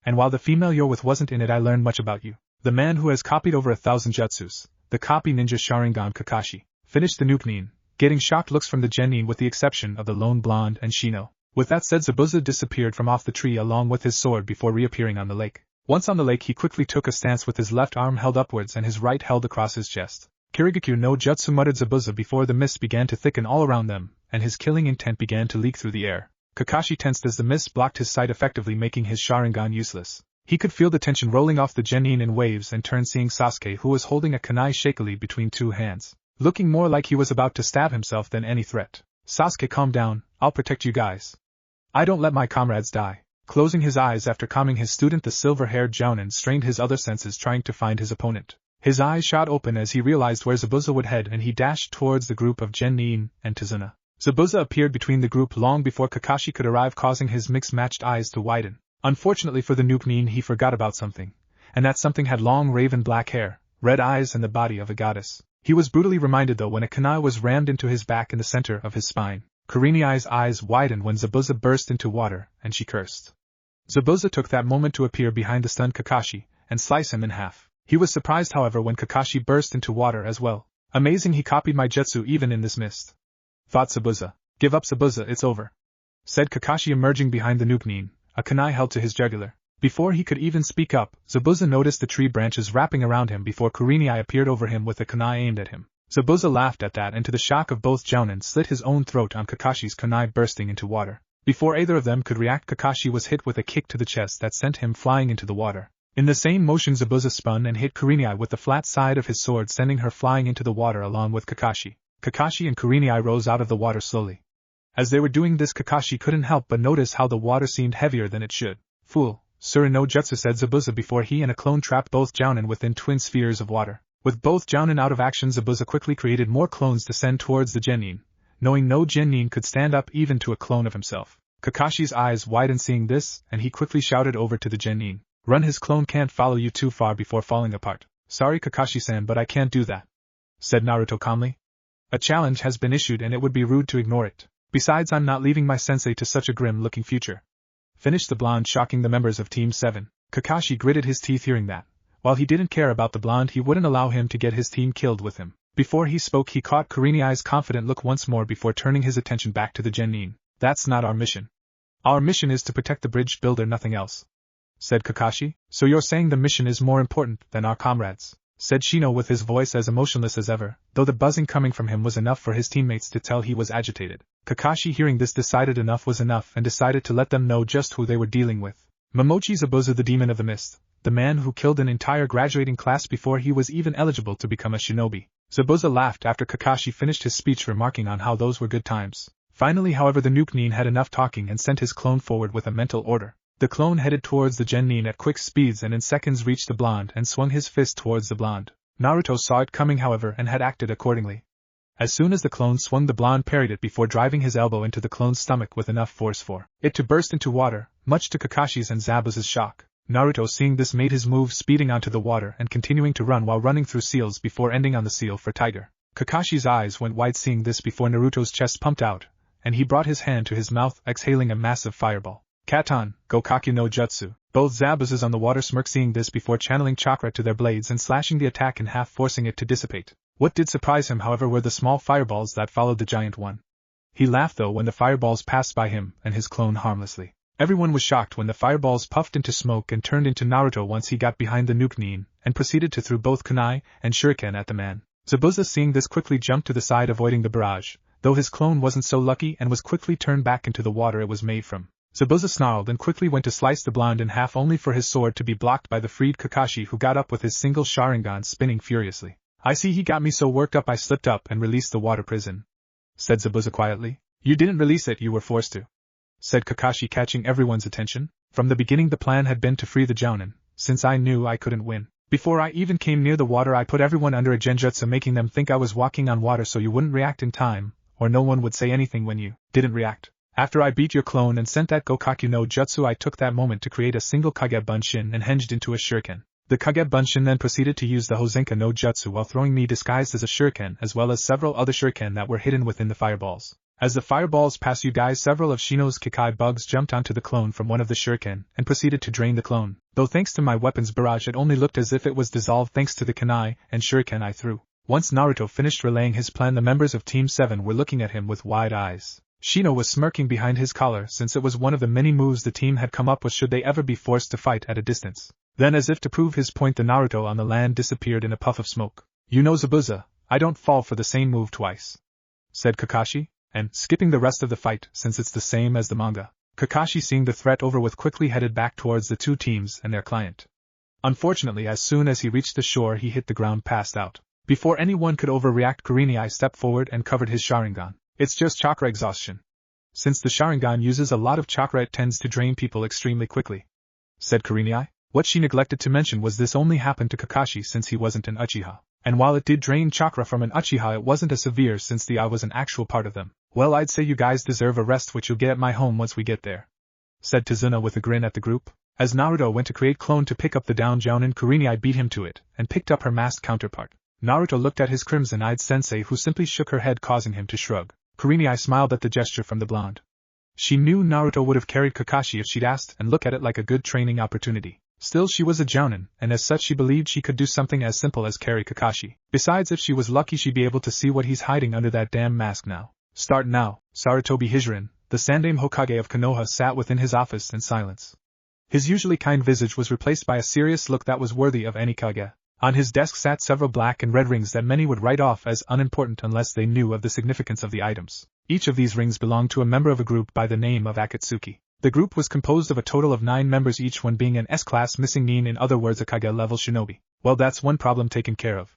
And while the female you're with wasn't in it, I learned much about you. The man who has copied over 1,000 jutsus, the copy ninja Sharingan Kakashi, finished the nuke nin, getting shocked looks from the genin with the exception of the lone blonde and Shino. With that said, Zabuza disappeared from off the tree along with his sword before reappearing on the lake. Once on the lake, he quickly took a stance with his left arm held upwards and his right held across his chest. Kirigakyu no jutsu, muttered Zabuza before the mist began to thicken all around them, and his killing intent began to leak through the air. Kakashi tensed as the mist blocked his sight, effectively making his Sharingan useless. He could feel the tension rolling off the genin in waves and turned, seeing Sasuke, who was holding a kunai shakily between 2 hands, looking more like he was about to stab himself than any threat. Sasuke, calm down, I'll protect you guys. I don't let my comrades die. Closing his eyes after calming his student, the silver-haired Jounin strained his other senses trying to find his opponent. His eyes shot open as he realized where Zabuza would head, and he dashed towards the group of genin and Tazuna. Zabuza appeared between the group long before Kakashi could arrive, causing his mixed-matched eyes to widen. Unfortunately for the nuke nin, he forgot about something, and that something had long raven black hair, red eyes and the body of a goddess. He was brutally reminded though when a kunai was rammed into his back in the center of his spine. Kuriniai's eyes widened when Zabuza burst into water, and she cursed. Zabuza took that moment to appear behind the stunned Kakashi, and slice him in half. He was surprised however when Kakashi burst into water as well. Amazing, he copied my jutsu even in this mist, thought Zabuza. Give up Zabuza, it's over, said Kakashi emerging behind the nuke nin, a kunai held to his jugular. Before he could even speak up, Zabuza noticed the tree branches wrapping around him before Kuriniai appeared over him with a kunai aimed at him. Zabuza laughed at that, and to the shock of both, Jounin slit his own throat on Kakashi's kunai bursting into water. Before either of them could react, Kakashi was hit with a kick to the chest that sent him flying into the water. In the same motion, Zabuza spun and hit Kuriniai with the flat side of his sword, sending her flying into the water along with Kakashi. Kakashi and Kuriniai rose out of the water slowly. As they were doing this, Kakashi couldn't help but notice how the water seemed heavier than it should. Fool, Sura no Jutsu, said Zabuza before he and a clone trapped both Jounin within twin spheres of water. With both Jounin out of action, Zabuza quickly created more clones to send towards the genin, knowing no genin could stand up even to a clone of himself. Kakashi's eyes widened seeing this, and he quickly shouted over to the genin. Run, his clone can't follow you too far before falling apart. Sorry Kakashi-san, but I can't do that, said Naruto calmly. A challenge has been issued and it would be rude to ignore it. Besides, I'm not leaving my sensei to such a grim-looking future. Finished the blonde, shocking the members of Team 7. Kakashi gritted his teeth hearing that. While he didn't care about the blonde, he wouldn't allow him to get his team killed with him. Before he spoke, he caught Kuriniai's confident look once more before turning his attention back to the genin. That's not our mission. Our mission is to protect the bridge builder, nothing else, said Kakashi. So you're saying the mission is more important than our comrades, said Shino with his voice as emotionless as ever, though the buzzing coming from him was enough for his teammates to tell he was agitated. Kakashi, hearing this, decided enough was enough and decided to let them know just who they were dealing with. Momochi Zabuza, the demon of the mist, the man who killed an entire graduating class before he was even eligible to become a shinobi. Zabuza laughed after Kakashi finished his speech, remarking on how those were good times. Finally, however, the nuke nin had enough talking and sent his clone forward with a mental order. The clone headed towards the genin at quick speeds and in seconds reached the blonde and swung his fist towards the blonde. Naruto saw it coming, however, and had acted accordingly. As soon as the clone swung, the blonde parried it before driving his elbow into the clone's stomach with enough force for it to burst into water, much to Kakashi's and Zabuza's shock. Naruto, seeing this, made his move, speeding onto the water and continuing to run while running through seals before ending on the seal for tiger. Kakashi's eyes went wide seeing this before Naruto's chest pumped out, and he brought his hand to his mouth, exhaling a massive fireball. Katan, Gokakyu no Jutsu. Both Zabuzas on the water smirked seeing this before channeling chakra to their blades and slashing the attack in half, forcing it to dissipate. What did surprise him, however, were the small fireballs that followed the giant one. He laughed though when the fireballs passed by him and his clone harmlessly. Everyone was shocked when the fireballs puffed into smoke and turned into Naruto once he got behind the nuke nin and proceeded to throw both kunai and shuriken at the man. Zabuza, seeing this, quickly jumped to the side, avoiding the barrage, though his clone wasn't so lucky and was quickly turned back into the water it was made from. Zabuza snarled and quickly went to slice the blonde in half only for his sword to be blocked by the freed Kakashi, who got up with his single Sharingan spinning furiously. "I see he got me so worked up I slipped up and released the water prison," said Zabuza quietly. "You didn't release it, you were forced to," said Kakashi, catching everyone's attention. "From the beginning the plan had been to free the jounin, since I knew I couldn't win. Before I even came near the water I put everyone under a genjutsu, making them think I was walking on water so you wouldn't react in time, or no one would say anything when you didn't react. After I beat your clone and sent that Gokaku no Jutsu, I took that moment to create a single Kage Bunshin and hinged into a shuriken. The Kage Bunshin then proceeded to use the Hozenka no Jutsu while throwing me disguised as a shuriken, as well as several other shuriken that were hidden within the fireballs. As the fireballs passed you guys, several of Shino's Kikai bugs jumped onto the clone from one of the shuriken and proceeded to drain the clone, though thanks to my weapon's barrage it only looked as if it was dissolved thanks to the kunai and shuriken I threw." Once Naruto finished relaying his plan, the members of Team 7 were looking at him with wide eyes. Shino was smirking behind his collar, since it was one of the many moves the team had come up with should they ever be forced to fight at a distance. Then, as if to prove his point, the Naruto on the land disappeared in a puff of smoke. "You know, Zabuza, I don't fall for the same move twice," said Kakashi, and, skipping the rest of the fight since it's the same as the manga, Kakashi, seeing the threat over with, quickly headed back towards the two teams and their client. Unfortunately, as soon as he reached the shore he hit the ground, passed out. Before anyone could overreact, Kurenai stepped forward and covered his Sharingan. "It's just chakra exhaustion. Since the Sharingan uses a lot of chakra it tends to drain people extremely quickly," said Kurenai. What she neglected to mention was this only happened to Kakashi since he wasn't an Uchiha. And while it did drain chakra from an Uchiha, it wasn't as severe since the eye was an actual part of them. "Well, I'd say you guys deserve a rest, which you'll get at my home once we get there," said Tazuna with a grin at the group. As Naruto went to create clone to pick up the down jounin, Kurenai beat him to it and picked up her masked counterpart. Naruto looked at his crimson-eyed sensei, who simply shook her head, causing him to shrug. Kurenai smiled at the gesture from the blonde. She knew Naruto would have carried Kakashi if she'd asked, and looked at it like a good training opportunity. Still, she was a jounin, and as such she believed she could do something as simple as carry Kakashi. Besides, if she was lucky she'd be able to see what he's hiding under that damn mask now. "Start now." Sarutobi Hijirin, the Sandaime Hokage of Konoha, sat within his office in silence. His usually kind visage was replaced by a serious look that was worthy of any Kage. On his desk sat several black and red rings that many would write off as unimportant unless they knew of the significance of the items. Each of these rings belonged to a member of a group by the name of Akatsuki. The group was composed of a total of 9 members, each one being an S-class missing nin, in other words a Kage-level shinobi. "Well, that's one problem taken care of,"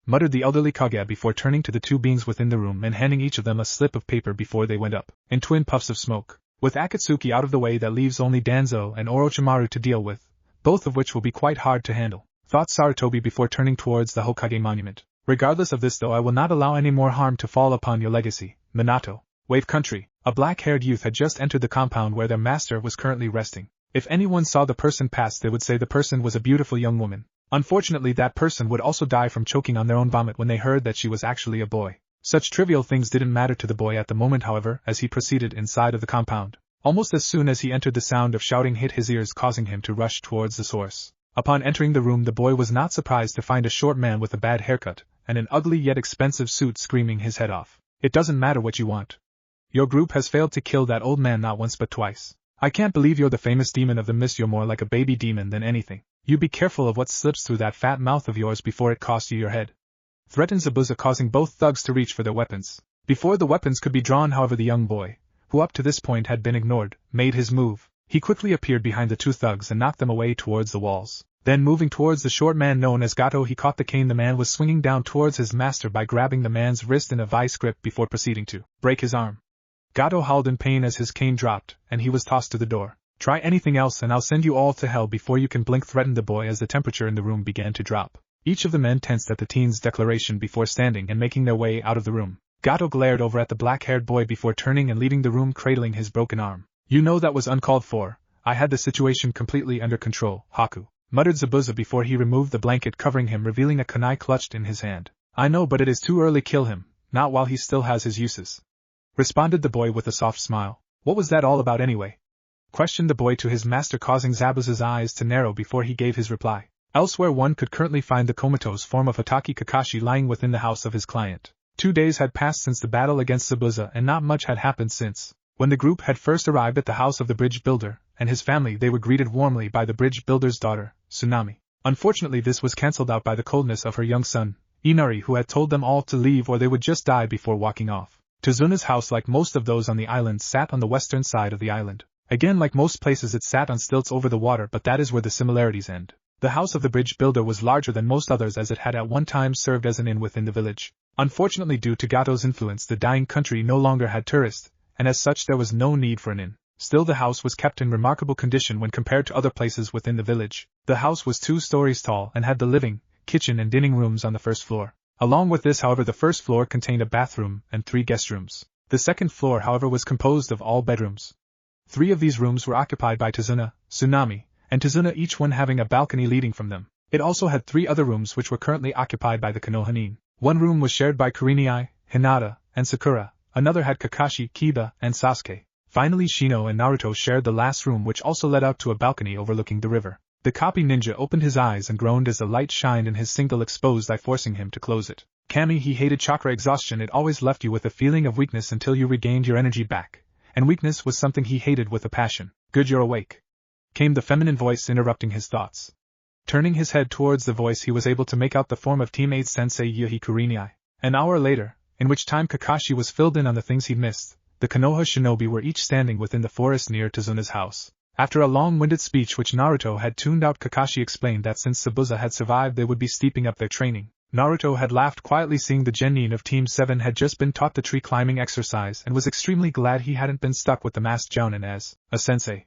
muttered the elderly Kage before turning to the two beings within the room and handing each of them a slip of paper before they went up, in twin puffs of smoke. "With Akatsuki out of the way, that leaves only Danzo and Orochimaru to deal with, both of which will be quite hard to handle," thought Sarutobi before turning towards the Hokage monument. "Regardless of this, though, I will not allow any more harm to fall upon your legacy, Minato." Wave Country. A black-haired youth had just entered the compound where their master was currently resting. If anyone saw the person pass, they would say the person was a beautiful young woman. Unfortunately, that person would also die from choking on their own vomit when they heard that she was actually a boy. Such trivial things didn't matter to the boy at the moment, however, as he proceeded inside of the compound. Almost as soon as he entered, the sound of shouting hit his ears, causing him to rush towards the source. Upon entering the room, the boy was not surprised to find a short man with a bad haircut and an ugly yet expensive suit screaming his head off. "It doesn't matter what you want. Your group has failed to kill that old man not once but twice. I can't believe you're the famous demon of the mist. You're more like a baby demon than anything. You be careful of what slips through that fat mouth of yours before it costs you your head," threatened Zabuza, causing both thugs to reach for their weapons. Before the weapons could be drawn, however, the young boy, who up to this point had been ignored, made his move. He quickly appeared behind the two thugs and knocked them away towards the walls. Then, moving towards the short man known as Gato, he caught the cane the man was swinging down towards his master by grabbing the man's wrist in a vice grip before proceeding to break his arm. Gato howled in pain as his cane dropped, and he was tossed to the door. "Try anything else and I'll send you all to hell before you can blink," threatened the boy as the temperature in the room began to drop. Each of the men tensed at the teen's declaration before standing and making their way out of the room. Gato glared over at the black-haired boy before turning and leaving the room, cradling his broken arm. "You know that was uncalled for. I had the situation completely under control, Haku," muttered Zabuza before he removed the blanket covering him, revealing a kunai clutched in his hand. "I know, but it is too early. Kill him, not while he still has his uses," responded the boy with a soft smile. "What was that all about anyway?" questioned the boy to his master, causing Zabuza's eyes to narrow before he gave his reply. Elsewhere, one could currently find the comatose form of Hatake Kakashi lying within the house of his client. 2 days had passed since the battle against Zabuza, and not much had happened since. When the group had first arrived at the house of the bridge builder and his family, they were greeted warmly by the bridge builder's daughter, Tsunami. Unfortunately, this was cancelled out by the coldness of her young son, Inari, who had told them all to leave or they would just die before walking off. Tazuna's house, like most of those on the island, sat on the western side of the island. Again, like most places, it sat on stilts over the water, but that is where the similarities end. The house of the bridge builder was larger than most others, as it had at one time served as an inn within the village. Unfortunately, due to Gato's influence, the dying country no longer had tourists, and as such there was no need for an inn. Still, the house was kept in remarkable condition when compared to other places within the village. The house was 2 stories tall and had the living, kitchen and dining rooms on the first floor. Along with this, however, the first floor contained a bathroom and 3 guest rooms. The second floor, however, was composed of all bedrooms. 3 of these rooms were occupied by Tazuna, Tsunami, and Tazuna, each one having a balcony leading from them. It also had 3 other rooms which were currently occupied by the Konohanin. One room was shared by Kurenai, Hinata, and Sakura, another had Kakashi, Kiba, and Sasuke. Finally, Shino and Naruto shared the last room, which also led out to a balcony overlooking the river. The copy ninja opened his eyes and groaned as the light shined in his single exposed eye, forcing him to close it. Kami, he hated chakra exhaustion. It always left you with a feeling of weakness until you regained your energy back, and weakness was something he hated with a passion. Good, you're awake, came the feminine voice, interrupting his thoughts. Turning his head towards the voice, he was able to make out the form of teammate Sensei Yuhi Kurenai. An hour later, in which time Kakashi was filled in on the things he'd missed, the Konoha shinobi were each standing within the forest near Tazuna's house. After a long-winded speech which Naruto had tuned out, Kakashi explained that since Zabuza had survived, they would be stepping up their training. Naruto had laughed quietly, seeing the genin of Team 7 had just been taught the tree climbing exercise, and was extremely glad he hadn't been stuck with the masked jounin as a sensei.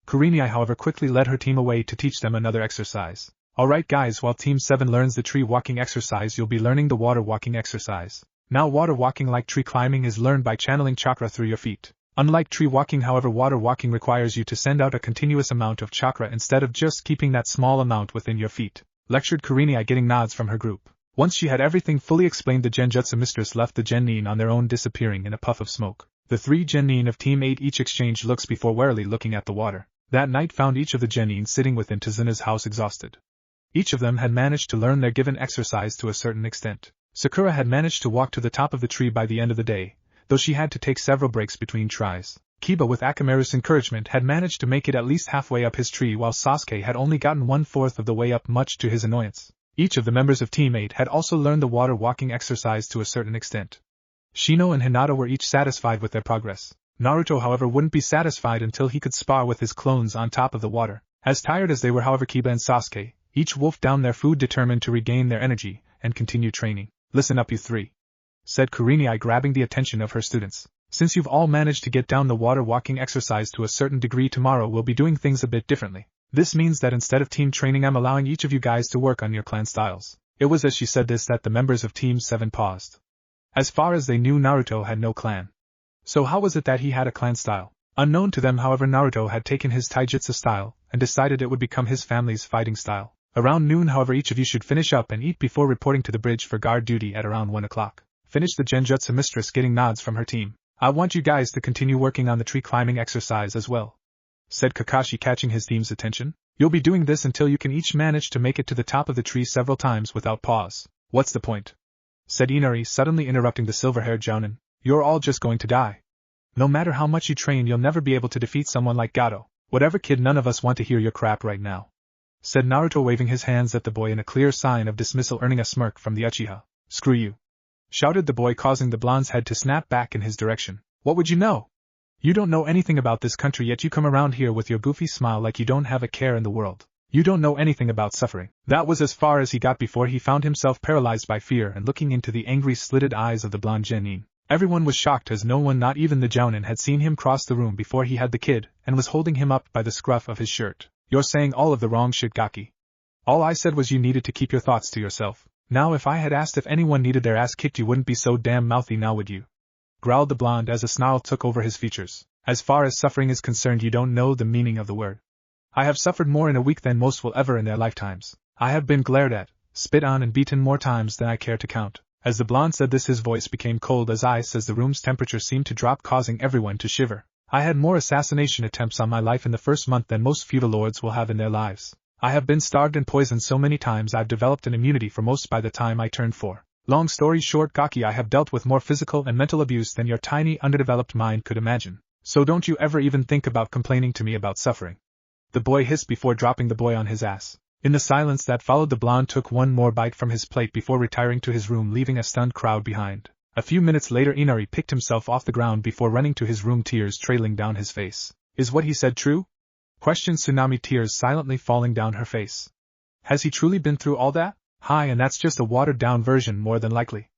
Kurenai, however, quickly led her team away to teach them another exercise. Alright guys, while Team 7 learns the tree walking exercise, you'll be learning the water walking exercise. Now, water walking, like tree climbing, is learned by channeling chakra through your feet. Unlike tree walking, however, water walking requires you to send out a continuous amount of chakra instead of just keeping that small amount within your feet, lectured Kurenai, getting nods from her group. Once she had everything fully explained, the genjutsu mistress left the genin on their own, disappearing in a puff of smoke. The 3 genin of Team 8 each exchanged looks before warily looking at the water. That night found each of the genin sitting within Tazuna's house exhausted. Each of them had managed to learn their given exercise to a certain extent. Sakura had managed to walk to the top of the tree by the end of the day, though she had to take several breaks between tries. Kiba, with Akamaru's encouragement, had managed to make it at least halfway up his tree, while Sasuke had only gotten 1/4 of the way up, much to his annoyance. Each of the members of Team 8 had also learned the water walking exercise to a certain extent. Shino and Hinata were each satisfied with their progress. Naruto, however, wouldn't be satisfied until he could spar with his clones on top of the water. As tired as they were, however, Kiba and Sasuke each wolfed down their food, determined to regain their energy and continue training. Listen up, you 3, said Kurenai, grabbing the attention of her students. Since you've all managed to get down the water walking exercise to a certain degree, tomorrow we'll be doing things a bit differently. This means that instead of team training, I'm allowing each of you guys to work on your clan styles. It was as she said this that the members of Team 7 paused. As far as they knew, Naruto had no clan. So how was it that he had a clan style? Unknown to them, however, Naruto had taken his taijutsu style and decided it would become his family's fighting style. Around noon, however, each of you should finish up and eat before reporting to the bridge for guard duty at around 1 o'clock. Finished the genjutsu mistress, getting nods from her team. I want you guys to continue working on the tree climbing exercise as well, said Kakashi, catching his team's attention. You'll be doing this until you can each manage to make it to the top of the tree several times without pause. What's the point? Said Inari, suddenly interrupting the silver-haired jounin. You're all just going to die. No matter how much you train, you'll never be able to defeat someone like Gato. Whatever, kid, none of us want to hear your crap right now, said Naruto, waving his hands at the boy in a clear sign of dismissal, earning a smirk from the Uchiha. Screw you, shouted the boy, causing the blonde's head to snap back in his direction. What would you know? You don't know anything about this country, yet you come around here with your goofy smile like you don't have a care in the world. You don't know anything about suffering. That was as far as he got before he found himself paralyzed by fear and looking into the angry, slitted eyes of the blonde genin. Everyone was shocked, as no one, not even the jounin, had seen him cross the room before he had the kid, and was holding him up by the scruff of his shirt. You're saying all of the wrong shit, Gaki. All I said was you needed to keep your thoughts to yourself. Now, if I had asked if anyone needed their ass kicked, you wouldn't be so damn mouthy now, would you? Growled the blonde as a snarl took over his features. As far as suffering is concerned, you don't know the meaning of the word. I have suffered more in a week than most will ever in their lifetimes. I have been glared at, spit on, and beaten more times than I care to count. As the blonde said this, his voice became cold as ice as the room's temperature seemed to drop, causing everyone to shiver. I had more assassination attempts on my life in the first month than most feudal lords will have in their lives. I have been starved and poisoned so many times I've developed an immunity for most by the time I turned 4. Long story short, Gaki, I have dealt with more physical and mental abuse than your tiny, underdeveloped mind could imagine. So don't you ever even think about complaining to me about suffering. The boy hissed before dropping the boy on his ass. In the silence that followed, the blonde took one more bite from his plate before retiring to his room, leaving a stunned crowd behind. A few minutes later Inari picked himself off the ground before running to his room, tears trailing down his face. Is what he said true? Questioned Tsunami, tears silently falling down her face. Has he truly been through all that? Hi, and that's just a watered-down version more than likely,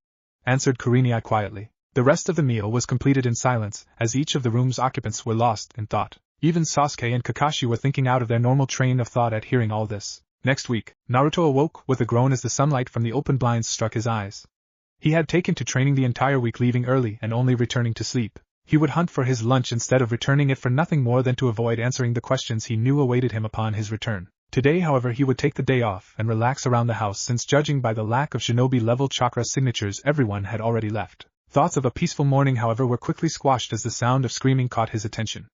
answered Kurenai quietly. The rest of the meal was completed in silence, as each of the room's occupants were lost in thought. Even Sasuke and Kakashi were thinking out of their normal train of thought at hearing all this. Next week, Naruto awoke with a groan as the sunlight from the open blinds struck his eyes. He had taken to training the entire week, leaving early and only returning to sleep. He would hunt for his lunch instead of returning it for nothing more than to avoid answering the questions he knew awaited him upon his return. Today, however, he would take the day off and relax around the house, since judging by the lack of shinobi-level chakra signatures, everyone had already left. Thoughts of a peaceful morning, however, were quickly squashed as the sound of screaming caught his attention.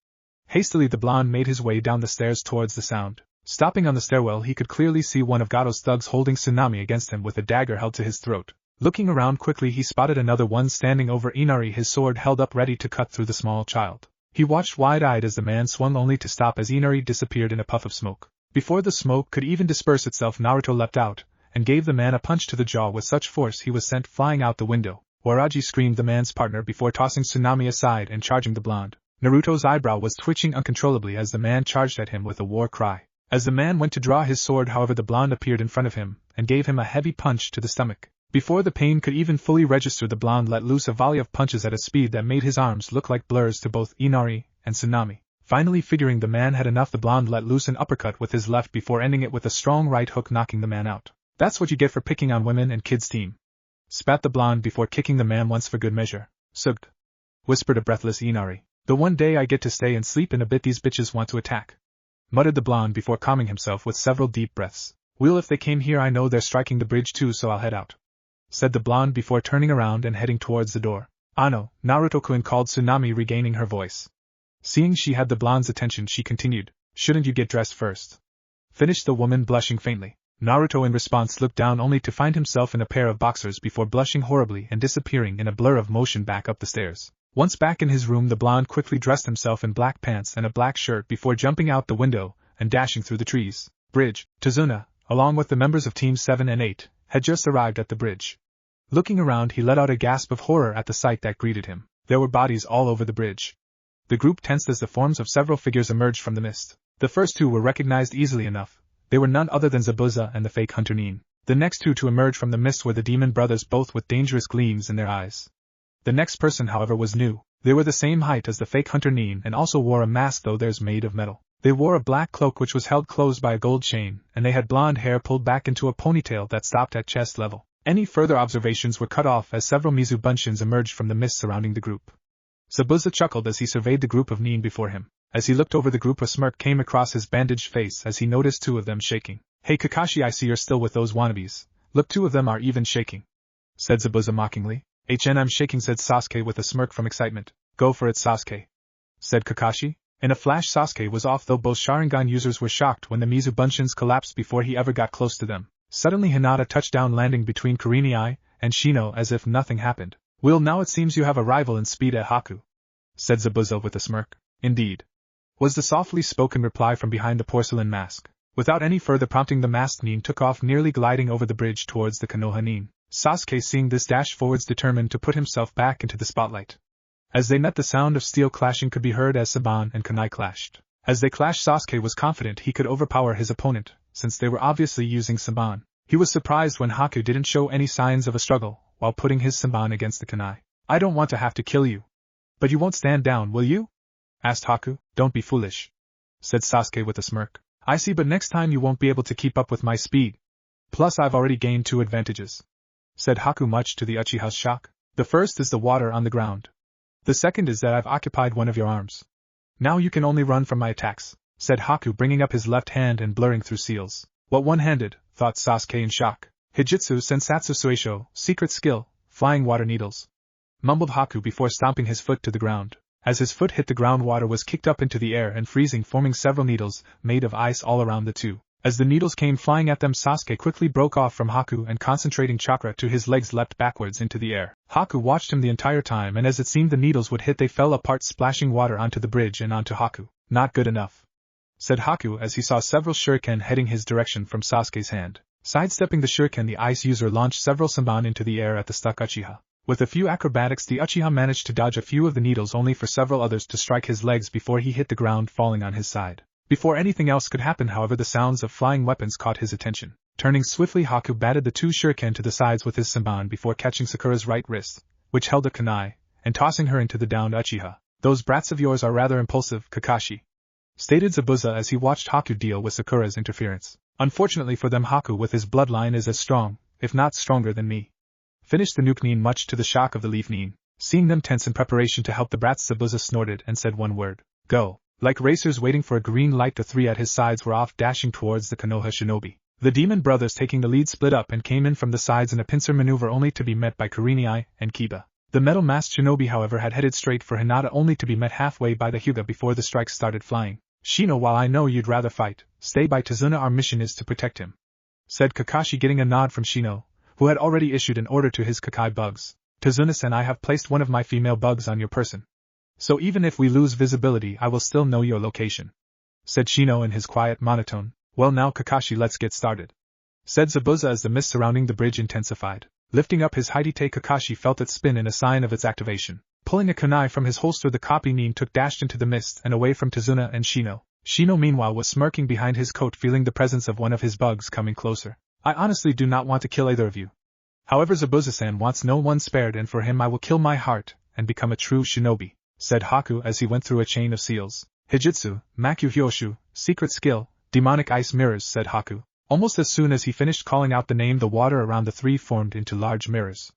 Hastily, the blonde made his way down the stairs towards the sound. Stopping on the stairwell, he could clearly see one of Gato's thugs holding Tsunami against him with a dagger held to his throat. Looking around quickly, he spotted another one standing over Inari, his sword held up ready to cut through the small child. He watched wide-eyed as the man swung, only to stop as Inari disappeared in a puff of smoke. Before the smoke could even disperse itself, Naruto leapt out and gave the man a punch to the jaw with such force he was sent flying out the window. Waraji screamed, the man's partner, before tossing Tsunami aside and charging the blonde. Naruto's eyebrow was twitching uncontrollably as the man charged at him with a war cry. As the man went to draw his sword, however, the blonde appeared in front of him and gave him a heavy punch to the stomach. Before the pain could even fully register, the blonde let loose a volley of punches at a speed that made his arms look like blurs to both Inari and Tsunami. Finally, figuring the man had enough, the blonde let loose an uppercut with his left before ending it with a strong right hook, knocking the man out. That's what you get for picking on women and kids, team, spat the blonde before kicking the man once for good measure. Sugged, whispered a breathless Inari. The one day I get to stay and sleep in a bit, these bitches want to attack, muttered the blonde before calming himself with several deep breaths. Well, if they came here, I know they're striking the bridge too, so I'll head out, said the blonde before turning around and heading towards the door. Ano, Naruto-kun, called Tsunami, regaining her voice. Seeing she had the blonde's attention, she continued, shouldn't you get dressed first? Finished the woman, blushing faintly. Naruto in response looked down only to find himself in a pair of boxers before blushing horribly and disappearing in a blur of motion back up the stairs. Once back in his room, the blonde quickly dressed himself in black pants and a black shirt before jumping out the window and dashing through the trees. Bridge. Tazuna, along with the members of Teams 7 and 8, had just arrived at the bridge. Looking around, he let out a gasp of horror at the sight that greeted him. There were bodies all over the bridge. The group tensed as the forms of several figures emerged from the mist. The first two were recognized easily enough. They were none other than Zabuza and the fake hunter Nin. The next two to emerge from the mist were the demon brothers, both with dangerous gleams in their eyes. The next person, however, was new. They were the same height as the fake hunter Nin and also wore a mask, though theirs made of metal. They wore a black cloak which was held closed by a gold chain, and they had blonde hair pulled back into a ponytail that stopped at chest level. Any further observations were cut off as several Mizu Bunshins emerged from the mist surrounding the group. Zabuza chuckled as he surveyed the group of Nin before him. As he looked over the group, a smirk came across his bandaged face as he noticed two of them shaking. Hey Kakashi, I see you're still with those wannabes. Look, two of them are even shaking, said Zabuza mockingly. I'm shaking, said Sasuke with a smirk from excitement. Go for it, Sasuke, said Kakashi. In a flash, Sasuke was off, though both Sharingan users were shocked when the Mizu Bunshins collapsed before he ever got close to them. Suddenly Hinata touched down, landing between Kurenai and Shino as if nothing happened. Well, now it seems you have a rival in speed at Haku, said Zabuza with a smirk. Indeed, was the softly spoken reply from behind the porcelain mask. Without any further prompting, the masked Nin took off, nearly gliding over the bridge towards the Konoha Nin. Sasuke, seeing this, dashed forwards, determined to put himself back into the spotlight. As they met, the sound of steel clashing could be heard as Saban and Kunai clashed. As they clashed, Sasuke was confident he could overpower his opponent, since they were obviously using Saban. He was surprised when Haku didn't show any signs of a struggle while putting his Saban against the Kunai. I don't want to have to kill you. But you won't stand down, will you? Asked Haku. Don't be foolish, said Sasuke with a smirk. I see, but next time you won't be able to keep up with my speed. Plus I've already gained 2 advantages, said Haku, much to the Uchiha's shock. The first is the water on the ground. The second is that I've occupied one of your arms. Now you can only run from my attacks, said Haku, bringing up his left hand and blurring through seals. What one-handed, thought Sasuke in shock. Hijutsu Sensatsu Suisho, secret skill, flying water needles, mumbled Haku before stomping his foot to the ground. As his foot hit the ground, water was kicked up into the air and freezing, forming several needles made of ice all around the two. As the needles came flying at them, Sasuke quickly broke off from Haku and, concentrating chakra to his legs, leapt backwards into the air. Haku watched him the entire time, and as it seemed the needles would hit, they fell apart, splashing water onto the bridge and onto Haku. Not good enough, said Haku as he saw several shuriken heading his direction from Sasuke's hand. Sidestepping the shuriken, the ice user launched several Saban into the air at the stuck Uchiha. With a few acrobatics, the Uchiha managed to dodge a few of the needles, only for several others to strike his legs before he hit the ground, falling on his side. Before anything else could happen, however, the sounds of flying weapons caught his attention. Turning swiftly, Haku batted the 2 shuriken to the sides with his senbon before catching Sakura's right wrist, which held a kunai, and tossing her into the downed Uchiha. "Those brats of yours are rather impulsive, Kakashi," stated Zabuza as he watched Haku deal with Sakura's interference. "Unfortunately for them, Haku with his bloodline is as strong, if not stronger than me," finished the nuke nin, much to the shock of the leaf nin. Seeing them tense in preparation to help the brats, Zabuza snorted and said one word: "Go." Like racers waiting for a green light, the 3 at his sides were off, dashing towards the Konoha shinobi. The demon brothers, taking the lead, split up and came in from the sides in a pincer maneuver, only to be met by Kurenai and Kiba. The metal-masked shinobi, however, had headed straight for Hinata, only to be met halfway by the Hyuga before the strikes started flying. "Shino, while I know you'd rather fight, stay by Tazuna. Our mission is to protect him," said Kakashi, getting a nod from Shino, who had already issued an order to his Kakai bugs. "Tazuna-san, I have placed one of my female bugs on your person, so even if we lose visibility, I will still know your location," said Shino in his quiet monotone. "Well now, Kakashi, let's get started," said Zabuza as the mist surrounding the bridge intensified. Lifting up his Haidite, Kakashi felt it spin in a sign of its activation. Pulling a kunai from his holster, the copy nin dashed into the mist and away from Tazuna and Shino. Shino meanwhile was smirking behind his coat, feeling the presence of one of his bugs coming closer. "I honestly do not want to kill either of you. However, Zabuza-san wants no one spared, and for him I will kill my heart and become a true shinobi," said Haku as he went through a chain of seals. "Hijitsu, Maku Hyoshu, secret skill, demonic ice mirrors," said Haku. Almost as soon as he finished calling out the name, the water around the 3 formed into large mirrors.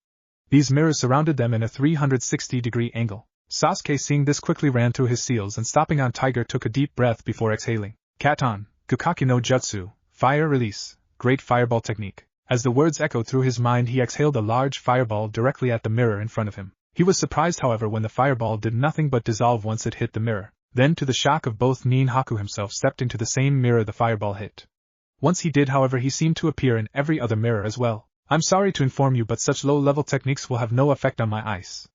These mirrors surrounded them in a 360-degree angle. Sasuke, seeing this, quickly ran through his seals and, stopping on Tiger, took a deep breath before exhaling. "Katon, Kukaki no Jutsu, fire release, great fireball technique." As the words echoed through his mind, he exhaled a large fireball directly at the mirror in front of him. He was surprised, however, when the fireball did nothing but dissolve once it hit the mirror. Then, to the shock of both, Haku himself stepped into the same mirror the fireball hit. Once he did, however, he seemed to appear in every other mirror as well. "I'm sorry to inform you, but such low-level techniques will have no effect on my ice.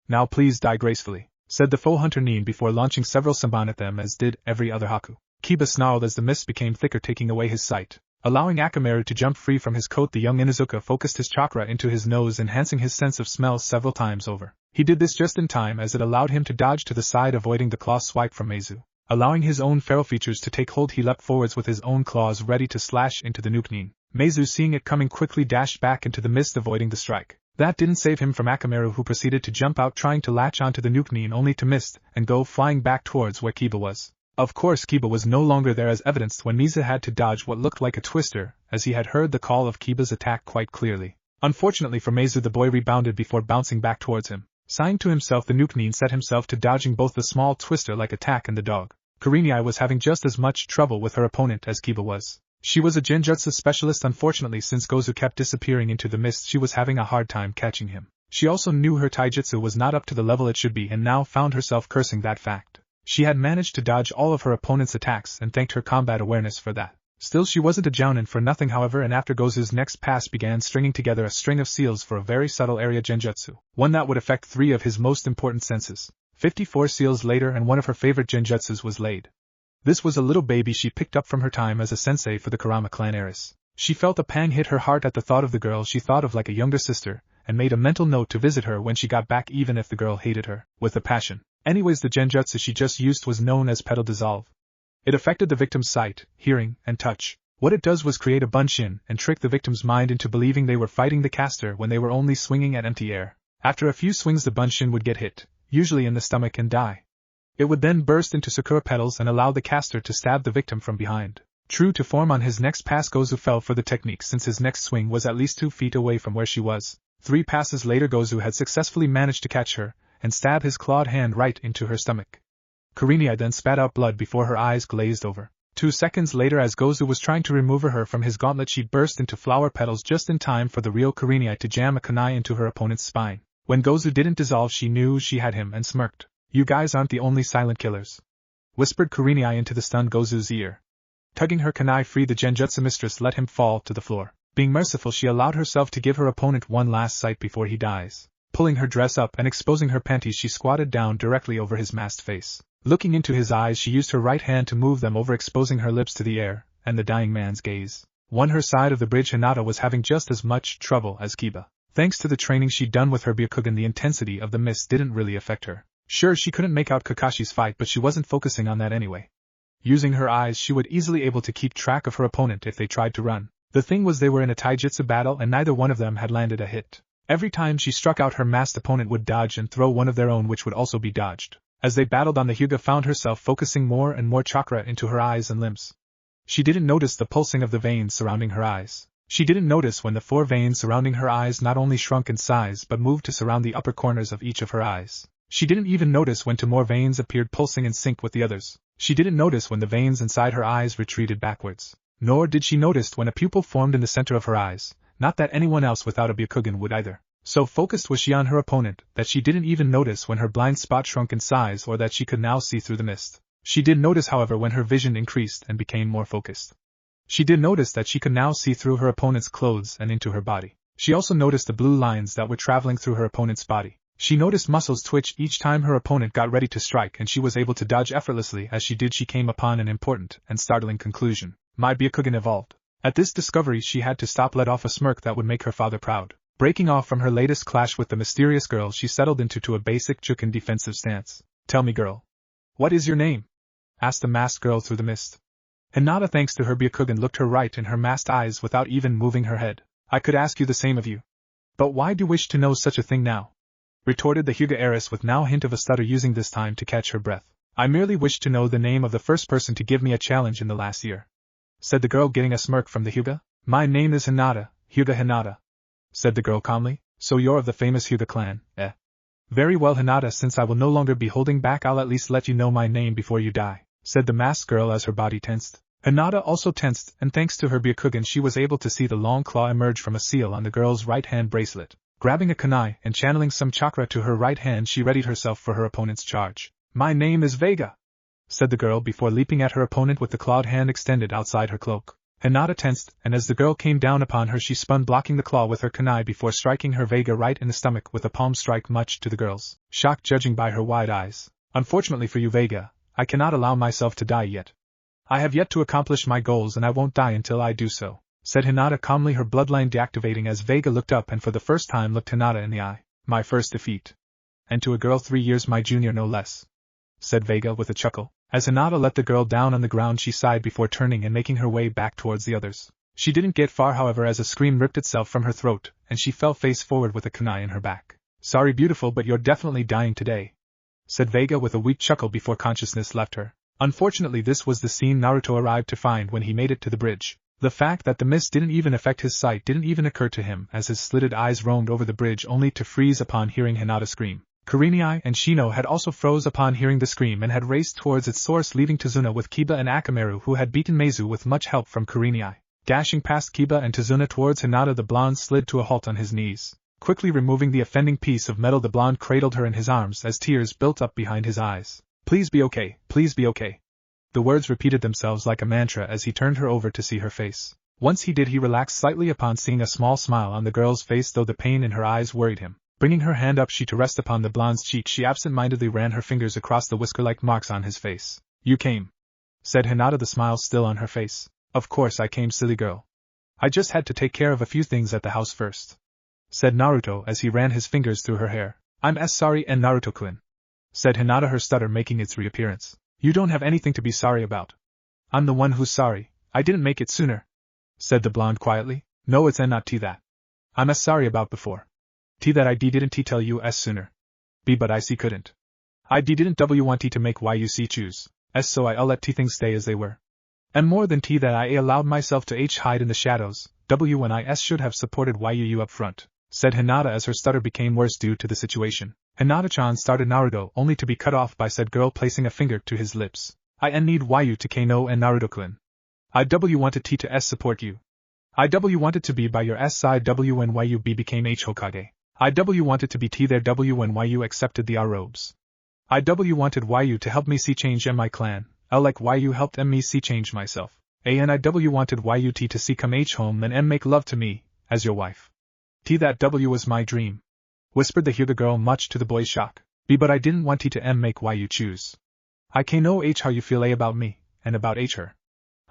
Now please die gracefully," said the foe hunter nin before launching several senbon at them, as did every other Haku. Kiba snarled as the mist became thicker, taking away his sight. Allowing Akamaru to jump free from his coat, the young Inuzuka focused his chakra into his nose, enhancing his sense of smell several times over. He did this just in time, as it allowed him to dodge to the side, avoiding the claw swipe from Meizu. Allowing his own feral features to take hold, he leapt forwards with his own claws ready to slash into the nuke nin. Meizu, seeing it coming, quickly dashed back into the mist, avoiding the strike. That didn't save him from Akamaru, who proceeded to jump out, trying to latch onto the nuke nin, only to miss and go flying back towards where Kiba was. Of course, Kiba was no longer there, as evidenced when Misa had to dodge what looked like a twister, as he had heard the call of Kiba's attack quite clearly. Unfortunately for Meizu, the boy rebounded before bouncing back towards him. Sighing to himself, the nuke nin set himself to dodging both the small twister-like attack and the dog. Kurenai was having just as much trouble with her opponent as Kiba was. She was a genjutsu specialist. Unfortunately, since Gozu kept disappearing into the mist, she was having a hard time catching him. She also knew her taijutsu was not up to the level it should be, and now found herself cursing that fact. She had managed to dodge all of her opponent's attacks and thanked her combat awareness for that. Still, she wasn't a jounin for nothing, however, and after Gozu's next pass began stringing together a string of seals for a very subtle area genjutsu, one that would affect 3 of his most important senses. 54 seals later, and one of her favorite genjutsus was laid. This was a little baby she picked up from her time as a sensei for the Kurama clan heiress. She felt a pang hit her heart at the thought of the girl she thought of like a younger sister, and made a mental note to visit her when she got back, even if the girl hated her with a passion. Anyways, the genjutsu she just used was known as Petal Dissolve. It affected the victim's sight, hearing, and touch. What it does was create a bunshin and trick the victim's mind into believing they were fighting the caster when they were only swinging at empty air. After a few swings, the bunshin would get hit, usually in the stomach, and die. It would then burst into sakura petals and allow the caster to stab the victim from behind. True to form, on his next pass, Gozu fell for the technique, since his next swing was at least 2 feet away from where she was. 3 passes later, Gozu had successfully managed to catch her and stab his clawed hand right into her stomach. Kurenai then spat out blood before her eyes glazed over. 2 seconds later, as Gozu was trying to remove her from his gauntlet, she burst into flower petals just in time for the real Kurenai to jam a kunai into her opponent's spine. When Gozu didn't dissolve, she knew she had him and smirked. "You guys aren't the only silent killers," whispered Kurenai into the stunned Gozu's ear. Tugging her kunai free, the genjutsu mistress let him fall to the floor. Being merciful, she allowed herself to give her opponent one last sight before he dies. Pulling her dress up and exposing her panties, she squatted down directly over his masked face. Looking into his eyes, she used her right hand to move them over, exposing her lips to the air and the dying man's gaze. On her side of the bridge, Hinata was having just as much trouble as Kiba. Thanks to the training she'd done with her Byakugan, the intensity of the mist didn't really affect her. Sure, she couldn't make out Kakashi's fight, but she wasn't focusing on that anyway. Using her eyes, she would easily able to keep track of her opponent if they tried to run. The thing was, they were in a taijutsu battle and neither one of them had landed a hit. Every time she struck out, her masked opponent would dodge and throw one of their own, which would also be dodged. As they battled on, the Hyuga found herself focusing more and more chakra into her eyes and limbs. She didn't notice the pulsing of the veins surrounding her eyes. She didn't notice when the 4 veins surrounding her eyes not only shrunk in size but moved to surround the upper corners of each of her eyes. She didn't even notice when 2 more veins appeared pulsing in sync with the others. She didn't notice when the veins inside her eyes retreated backwards. Nor did she notice when a pupil formed in the center of her eyes, not that anyone else without a Byakugan would either. So focused was she on her opponent that she didn't even notice when her blind spot shrunk in size or that she could now see through the mist. She did notice, however, when her vision increased and became more focused. She did notice that she could now see through her opponent's clothes and into her body. She also noticed the blue lines that were traveling through her opponent's body. She noticed muscles twitch each time her opponent got ready to strike, and she was able to dodge effortlessly as she did. She came upon an important and startling conclusion. My Byakugan evolved. At this discovery, she had to stop, let off a smirk that would make her father proud. Breaking off from her latest clash with the mysterious girl, she settled into a basic Jukin defensive stance. Tell me, girl. What is your name? Asked the masked girl through the mist. Hinata, thanks to her Byakugan, looked her right in her masked eyes without even moving her head. I could ask you the same of you. But why do you wish to know such a thing now? Retorted the Hyuga heiress with now a hint of a stutter, using this time to catch her breath. I merely wish to know the name of the first person to give me a challenge in the last year, said the girl, getting a smirk from the Hyuga. My name is Hinata, Hyuga Hinata, said the girl calmly. So you're of the famous Hyuga clan, eh? Very well, Hinata, since I will no longer be holding back, I'll at least let you know my name before you die, said the masked girl as her body tensed. Hinata also tensed, and thanks to her Byakugan she was able to see the long claw emerge from a seal on the girl's right hand bracelet. Grabbing a kunai and channeling some chakra to her right hand, she readied herself for her opponent's charge. My name is Vega, said the girl before leaping at her opponent with the clawed hand extended outside her cloak. Hinata tensed, and as the girl came down upon her she spun, blocking the claw with her kunai before striking her Vega right in the stomach with a palm strike, much to the girl's shock, judging by her wide eyes. Unfortunately for you, Vega, I cannot allow myself to die yet. I have yet to accomplish my goals, and I won't die until I do so, said Hinata calmly, her bloodline deactivating as Vega looked up and for the first time looked Hinata in the eye. My first defeat. And to a girl 3 years my junior, no less, said Vega with a chuckle. As Hinata let the girl down on the ground, she sighed before turning and making her way back towards the others. She didn't get far, however, as a scream ripped itself from her throat, and she fell face forward with a kunai in her back. Sorry, beautiful, but you're definitely dying today, said Vega with a weak chuckle before consciousness left her. Unfortunately, this was the scene Naruto arrived to find when he made it to the bridge. The fact that the mist didn't even affect his sight didn't even occur to him as his slitted eyes roamed over the bridge, only to freeze upon hearing Hinata scream. Kurenai and Shino had also froze upon hearing the scream and had raced towards its source, leaving Tazuna with Kiba and Akamaru, who had beaten Meizu with much help from Kurenai. Dashing past Kiba and Tazuna towards Hinata, the blonde slid to a halt on his knees. Quickly removing the offending piece of metal, the blonde cradled her in his arms as tears built up behind his eyes. Please be okay, please be okay. The words repeated themselves like a mantra as he turned her over to see her face. Once he did, he relaxed slightly upon seeing a small smile on the girl's face, though the pain in her eyes worried him. Bringing her hand up to rest upon the blonde's cheek, she absent-mindedly ran her fingers across the whisker-like marks on his face. You came, said Hinata, the smile still on her face. Of course I came, silly girl. I just had to take care of a few things at the house first, said Naruto as he ran his fingers through her hair. I'm sorry, and Naruto-kun, said Hinata, her stutter making its reappearance. You don't have anything to be sorry about. I'm the one who's sorry. I didn't make it sooner, said the blonde quietly. No, it's not that I'm sorry about before. That I didn't tell you sooner. But I couldn't. I didn't want to make you choose. So I let things stay as they were. And more than that I allowed myself to hide in the shadows. When I should have supported you up front, said Hinata as her stutter became worse due to the situation. Hinata-chan started Naruto, only to be cut off by said girl placing a finger to his lips. I need you to know and Naruto-kun. I wanted to support you. I wanted to be by your side when you became Hokage. I wanted to be there when you accepted the robes. I wanted you to help me see change in my clan, like you helped me see change myself. And I wanted you to see come home and make love to me, as your wife. That was my dream, whispered the Hyuga girl much to the boy's shock. But I didn't want to make you choose. I know how you feel about me, and about her.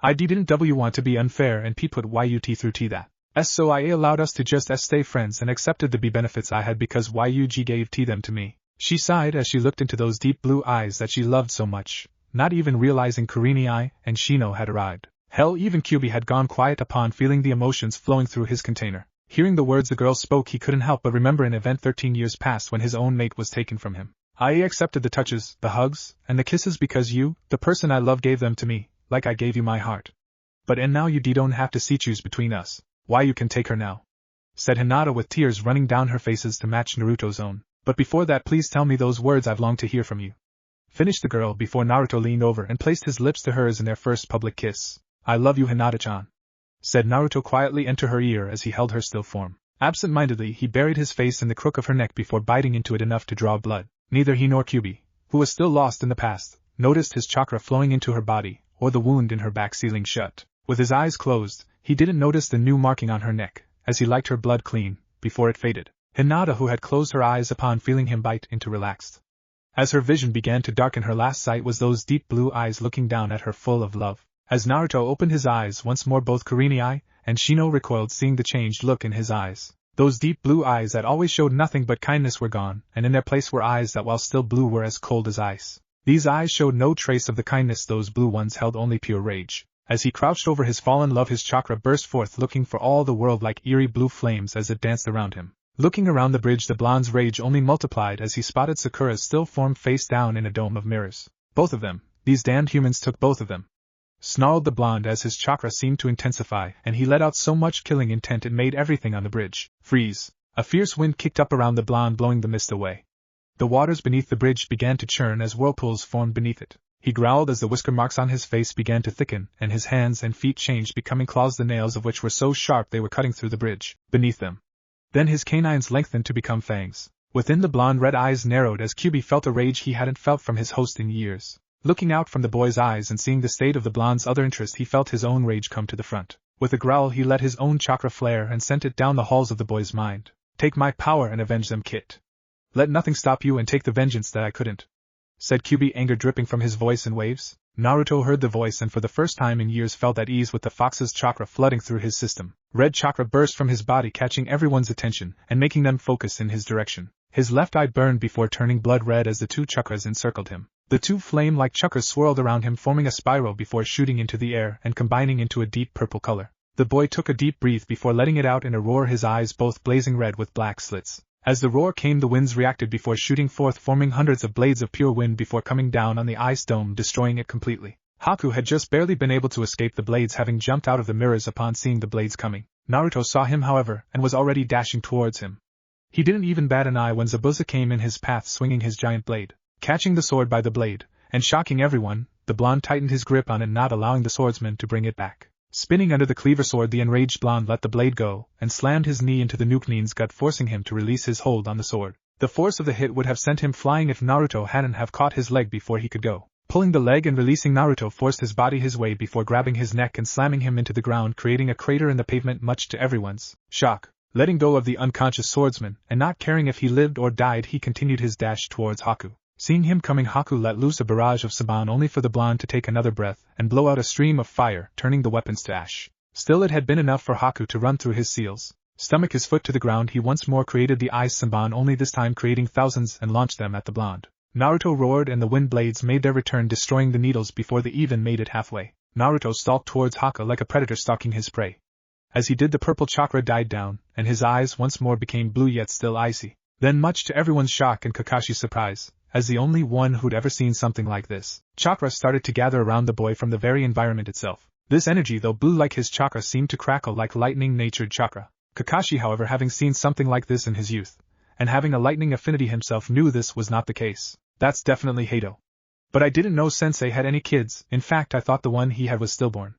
I didn't want to be unfair and put you through that. So I allowed us to just stay friends and accepted the benefits I had because YUG gave them to me. She sighed as she looked into those deep blue eyes that she loved so much, not even realizing Kurini and Shino had arrived. Hell, even Kyubi had gone quiet upon feeling the emotions flowing through his container. Hearing the words the girl spoke, he couldn't help but remember an event 13 years past when his own mate was taken from him. I accepted the touches, the hugs, and the kisses because you, the person I love, gave them to me, like I gave you my heart. But and now you don't have to choose between us. Why, you can take her now, said Hinata with tears running down her faces to match Naruto's own. But before that, please tell me those words I've longed to hear from you. Finished the girl before Naruto leaned over and placed his lips to hers in their first public kiss. I love you, Hinata-chan, said Naruto quietly into her ear as he held her still form. Absent-mindedly, he buried his face in the crook of her neck before biting into it enough to draw blood. Neither he nor Kyubi, who was still lost in the past, noticed his chakra flowing into her body, or the wound in her back sealing shut. With his eyes closed, he didn't notice the new marking on her neck, as he liked her blood clean, before it faded. Hinata, who had closed her eyes upon feeling him bite into, relaxed. As her vision began to darken, her last sight was those deep blue eyes looking down at her full of love. As Naruto opened his eyes once more, both Kurini and Shino recoiled, seeing the changed look in his eyes. Those deep blue eyes that always showed nothing but kindness were gone, and in their place were eyes that, while still blue, were as cold as ice. These eyes showed no trace of the kindness, those blue ones held only pure rage. As he crouched over his fallen love, his chakra burst forth, looking for all the world like eerie blue flames as it danced around him. Looking around the bridge, the blonde's rage only multiplied as he spotted Sakura's still form face down in a dome of mirrors. Both of them, these damned humans took both of them, snarled the blonde as his chakra seemed to intensify, and he let out so much killing intent it made everything on the bridge freeze. A fierce wind kicked up around the blonde, blowing the mist away. The waters beneath the bridge began to churn as whirlpools formed beneath it. He growled as the whisker marks on his face began to thicken, and his hands and feet changed, becoming claws, the nails of which were so sharp they were cutting through the bridge beneath them. Then his canines lengthened to become fangs. Within, the blonde red eyes narrowed as Kyubi felt a rage he hadn't felt from his host in years. Looking out from the boy's eyes and seeing the state of the blonde's other interest, he felt his own rage come to the front. With a growl, he let his own chakra flare and sent it down the halls of the boy's mind. Take my power and avenge them, Kit. Let nothing stop you and take the vengeance that I couldn't, said Kyubi, anger dripping from his voice in waves. Naruto heard the voice and for the first time in years felt at ease with the fox's chakra flooding through his system. Red chakra burst from his body, catching everyone's attention and making them focus in his direction. His left eye burned before turning blood red as the two chakras encircled him. The two flame-like chakras swirled around him, forming a spiral before shooting into the air and combining into a deep purple color. The boy took a deep breath before letting it out in a roar, his eyes both blazing red with black slits. As the roar came, the winds reacted before shooting forth, forming hundreds of blades of pure wind before coming down on the ice dome, destroying it completely. Haku had just barely been able to escape the blades, having jumped out of the mirrors upon seeing the blades coming. Naruto saw him, however, and was already dashing towards him. He didn't even bat an eye when Zabuza came in his path, swinging his giant blade. Catching the sword by the blade, and shocking everyone, the blonde tightened his grip on it, not allowing the swordsman to bring it back. Spinning under the cleaver sword, the enraged blonde let the blade go, and slammed his knee into the Nukenin's gut, forcing him to release his hold on the sword. The force of the hit would have sent him flying if Naruto hadn't have caught his leg before he could go. Pulling the leg and releasing, Naruto forced his body his way before grabbing his neck and slamming him into the ground, creating a crater in the pavement, much to everyone's shock. Letting go of the unconscious swordsman, and not caring if he lived or died, he continued his dash towards Haku. Seeing him coming, Haku let loose a barrage of saban, only for the blonde to take another breath and blow out a stream of fire, turning the weapons to ash. Still, it had been enough for Haku to run through his seals. Stomach his foot to the ground, he once more created the ice saban, only this time creating thousands, and launched them at the blonde. Naruto roared and the wind blades made their return, destroying the needles before they even made it halfway. Naruto stalked towards Haku like a predator stalking his prey. As he did, the purple chakra died down, and his eyes once more became blue yet still icy. Then, much to everyone's shock and Kakashi's surprise, as the only one who'd ever seen something like this, chakra started to gather around the boy from the very environment itself. This energy, though blue like his chakra, seemed to crackle like lightning-natured chakra. Kakashi, however, having seen something like this in his youth, and having a lightning affinity himself, knew this was not the case. That's definitely Hato. But I didn't know Sensei had any kids. In fact, I thought the one he had was stillborn,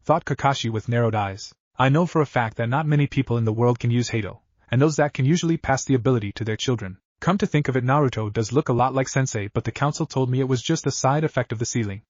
thought Kakashi with narrowed eyes. I know for a fact that not many people in the world can use Hato, and those that can usually pass the ability to their children. Come to think of it, Naruto does look a lot like Sensei, but the council told me it was just a side effect of the sealing.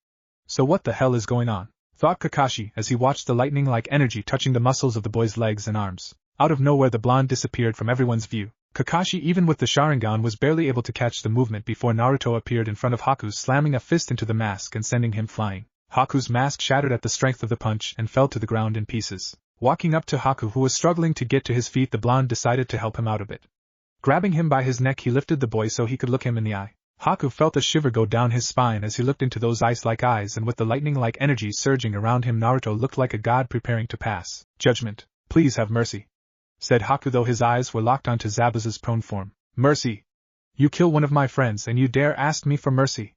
So what the hell is going on? Thought Kakashi as he watched the lightning-like energy touching the muscles of the boy's legs and arms. Out of nowhere, the blonde disappeared from everyone's view. Kakashi, even with the Sharingan, was barely able to catch the movement before Naruto appeared in front of Haku, slamming a fist into the mask and sending him flying. Haku's mask shattered at the strength of the punch and fell to the ground in pieces. Walking up to Haku, who was struggling to get to his feet, the blonde decided to help him out a bit. Grabbing him by his neck, he lifted the boy so he could look him in the eye. Haku felt a shiver go down his spine as he looked into those ice-like eyes, and with the lightning-like energy surging around him, Naruto looked like a god preparing to pass judgment. "Please have mercy," said Haku, though his eyes were locked onto Zabuza's prone form. "Mercy? You kill one of my friends and you dare ask me for mercy?"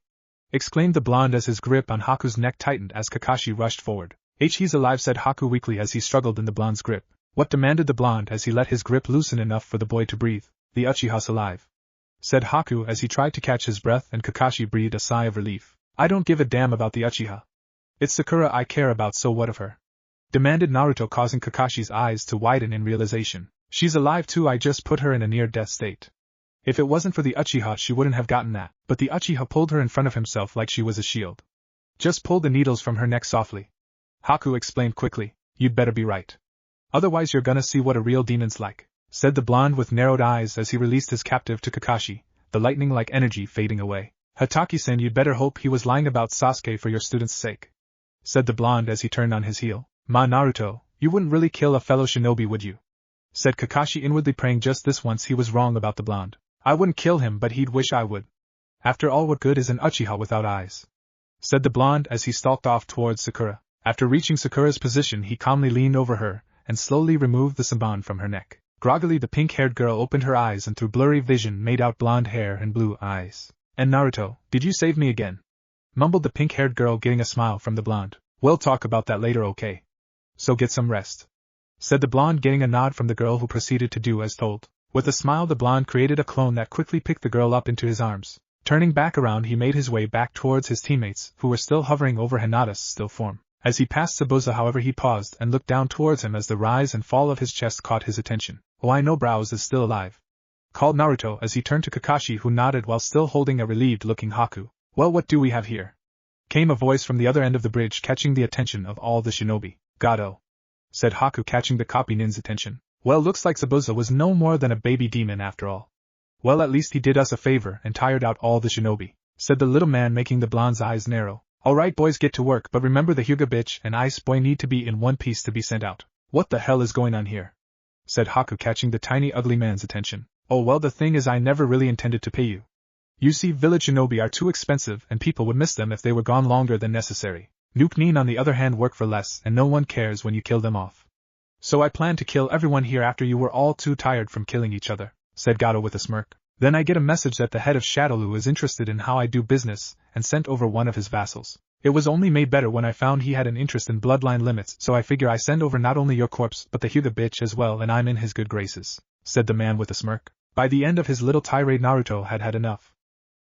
exclaimed the blonde as his grip on Haku's neck tightened as Kakashi rushed forward. "He's alive," said Haku weakly as he struggled in the blonde's grip. "What?" demanded the blonde as he let his grip loosen enough for the boy to breathe. "The Uchiha's alive," said Haku as he tried to catch his breath, and Kakashi breathed a sigh of relief. "I don't give a damn about the Uchiha. It's Sakura I care about, so what of her?" demanded Naruto, causing Kakashi's eyes to widen in realization. "She's alive too, I just put her in a near-death state. If it wasn't for the Uchiha she wouldn't have gotten that." But the Uchiha pulled her in front of himself like she was a shield. "Just pull the needles from her neck softly," Haku explained quickly. "You'd better be right. Otherwise you're gonna see what a real demon's like," said the blonde with narrowed eyes as he released his captive to Kakashi, the lightning-like energy fading away. "Hataki-san, you'd better hope he was lying about Sasuke for your student's sake," said the blonde as he turned on his heel. "Ma, Naruto, you wouldn't really kill a fellow shinobi, would you?" said Kakashi, inwardly praying just this once he was wrong about the blonde. "I wouldn't kill him, but he'd wish I would. After all, what good is an Uchiha without eyes?" said the blonde as he stalked off towards Sakura. After reaching Sakura's position, he calmly leaned over her and slowly removed the samban from her neck. Groggily, the pink-haired girl opened her eyes and through blurry vision made out blonde hair and blue eyes. "And Naruto, did you save me again?" mumbled the pink-haired girl, getting a smile from the blonde. "We'll talk about that later, okay? So get some rest," said the blonde, getting a nod from the girl, who proceeded to do as told. With a smile, the blonde created a clone that quickly picked the girl up into his arms. Turning back around, he made his way back towards his teammates, who were still hovering over Hinata's still form. As he passed Zabuza, however, he paused and looked down towards him as the rise and fall of his chest caught his attention. "Oh, I know Brows is still alive," called Naruto as he turned to Kakashi, who nodded while still holding a relieved-looking Haku. "Well, what do we have here?" came a voice from the other end of the bridge, catching the attention of all the shinobi. "Gato," said Haku, catching the copy nin's attention. "Well, looks like Zabuza was no more than a baby demon after all. Well, at least he did us a favor and tired out all the shinobi," said the little man, making the blonde's eyes narrow. "Alright boys, get to work, but remember the Hyuga bitch and Ice Boy need to be in one piece to be sent out." "What the hell is going on here?" said Haku, catching the tiny ugly man's attention. "Oh well, the thing is I never really intended to pay you. You see, village shinobi are too expensive and people would miss them if they were gone longer than necessary. Nuke-nin on the other hand work for less and no one cares when you kill them off. So I plan to kill everyone here after you were all too tired from killing each other," said Gato with a smirk. "Then I get a message that the head of Shadowloo is interested in how I do business and sent over one of his vassals. It was only made better when I found he had an interest in bloodline limits, so I figure I send over not only your corpse but the Hyuga bitch as well, and I'm in his good graces," said the man with a smirk. By the end of his little tirade, Naruto had had enough.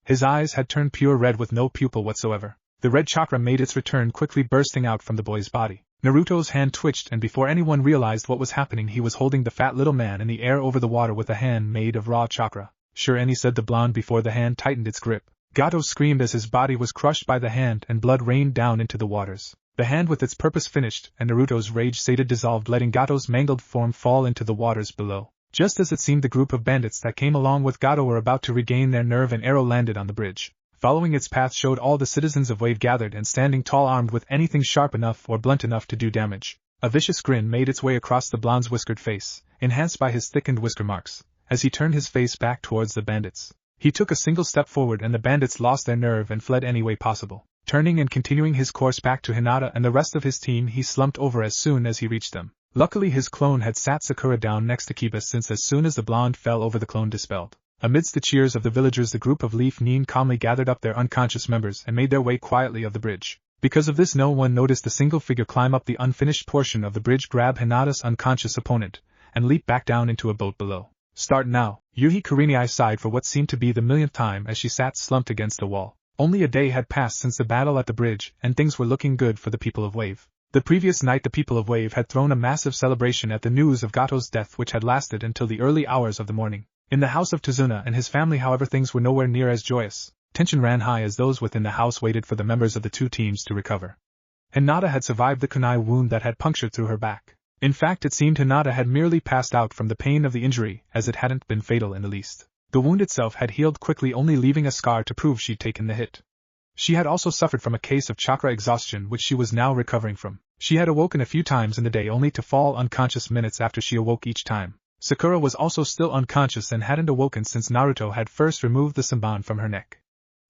His eyes had turned pure red with no pupil whatsoever. The red chakra made its return, quickly bursting out from the boy's body. Naruto's hand twitched, and before anyone realized what was happening, he was holding the fat little man in the air over the water with a hand made of raw chakra. "Sure, Annie," said the blonde before the hand tightened its grip. Gato screamed as his body was crushed by the hand and blood rained down into the waters. The hand with its purpose finished, and Naruto's rage sated dissolved, letting Gato's mangled form fall into the waters below. Just as it seemed the group of bandits that came along with Gato were about to regain their nerve, an arrow landed on the bridge. Following its path showed all the citizens of Wave gathered and standing tall, armed with anything sharp enough or blunt enough to do damage. A vicious grin made its way across the blonde's whiskered face, enhanced by his thickened whisker marks, as he turned his face back towards the bandits. He took a single step forward and the bandits lost their nerve and fled any way possible. Turning and continuing his course back to Hinata and the rest of his team, he slumped over as soon as he reached them. Luckily his clone had sat Sakura down next to Kiba, since as soon as the blonde fell over, the clone dispelled. Amidst the cheers of the villagers, the group of Leaf Nin calmly gathered up their unconscious members and made their way quietly of the bridge. Because of this, no one noticed the single figure climb up the unfinished portion of the bridge, grab Hinata's unconscious opponent, and leap back down into a boat below. "Start now," Yuhi Kurenai sighed for what seemed to be the millionth time as she sat slumped against the wall. Only a day had passed since the battle at the bridge, and things were looking good for the people of Wave. The previous night the people of Wave had thrown a massive celebration at the news of Gato's death, which had lasted until the early hours of the morning. In the house of Tazuna and his family, however, things were nowhere near as joyous. Tension ran high as those within the house waited for the members of the two teams to recover. Hinata had survived the kunai wound that had punctured through her back. In fact, it seemed Hinata had merely passed out from the pain of the injury, as it hadn't been fatal in the least. The wound itself had healed quickly, only leaving a scar to prove she'd taken the hit. She had also suffered from a case of chakra exhaustion, which she was now recovering from. She had awoken a few times in the day only to fall unconscious minutes after she awoke each time. Sakura was also still unconscious and hadn't awoken since Naruto had first removed the samban from her neck.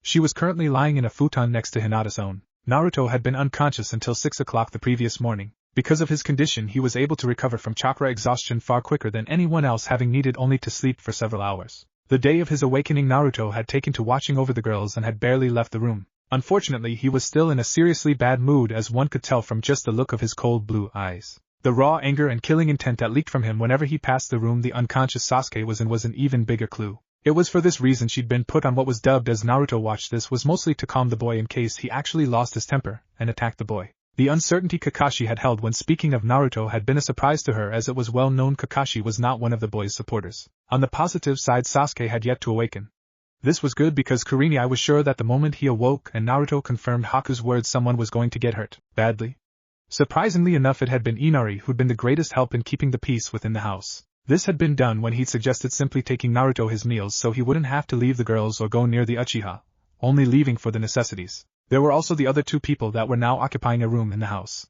She was currently lying in a futon next to Hinata's own. Naruto had been unconscious until 6 o'clock the previous morning. Because of his condition, he was able to recover from chakra exhaustion far quicker than anyone else, having needed only to sleep for several hours. The day of his awakening, Naruto had taken to watching over the girls and had barely left the room. Unfortunately, he was still in a seriously bad mood, as one could tell from just the look of his cold blue eyes. The raw anger and killing intent that leaked from him whenever he passed the room the unconscious Sasuke was in was an even bigger clue. It was for this reason she'd been put on what was dubbed as Naruto Watch. This was mostly to calm the boy in case he actually lost his temper and attacked the boy. The uncertainty Kakashi had held when speaking of Naruto had been a surprise to her, as it was well known Kakashi was not one of the boy's supporters. On the positive side, Sasuke had yet to awaken. This was good because Kurenai was sure that the moment he awoke and Naruto confirmed Haku's words, someone was going to get hurt badly. Surprisingly enough, it had been Inari who'd been the greatest help in keeping the peace within the house. This had been done when he'd suggested simply taking Naruto his meals so he wouldn't have to leave the girls or go near the Uchiha, only leaving for the necessities. There were also the other two people that were now occupying a room in the house.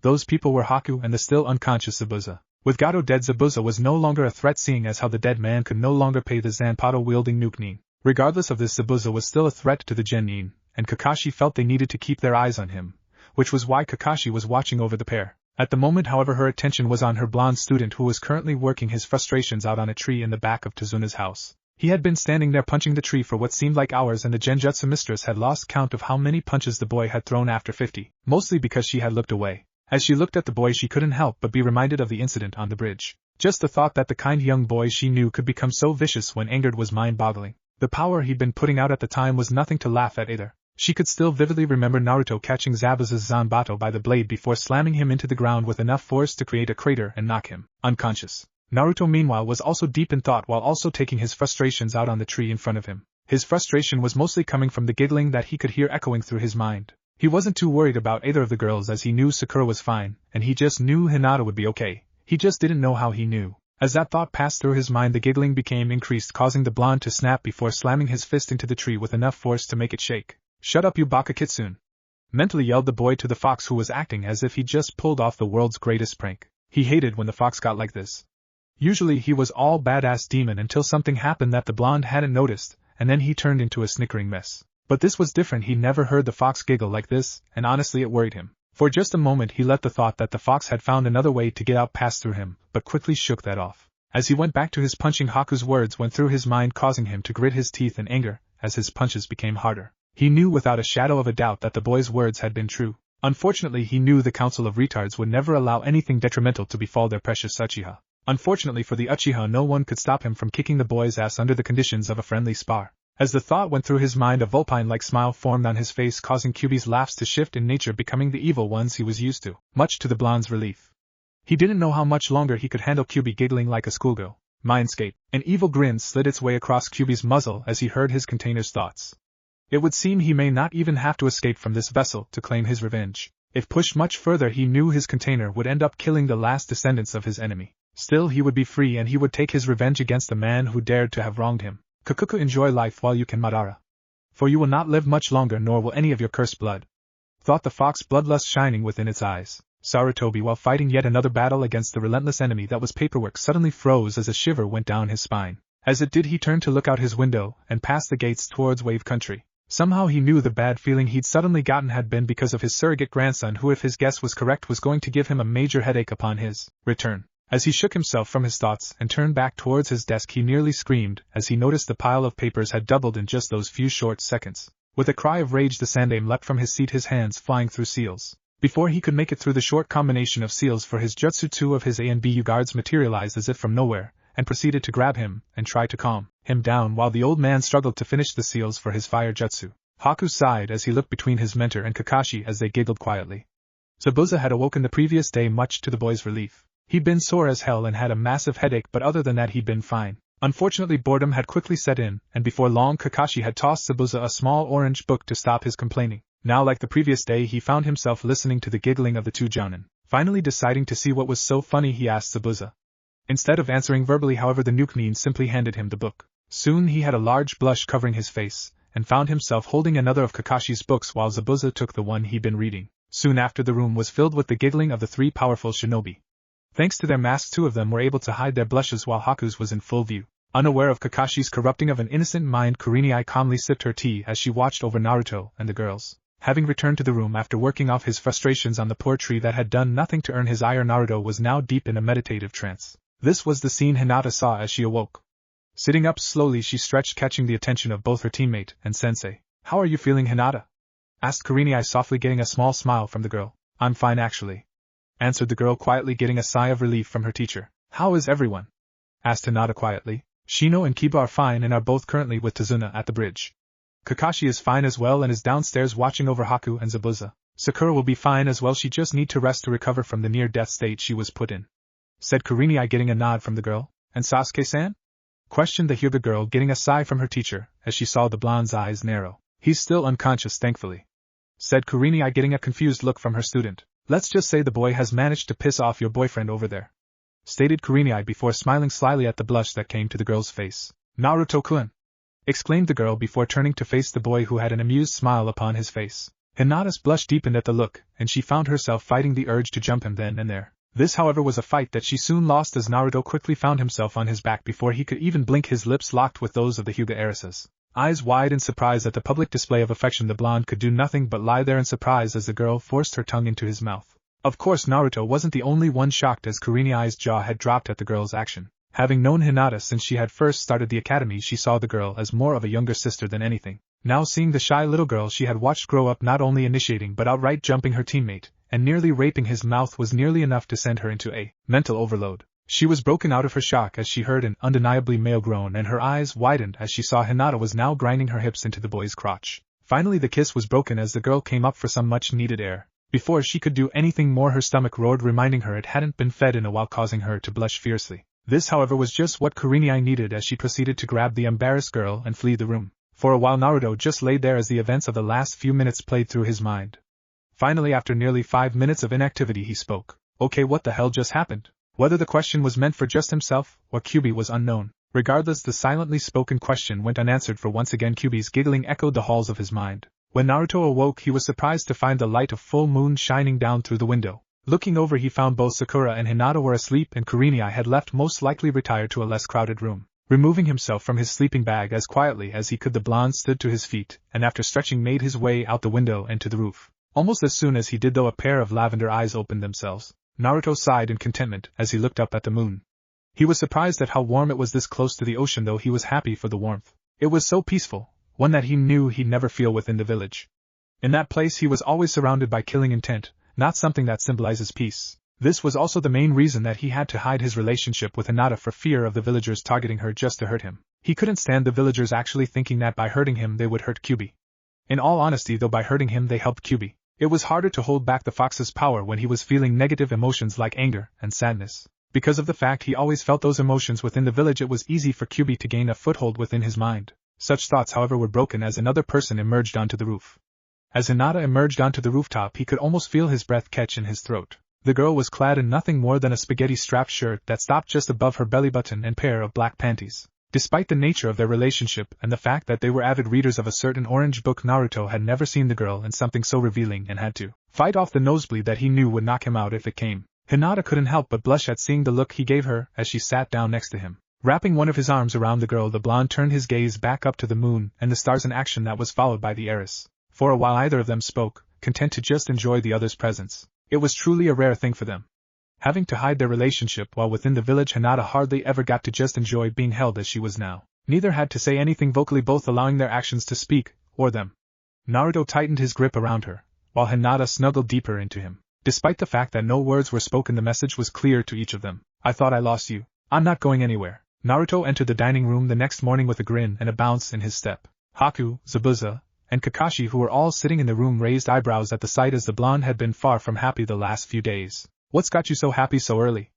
Those people were Haku and the still unconscious Zabuza. With Gato dead, Zabuza was no longer a threat, seeing as how the dead man could no longer pay the Zanpato-wielding Nukenin. Regardless of this, Zabuza was still a threat to the genin, and Kakashi felt they needed to keep their eyes on him, which was why Kakashi was watching over the pair. At the moment, however, her attention was on her blonde student who was currently working his frustrations out on a tree in the back of Tazuna's house. He had been standing there punching the tree for what seemed like hours, and the genjutsu mistress had lost count of how many punches the boy had thrown after 50, mostly because she had looked away. As she looked at the boy, she couldn't help but be reminded of the incident on the bridge. Just the thought that the kind young boy she knew could become so vicious when angered was mind-boggling. The power he'd been putting out at the time was nothing to laugh at either. She could still vividly remember Naruto catching Zabuza's Zanbato by the blade before slamming him into the ground with enough force to create a crater and knock him unconscious. Naruto meanwhile was also deep in thought while also taking his frustrations out on the tree in front of him. His frustration was mostly coming from the giggling that he could hear echoing through his mind. He wasn't too worried about either of the girls, as he knew Sakura was fine, and he just knew Hinata would be okay. He just didn't know how he knew. As that thought passed through his mind, the giggling became increased, causing the blonde to snap before slamming his fist into the tree with enough force to make it shake. "Shut up, you baka kitsune!" mentally yelled the boy to the fox, who was acting as if he just pulled off the world's greatest prank. He hated when the fox got like this. Usually he was all badass demon until something happened that the blonde hadn't noticed, and then he turned into a snickering mess. But this was different. He never heard the fox giggle like this, and honestly it worried him. For just a moment he let the thought that the fox had found another way to get out pass through him, but quickly shook that off. As he went back to his punching, Haku's words went through his mind, causing him to grit his teeth in anger as his punches became harder. He knew without a shadow of a doubt that the boy's words had been true. Unfortunately, he knew the Council of Retards would never allow anything detrimental to befall their precious Uchiha. Unfortunately for the Uchiha, no one could stop him from kicking the boy's ass under the conditions of a friendly spar. As the thought went through his mind, a vulpine-like smile formed on his face, causing Kyuubi's laughs to shift in nature, becoming the evil ones he was used to, much to the blonde's relief. He didn't know how much longer he could handle Kyuubi giggling like a schoolgirl. Mindscape. An evil grin slid its way across Kyuubi's muzzle as he heard his container's thoughts. It would seem he may not even have to escape from this vessel to claim his revenge. If pushed much further, he knew his container would end up killing the last descendants of his enemy. Still, he would be free, and he would take his revenge against the man who dared to have wronged him. Kakuku, enjoy life while you can, Madara. For you will not live much longer, nor will any of your cursed blood. Thought the fox, bloodlust shining within its eyes. Sarutobi, while fighting yet another battle against the relentless enemy that was paperwork, suddenly froze as a shiver went down his spine. As it did, he turned to look out his window and past the gates towards Wave Country. Somehow he knew the bad feeling he'd suddenly gotten had been because of his surrogate grandson, who, if his guess was correct, was going to give him a major headache upon his return. As he shook himself from his thoughts and turned back towards his desk, he nearly screamed as he noticed the pile of papers had doubled in just those few short seconds. With a cry of rage, the Sandaime leapt from his seat, his hands flying through seals. Before he could make it through the short combination of seals for his jutsu, two of his A and BU guards materialized as if from nowhere, and proceeded to grab him and try to calm him down while the old man struggled to finish the seals for his fire jutsu. Haku sighed as he looked between his mentor and Kakashi as they giggled quietly. Zabuza had awoken the previous day, much to the boy's relief. He'd been sore as hell and had a massive headache, but other than that he'd been fine. Unfortunately, boredom had quickly set in, and before long Kakashi had tossed Zabuza a small orange book to stop his complaining. Now, like the previous day, he found himself listening to the giggling of the two jounin. Finally deciding to see what was so funny, he asked Zabuza. Instead of answering verbally, however, the Nukenin simply handed him the book. Soon he had a large blush covering his face, and found himself holding another of Kakashi's books while Zabuza took the one he'd been reading. Soon after, the room was filled with the giggling of the three powerful shinobi. Thanks to their masks, two of them were able to hide their blushes while Haku's was in full view. Unaware of Kakashi's corrupting of an innocent mind, Kurenai calmly sipped her tea as she watched over Naruto and the girls. Having returned to the room after working off his frustrations on the poor tree that had done nothing to earn his ire, Naruto was now deep in a meditative trance. This was the scene Hinata saw as she awoke. Sitting up slowly, she stretched, catching the attention of both her teammate and Sensei. "How are you feeling, Hinata?" asked Kurenai softly, getting a small smile from the girl. "I'm fine actually," answered the girl quietly, getting a sigh of relief from her teacher. "How is everyone?" asked Hinata quietly. "Shino and Kiba are fine and are both currently with Tazuna at the bridge. Kakashi is fine as well and is downstairs watching over Haku and Zabuza. Sakura will be fine as well, she just need to rest to recover from the near-death state she was put in," said Kurenai, getting a nod from the girl. "And Sasuke-san?" questioned the Hyuga girl, getting a sigh from her teacher as she saw the blonde's eyes narrow. "He's still unconscious, thankfully," said Kurenai, getting a confused look from her student. "Let's just say the boy has managed to piss off your boyfriend over there," stated Kurenai before smiling slyly at the blush that came to the girl's face. "Naruto-kun!" exclaimed the girl before turning to face the boy, who had an amused smile upon his face. Hinata's blush deepened at the look, and she found herself fighting the urge to jump him then and there. This, however, was a fight that she soon lost, as Naruto quickly found himself on his back before he could even blink, his lips locked with those of the Hyuga heiresses. Eyes wide in surprise at the public display of affection, the blonde could do nothing but lie there in surprise as the girl forced her tongue into his mouth. Of course, Naruto wasn't the only one shocked, as Kurenai's jaw had dropped at the girl's action. Having known Hinata since she had first started the academy, she saw the girl as more of a younger sister than anything. Now, seeing the shy little girl she had watched grow up, not only initiating but outright jumping her teammate and nearly raping his mouth, was nearly enough to send her into a mental overload. She was broken out of her shock as she heard an undeniably male groan, and her eyes widened as she saw Hinata was now grinding her hips into the boy's crotch. Finally, the kiss was broken as the girl came up for some much-needed air. Before she could do anything more, her stomach roared, reminding her it hadn't been fed in a while, causing her to blush fiercely. This, however, was just what Kurenai needed as she proceeded to grab the embarrassed girl and flee the room. For a while, Naruto just lay there as the events of the last few minutes played through his mind. Finally, after nearly 5 minutes of inactivity, he spoke. "Okay, what the hell just happened?" Whether the question was meant for just himself or Kyubi was unknown. Regardless, the silently spoken question went unanswered, for once again Kyubi's giggling echoed the halls of his mind. When Naruto awoke, he was surprised to find the light of full moon shining down through the window. Looking over, he found both Sakura and Hinata were asleep, and Kurenai had left, most likely retired to a less crowded room. Removing himself from his sleeping bag as quietly as he could, the blonde stood to his feet, and after stretching made his way out the window and to the roof. Almost as soon as he did, though, a pair of lavender eyes opened themselves. Naruto sighed in contentment as he looked up at the moon. He was surprised at how warm it was this close to the ocean, though he was happy for the warmth. It was so peaceful, one that he knew he'd never feel within the village. In that place he was always surrounded by killing intent, not something that symbolizes peace. This was also the main reason that he had to hide his relationship with Hinata, for fear of the villagers targeting her just to hurt him. He couldn't stand the villagers actually thinking that by hurting him they would hurt Kyubi. In all honesty, though, by hurting him they helped Kyubi. It was harder to hold back the fox's power when he was feeling negative emotions like anger and sadness. Because of the fact he always felt those emotions within the village, it was easy for Kyubi to gain a foothold within his mind. Such thoughts, however, were broken as another person emerged onto the roof. As Hinata emerged onto the rooftop, he could almost feel his breath catch in his throat. The girl was clad in nothing more than a spaghetti-strapped shirt that stopped just above her belly button and pair of black panties. Despite the nature of their relationship and the fact that they were avid readers of a certain orange book, Naruto had never seen the girl in something so revealing and had to fight off the nosebleed that he knew would knock him out if it came. Hinata couldn't help but blush at seeing the look he gave her as she sat down next to him. Wrapping one of his arms around the girl, the blonde turned his gaze back up to the moon and the stars, in action that was followed by the heiress. For a while either of them spoke, content to just enjoy the other's presence. It was truly a rare thing for them. Having to hide their relationship while within the village, Hinata hardly ever got to just enjoy being held as she was now. Neither had to say anything vocally, both allowing their actions to speak, or them. Naruto tightened his grip around her, while Hinata snuggled deeper into him. Despite the fact that no words were spoken, the message was clear to each of them. "I thought I lost you. I'm not going anywhere." Naruto entered the dining room the next morning with a grin and a bounce in his step. Haku, Zabuza, and Kakashi, who were all sitting in the room, raised eyebrows at the sight, as the blonde had been far from happy the last few days. "What's got you so happy so early?"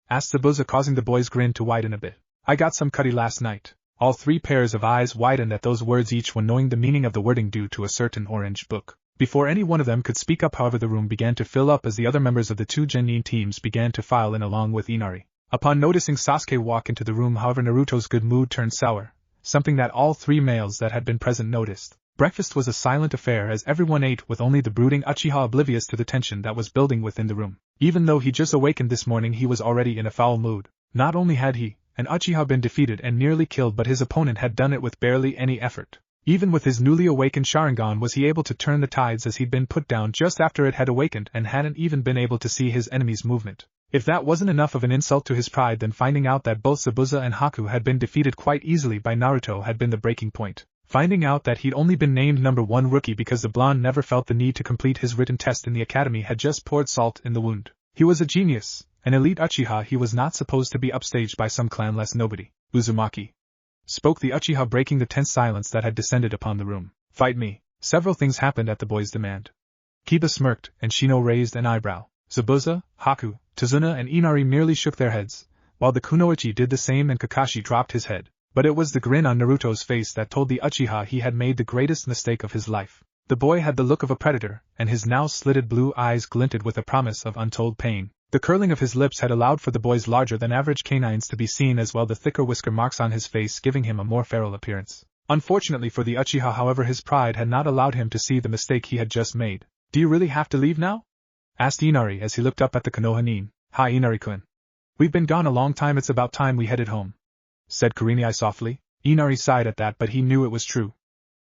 asked Zabuza, causing the boy's grin to widen a bit. "I got some cutty last night." All three pairs of eyes widened at those words, each one knowing the meaning of the wording due to a certain orange book. Before any one of them could speak up, however, the room began to fill up as the other members of the two genin teams began to file in along with Inari. Upon noticing Sasuke walk into the room, however, Naruto's good mood turned sour, something that all three males that had been present noticed. Breakfast was a silent affair as everyone ate with only the brooding Uchiha oblivious to the tension that was building within the room. Even though he just awakened this morning, he was already in a foul mood. Not only had he, an Uchiha, been defeated and nearly killed, but his opponent had done it with barely any effort. Even with his newly awakened Sharingan was he able to turn the tides, as he'd been put down just after it had awakened and hadn't even been able to see his enemy's movement. If that wasn't enough of an insult to his pride, then finding out that both Zabuza and Haku had been defeated quite easily by Naruto had been the breaking point. Finding out that he'd only been named number 1 rookie because the blonde never felt the need to complete his written test in the academy had just poured salt in the wound. He was a genius, an elite Uchiha. He was not supposed to be upstaged by some clanless nobody. Uzumaki, spoke the Uchiha, breaking the tense silence that had descended upon the room. Fight me. Several things happened at the boy's demand. Kiba smirked, and Shino raised an eyebrow. Zabuza, Haku, Tazuna and Inari merely shook their heads, while the Kunoichi did the same and Kakashi dropped his head. But it was the grin on Naruto's face that told the Uchiha he had made the greatest mistake of his life. The boy had the look of a predator, and his now slitted blue eyes glinted with a promise of untold pain. The curling of his lips had allowed for the boy's larger-than-average canines to be seen, as well the thicker whisker marks on his face giving him a more feral appearance. Unfortunately for the Uchiha, however, his pride had not allowed him to see the mistake he had just made. "Do you really have to leave now?" asked Inari as he looked up at the Konoha nin. "Hi, Inari-kun. We've been gone a long time, it's about time we headed home," said Kurenai softly. Inari sighed at that, but he knew it was true.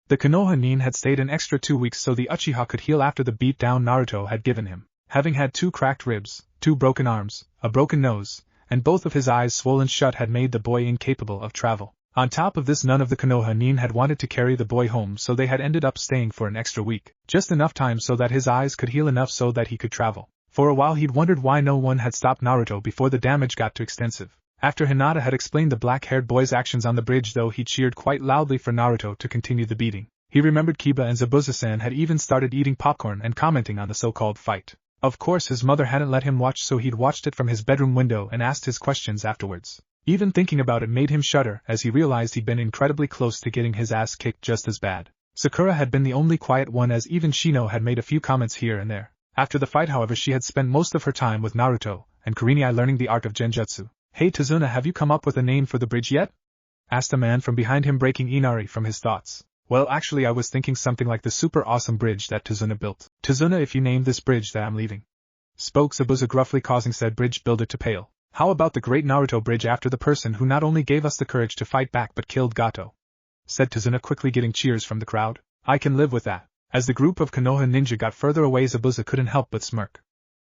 The Konoha nin had stayed an extra 2 weeks so the Uchiha could heal after the beat-down Naruto had given him. Having had 2 cracked ribs, 2 broken arms, a broken nose, and both of his eyes swollen shut had made the boy incapable of travel. On top of this, none of the Konoha nin had wanted to carry the boy home, so they had ended up staying for an extra week, just enough time so that his eyes could heal enough so that he could travel. For a while he'd wondered why no one had stopped Naruto before the damage got too extensive. After Hinata had explained the black-haired boy's actions on the bridge, though, he cheered quite loudly for Naruto to continue the beating. He remembered Kiba and Zabuza-san had even started eating popcorn and commenting on the so-called fight. Of course his mother hadn't let him watch, so he'd watched it from his bedroom window and asked his questions afterwards. Even thinking about it made him shudder as he realized he'd been incredibly close to getting his ass kicked just as bad. Sakura had been the only quiet one, as even Shino had made a few comments here and there. After the fight, however, she had spent most of her time with Naruto and Kurenai learning the art of genjutsu. "Hey Tazuna, have you come up with a name for the bridge yet?" asked a man from behind him, breaking Inari from his thoughts. "Well, actually I was thinking something like the super awesome bridge that Tazuna built." "Tazuna, if you name this bridge that I'm leaving," spoke Zabuza gruffly, causing said bridge builder to pale. "How about the great Naruto bridge, after the person who not only gave us the courage to fight back but killed Gato?" said Tazuna, quickly getting cheers from the crowd. "I can live with that." As the group of Konoha ninja got further away, Zabuza couldn't help but smirk.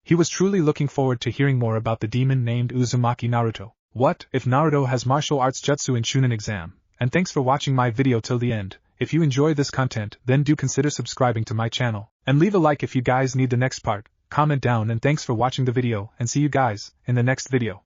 He was truly looking forward to hearing more about the demon named Uzumaki Naruto. What if Naruto has martial arts jutsu in chunin exam? And thanks for watching my video till the end. If you enjoy this content, then do consider subscribing to my channel, and leave a like if you guys need the next part. Comment down, and thanks for watching the video, and see you guys in the next video.